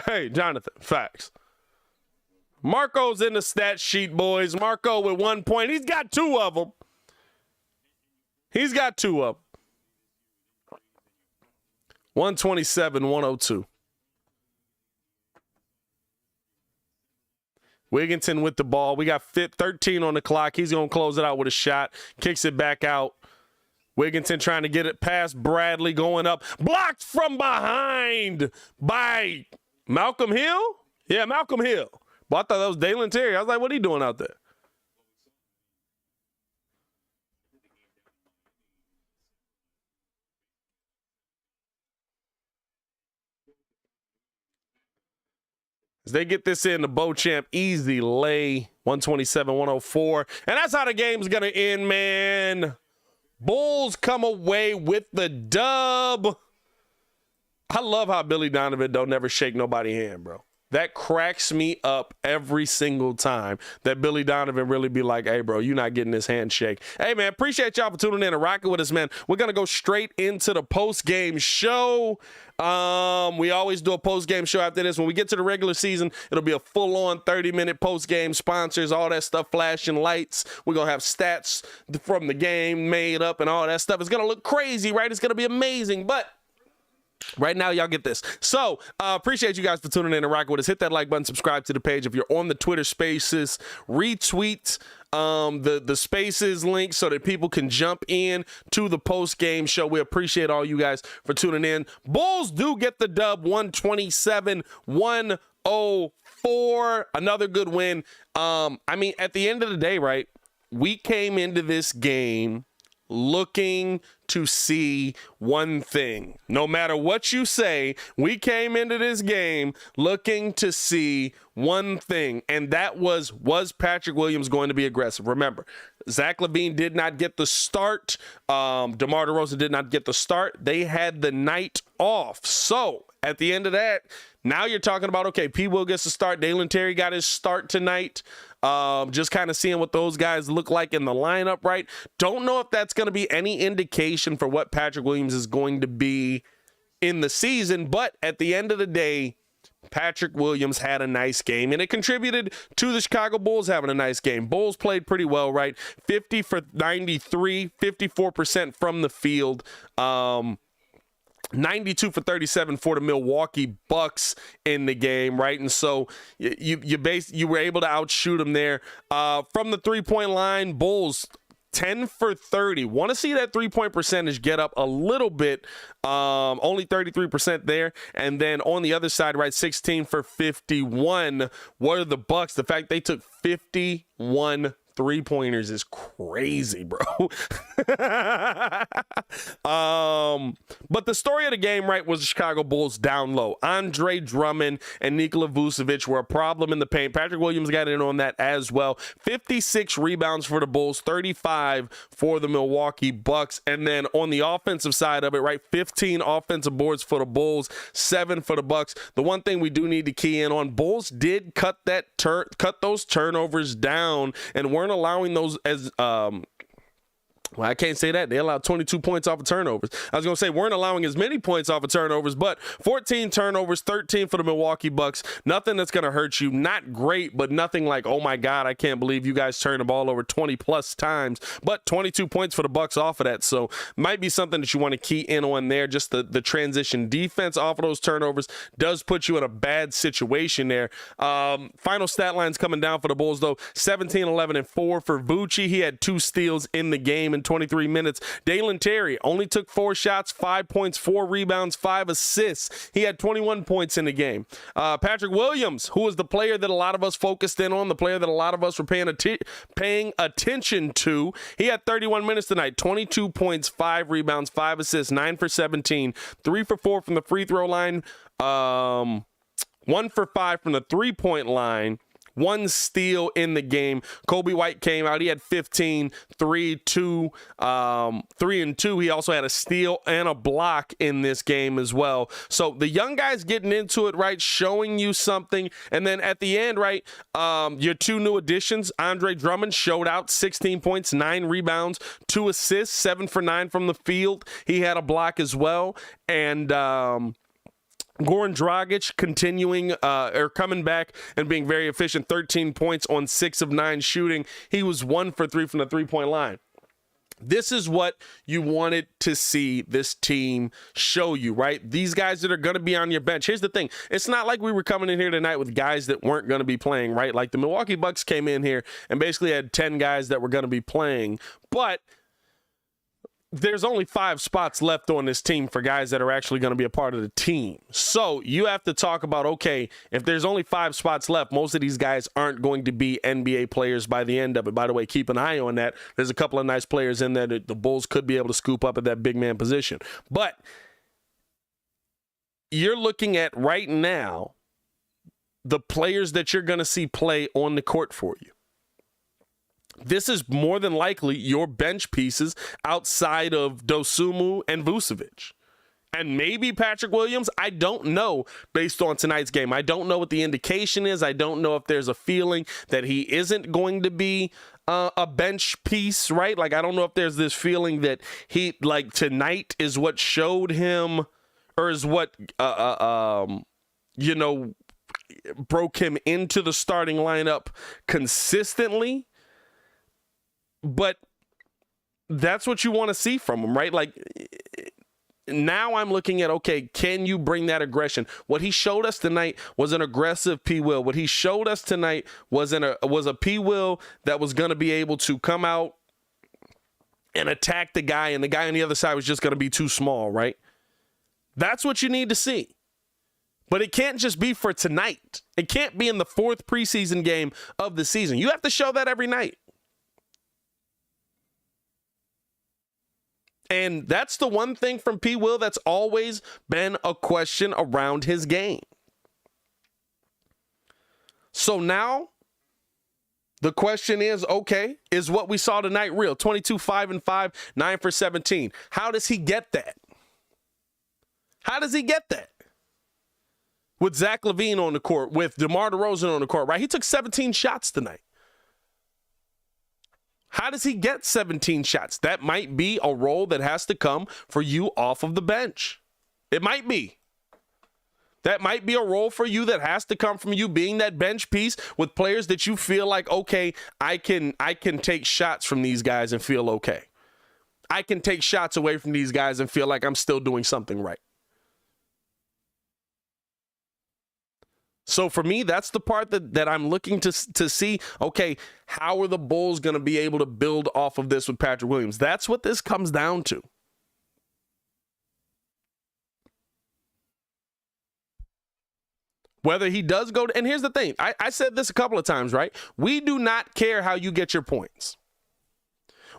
Hey, Jonathan, facts. Marco's in the stat sheet, boys. Marco with 1 point. He's got 2 of them. He's got 2 of them. 127, 102. Wigginton with the ball. We got 13 on the clock. He's going to close it out with a shot. Kicks it back out. Wigginton trying to get it past Bradley, going up. Blocked from behind by Malcolm Hill? Yeah, Malcolm Hill. But I thought that was Dalen Terry. I was like, what are he doing out there? As they get this in, the Beauchamp easy lay, 127-104. And that's how the game's going to end, man. Bulls come away with the dub. I love how Billy Donovan don't never shake nobody's hand, bro. That cracks me up every single time that Billy Donovan really be like, hey, bro, you're not getting this handshake. Hey, man, appreciate y'all for tuning in and rocking with us, man. We're going to go straight into the post-game show. We always do a post-game show after this. When we get to the regular season, it'll be a full-on 30-minute post-game, sponsors, all that stuff, flashing lights. We're going to have stats from the game made up and all that stuff. It's going to look crazy, right? It's going to be amazing, but right now, y'all get this. So, appreciate you guys for tuning in and rocking with us. Hit that like button, subscribe to the page. If you're on the Twitter Spaces, retweet the Spaces link so that people can jump in to the post-game show. We appreciate all you guys for tuning in. Bulls do get the dub, 127-104. Another good win. I mean, at the end of the day, right, we came into this game looking to see one thing. No matter what you say, we came into this game looking to see one thing, and that was Patrick Williams going to be aggressive? Remember, Zach LaVine did not get the start. DeMar DeRozan did not get the start. They had the night off. So at the end of that, now you're talking about, okay, P. Will gets the start. Dalen Terry got his start tonight. Just kind of seeing what those guys look like in the lineup, right? Don't know if that's going to be any indication for what Patrick Williams is going to be in the season, but at the end of the day, Patrick Williams had a nice game, and it contributed to the Chicago Bulls having a nice game. Bulls played pretty well, right? 50 for 93, 54% from the field. 92 for 37 for the Milwaukee Bucks in the game, right? And so you were able to outshoot them there. From the three-point line, Bulls 10 for 30. Want to see that three-point percentage get up a little bit. Only 33% there. And then on the other side, right, 16 for 51. What are the Bucks? The fact they took 51 three-pointers is crazy, bro. But the story of the game, right, was the Chicago Bulls down low. Andre Drummond and Nikola Vucevic were a problem in the paint. Patrick Williams got in on that as well. 56 rebounds for the Bulls, 35 for the Milwaukee Bucks. And then on the offensive side of it, right, 15 offensive boards for the Bulls, 7 for the Bucks. The one thing we do need to key in on, Bulls did cut those turnovers down and weren't allowing those as well, I can't say that. They allowed 22 points off of turnovers. I was going to say weren't allowing as many points off of turnovers, but 14 turnovers, 13 for the Milwaukee Bucks. Nothing that's going to hurt you. Not great, but nothing like, oh my God, I can't believe you guys turned the ball over 20 plus times. But 22 points for the Bucks off of that. So might be something that you want to key in on there. Just the transition defense off of those turnovers does put you in a bad situation there. Final stat lines coming down for the Bulls, though. 17, 11, and 4 for Vucci. He had 2 steals in the game in 23 minutes. Dalen Terry only took 4 shots, 5 points, 4 rebounds, 5 assists. He had 21 points in the game. Patrick Williams, who was the player that a lot of us focused in on, the player that a lot of us were paying attention to, he had 31 minutes tonight, 22 points, 5 rebounds, 5 assists, 9 for 17, 3 for 4 from the free throw line, 1 for 5 from the three-point line, 1 steal in the game. Kobe White came out. He had 15, 3, 2, 3 and 2. He also had a steal and a block in this game as well. So the young guys getting into it, right, showing you something. And then at the end, right, your 2 new additions, Andre Drummond showed out, 16 points, 9 rebounds, 2 assists, 7 for 9 from the field. He had a block as well. And Goran Dragic continuing or coming back and being very efficient, 13 points on 6 of 9 shooting. He was 1 for 3 from the three-point line. This is what you wanted to see this team show you, right? These guys that are going to be on your bench. Here's the thing. It's not like we were coming in here tonight with guys that weren't going to be playing, right? Like the Milwaukee Bucks came in here and basically had 10 guys that were going to be playing, but there's only 5 spots left on this team for guys that are actually going to be a part of the team. So you have to talk about, okay, if there's only 5 spots left, most of these guys aren't going to be NBA players by the end of it. By the way, keep an eye on that. There's a couple of nice players in there that the Bulls could be able to scoop up at that big man position. But you're looking at right now the players that you're going to see play on the court for you. This is more than likely your bench pieces outside of Dosunmu and Vucevic. And maybe Patrick Williams. I don't know based on tonight's game. I don't know what the indication is. I don't know if there's a feeling that he isn't going to be a bench piece, right? Like, I don't know if there's this feeling that he, like, tonight is what showed him or is what, broke him into the starting lineup consistently. But that's what you want to see from him, right? Like, now I'm looking at, okay, can you bring that aggression? What he showed us tonight was an aggressive P. Will. What he showed us tonight was a P. Will that was going to be able to come out and attack the guy, and the guy on the other side was just going to be too small, right? That's what you need to see. But it can't just be for tonight. It can't be in the 4th preseason game of the season. You have to show that every night. And that's the one thing from P. Will that's always been a question around his game. So now the question is, okay, is what we saw tonight real? 22, 5 and 5, 9 for 17. How does he get that? How does he get that? With Zach LaVine on the court, with DeMar DeRozan on the court, right? He took 17 shots tonight. How does he get 17 shots? That might be a role that has to come for you off of the bench. It might be. That might be a role for you that has to come from you being that bench piece with players that you feel like, okay, I can take shots from these guys and feel okay. I can take shots away from these guys and feel like I'm still doing something right. So for me, that's the part that I'm looking to see, okay, how are the Bulls going to be able to build off of this with Patrick Williams? That's what this comes down to. Whether he does go to, and here's the thing, I said this a couple of times, right? We do not care how you get your points.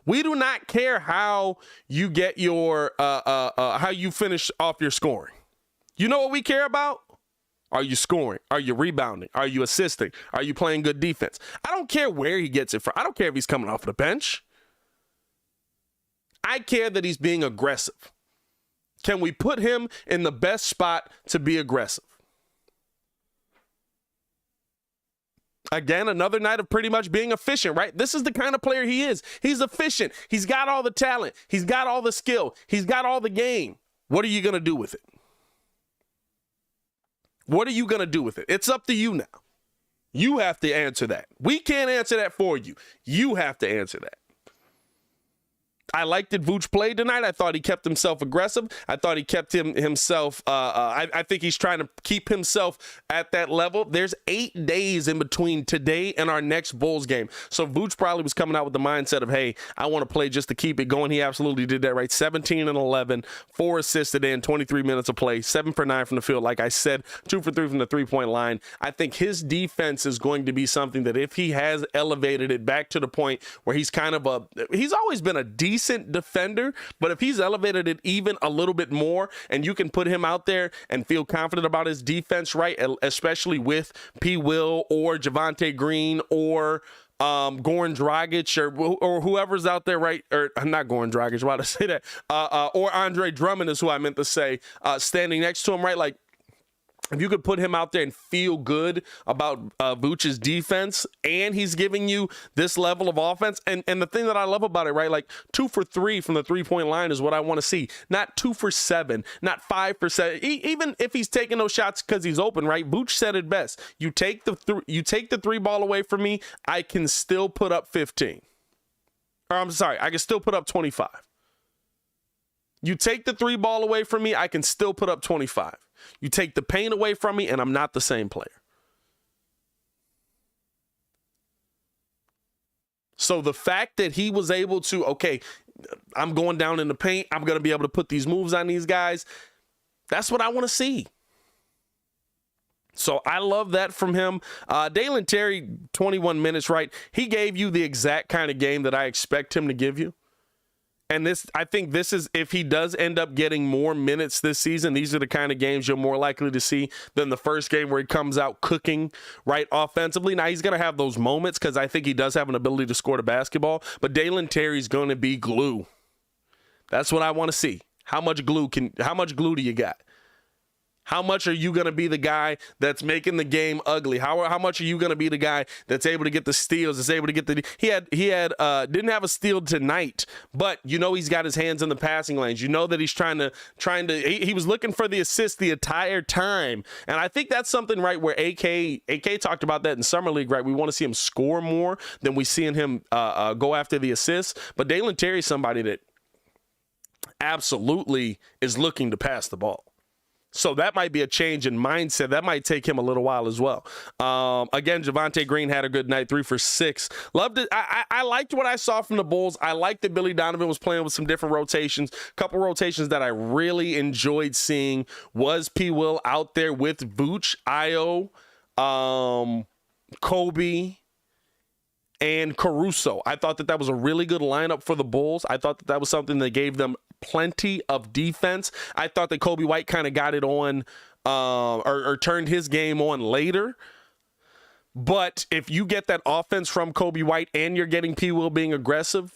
We do not care how you get your, how you finish off your scoring. You know what we care about? Are you scoring? Are you rebounding? Are you assisting? Are you playing good defense? I don't care where he gets it from. I don't care if he's coming off the bench. I care that he's being aggressive. Can we put him in the best spot to be aggressive? Again, another night of pretty much being efficient, right? This is the kind of player he is. He's efficient. He's got all the talent. He's got all the skill. He's got all the game. What are you going to do with it? What are you going to do with it? It's up to you now. You have to answer that. We can't answer that for you. You have to answer that. I liked that Vooch played tonight. I thought he kept himself aggressive. I thought he kept himself. I think he's trying to keep himself at that level. There's 8 days in between today and our next Bulls game. So Vooch probably was coming out with the mindset of, hey, I want to play just to keep it going. He absolutely did that, right? 17 and 11, 4 assisted in, 23 minutes of play, 7 for 9 from the field. Like I said, 2 for 3 from the three-point line. I think his defense is going to be something that if he has elevated it back to the point where he's kind of he's always been a decent defender, but if he's elevated it even a little bit more and you can put him out there and feel confident about his defense, right, especially with P. Will or Javonte Green or Goran Dragic or whoever's out there, right, or not Goran Dragic, why did I say that, or Andre Drummond is who I meant to say, standing next to him, right, like if you could put him out there and feel good about Vooch's defense, and he's giving you this level of offense. And the thing that I love about it, right, like 2 for 3 from the three-point line is what I want to see. Not 2 for 7, not 5 for 7. Even if he's taking those shots because he's open, right? Vooch said it best. You take the three ball away from me, I can still put up 15. Or I'm sorry, I can still put up 25. You take the 3 ball away from me, I can still put up 25. You take the paint away from me, and I'm not the same player. So the fact that he was able to, okay, I'm going down in the paint, I'm going to be able to put these moves on these guys, that's what I want to see. So I love that from him. Dalen Terry, 21 minutes, right? He gave you the exact kind of game that I expect him to give you. And I think this is, if he does end up getting more minutes this season, these are the kind of games you're more likely to see than the first game where he comes out cooking, right, offensively. Now, he's going to have those moments because I think he does have an ability to score the basketball, but Dalen Terry's going to be glue. That's what I want to see. How much glue do you got? How much are you going to be the guy that's making the game ugly? How much are you going to be the guy that's able to get the steals, that's able to get the he didn't have a steal tonight, but you know he's got his hands in the passing lanes. You know that he's trying to he was looking for the assist the entire time. And I think that's something, right, where AK talked about that in Summer League, right? We want to see him score more than we seeing him go after the assists. But Dalen Terry is somebody that absolutely is looking to pass the ball. So that might be a change in mindset. That might take him a little while as well. Again, Javonte Green had a good night, 3 for 6. Loved it. I liked what I saw from the Bulls. I liked that Billy Donovan was playing with some different rotations. A couple rotations that I really enjoyed seeing was P. Will out there with Vooch, Io, Kobe, and Caruso. I thought that was a really good lineup for the Bulls. I thought that was something that gave them plenty of defense. I thought that Kobe White kind of got it on or turned his game on later. But if you get that offense from Kobe White and you're getting P. Will being aggressive,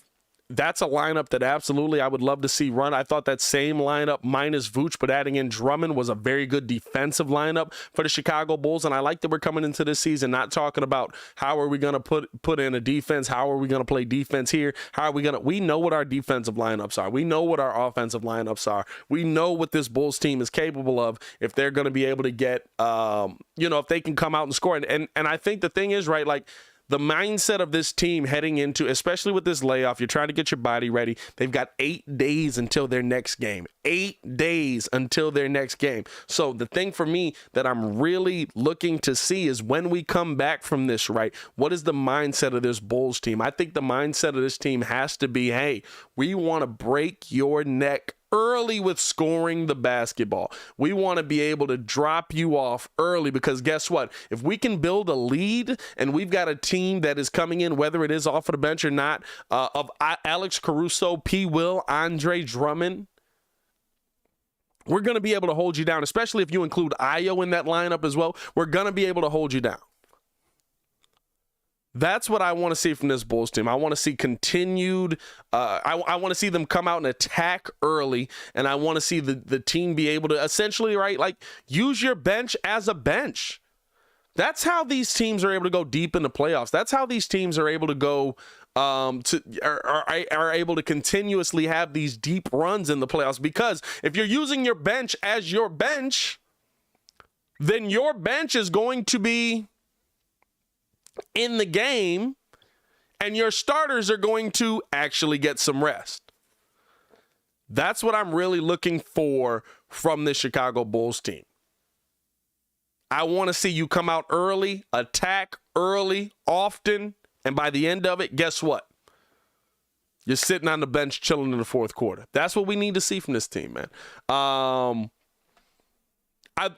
that's a lineup that absolutely I would love to see run. I thought that same lineup minus Vooch, but adding in Drummond, was a very good defensive lineup for the Chicago Bulls. And I like that we're coming into this season not talking about how are we going to put in a defense, how are we going to play defense here, how are we going to, we know what our defensive lineups are. We know what our offensive lineups are. We know what this Bulls team is capable of if they're going to be able to get, if they can come out and score. And I think the thing is, right, like, the mindset of this team heading into, especially with this layoff, you're trying to get your body ready. They've got 8 days until their next game. 8 days until their next game. So the thing for me that I'm really looking to see is when we come back from this, right, what is the mindset of this Bulls team? I think the mindset of this team has to be, hey, we want to break your neck early with scoring the basketball. We want to be able to drop you off early because guess what? If we can build a lead and we've got a team that is coming in, whether it is off of the bench or not, of Alex Caruso, P. Will, Andre Drummond, we're going to be able to hold you down, especially if you include Io in that lineup as well. We're going to be able to hold you down. That's what I want to see from this Bulls team. I want to see continued, I want to see them come out and attack early, and I want to see the team be able to essentially, right, like, use your bench as a bench. That's how these teams are able to go deep in the playoffs. That's how these teams are able to go are able to continuously have these deep runs in the playoffs, because if you're using your bench as your bench, then your bench is going to be in the game, and your starters are going to actually get some rest. That's what I'm really looking for from this Chicago Bulls team. I want to see you come out early, attack early, often, and by the end of it, guess what? You're sitting on the bench chilling in the fourth quarter. That's what we need to see from this team, man.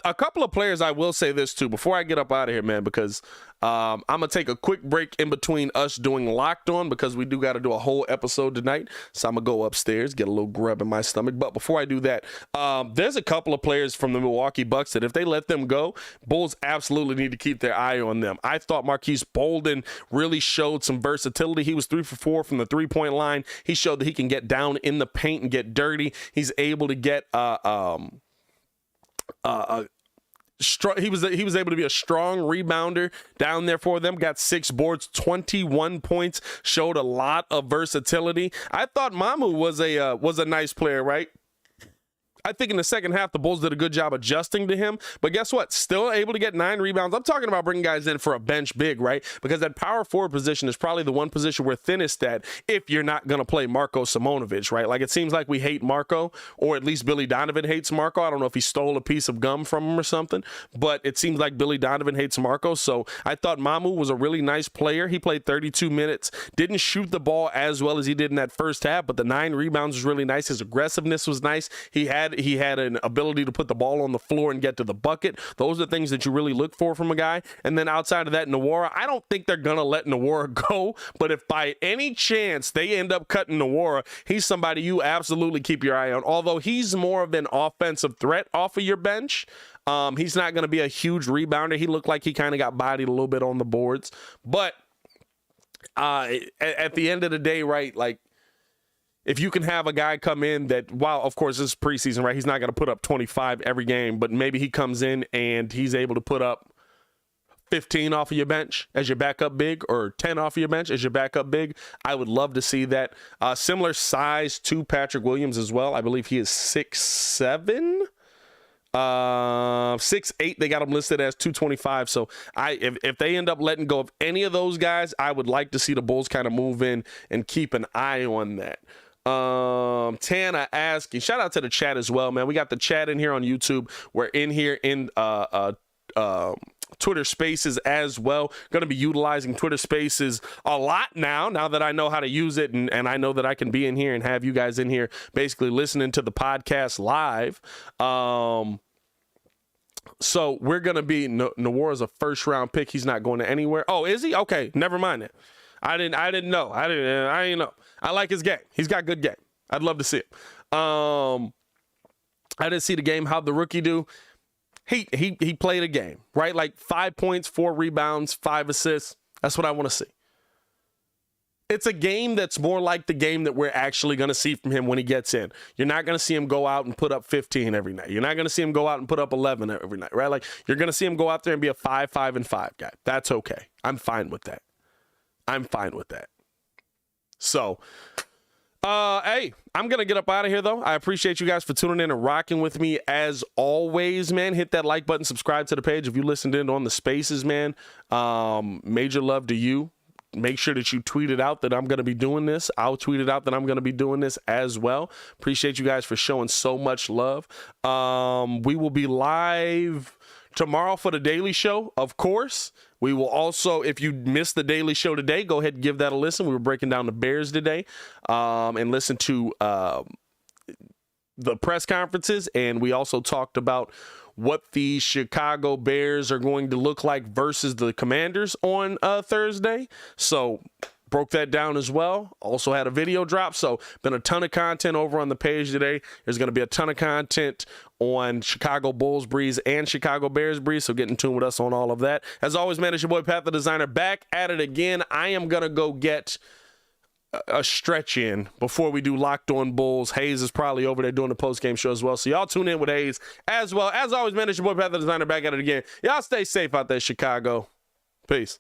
A couple of players I will say this to before I get up out of here, man, because I'm going to take a quick break in between us doing Locked On, because we do got to do a whole episode tonight. So I'm going to go upstairs, get a little grub in my stomach. But before I do that, there's a couple of players from the Milwaukee Bucks that if they let them go, Bulls absolutely need to keep their eye on them. I thought Marquise Bolden really showed some versatility. He was 3 for 4 from the three-point line. He showed that he can get down in the paint and get dirty. He's able to get He was able to be a strong rebounder down there for them. Got 6 boards, 21 points. Showed a lot of versatility. I thought Mamu was a nice player, right? I think in the second half, the Bulls did a good job adjusting to him. But guess what? Still able to get 9 rebounds. I'm talking about bringing guys in for a bench big, right? Because that power forward position is probably the one position we're thinnest at if you're not going to play Marko Simonovic, right? Like, it seems like we hate Marko, or at least Billy Donovan hates Marko. I don't know if he stole a piece of gum from him or something, but it seems like Billy Donovan hates Marko. So I thought Mamu was a really nice player. He played 32 minutes, didn't shoot the ball as well as he did in that first half, but the 9 rebounds was really nice. His aggressiveness was nice. He had an ability to put the ball on the floor and get to the bucket. Those are things that you really look for from a guy. And then outside of that, Nwora, I don't think they're going to let Nwora go, but if by any chance they end up cutting Nwora, he's somebody you absolutely keep your eye on. Although he's more of an offensive threat off of your bench, he's not going to be a huge rebounder. He looked like he kind of got bodied a little bit on the boards. But at the end of the day, right, like, if you can have a guy come in that, while of course this is preseason, right, he's not going to put up 25 every game, but maybe he comes in and he's able to put up 15 off of your bench as your backup big, or 10 off of your bench as your backup big. I would love to see that. Similar size to Patrick Williams as well. I believe he is 6'7", 6'8". They got him listed as 225. So if they end up letting go of any of those guys, I would like to see the Bulls kind of move in and keep an eye on that. Tana asking, shout out to the chat as well, man. We got the chat in here on YouTube. We're in here in Twitter Spaces as well. Going to be utilizing Twitter Spaces a lot now that I know how to use it, and I know that I can be in here and have you guys in here basically listening to the podcast live. So we're going to be, Nwora's a first-round pick. He's not going to anywhere. Oh, is he? Okay, never mind it. I didn't know. I didn't know. I like his game. He's got good game. I'd love to see it. I didn't see the game. How'd the rookie do? He played a game, right? Like 5 points, 4 rebounds, 5 assists. That's what I want to see. It's a game that's more like the game that we're actually going to see from him when he gets in. You're not going to see him go out and put up 15 every night. You're not going to see him go out and put up 11 every night, right? Like, you're going to see him go out there and be a 5, 5, and 5 guy. That's okay. I'm fine with that. So, hey, I'm going to get up out of here, though. I appreciate you guys for tuning in and rocking with me as always, man. Hit that like button, subscribe to the page if you listened in on the Spaces, man. Major love to you. Make sure that you tweet it out that I'm going to be doing this. I'll tweet it out that I'm going to be doing this as well. Appreciate you guys for showing so much love. We will be live tomorrow for the Daily Show, of course. We will also, if you missed the Daily Show today, go ahead and give that a listen. We were breaking down the Bears today, and listen to the press conferences, and we also talked about what the Chicago Bears are going to look like versus the Commanders on Thursday. So broke that down as well. Also had a video drop. So been a ton of content over on the page today. There's going to be a ton of content on Chicago Bulls Breeze and Chicago Bears Breeze. So get in tune with us on all of that. As always, man, it's your boy Pat the Designer back at it again. I am going to go get a stretch in before we do Locked On Bulls. Hayes is probably over there doing the post-game show as well. So y'all tune in with Hayes as well. As always, man, it's your boy Pat the Designer back at it again. Y'all stay safe out there, Chicago. Peace.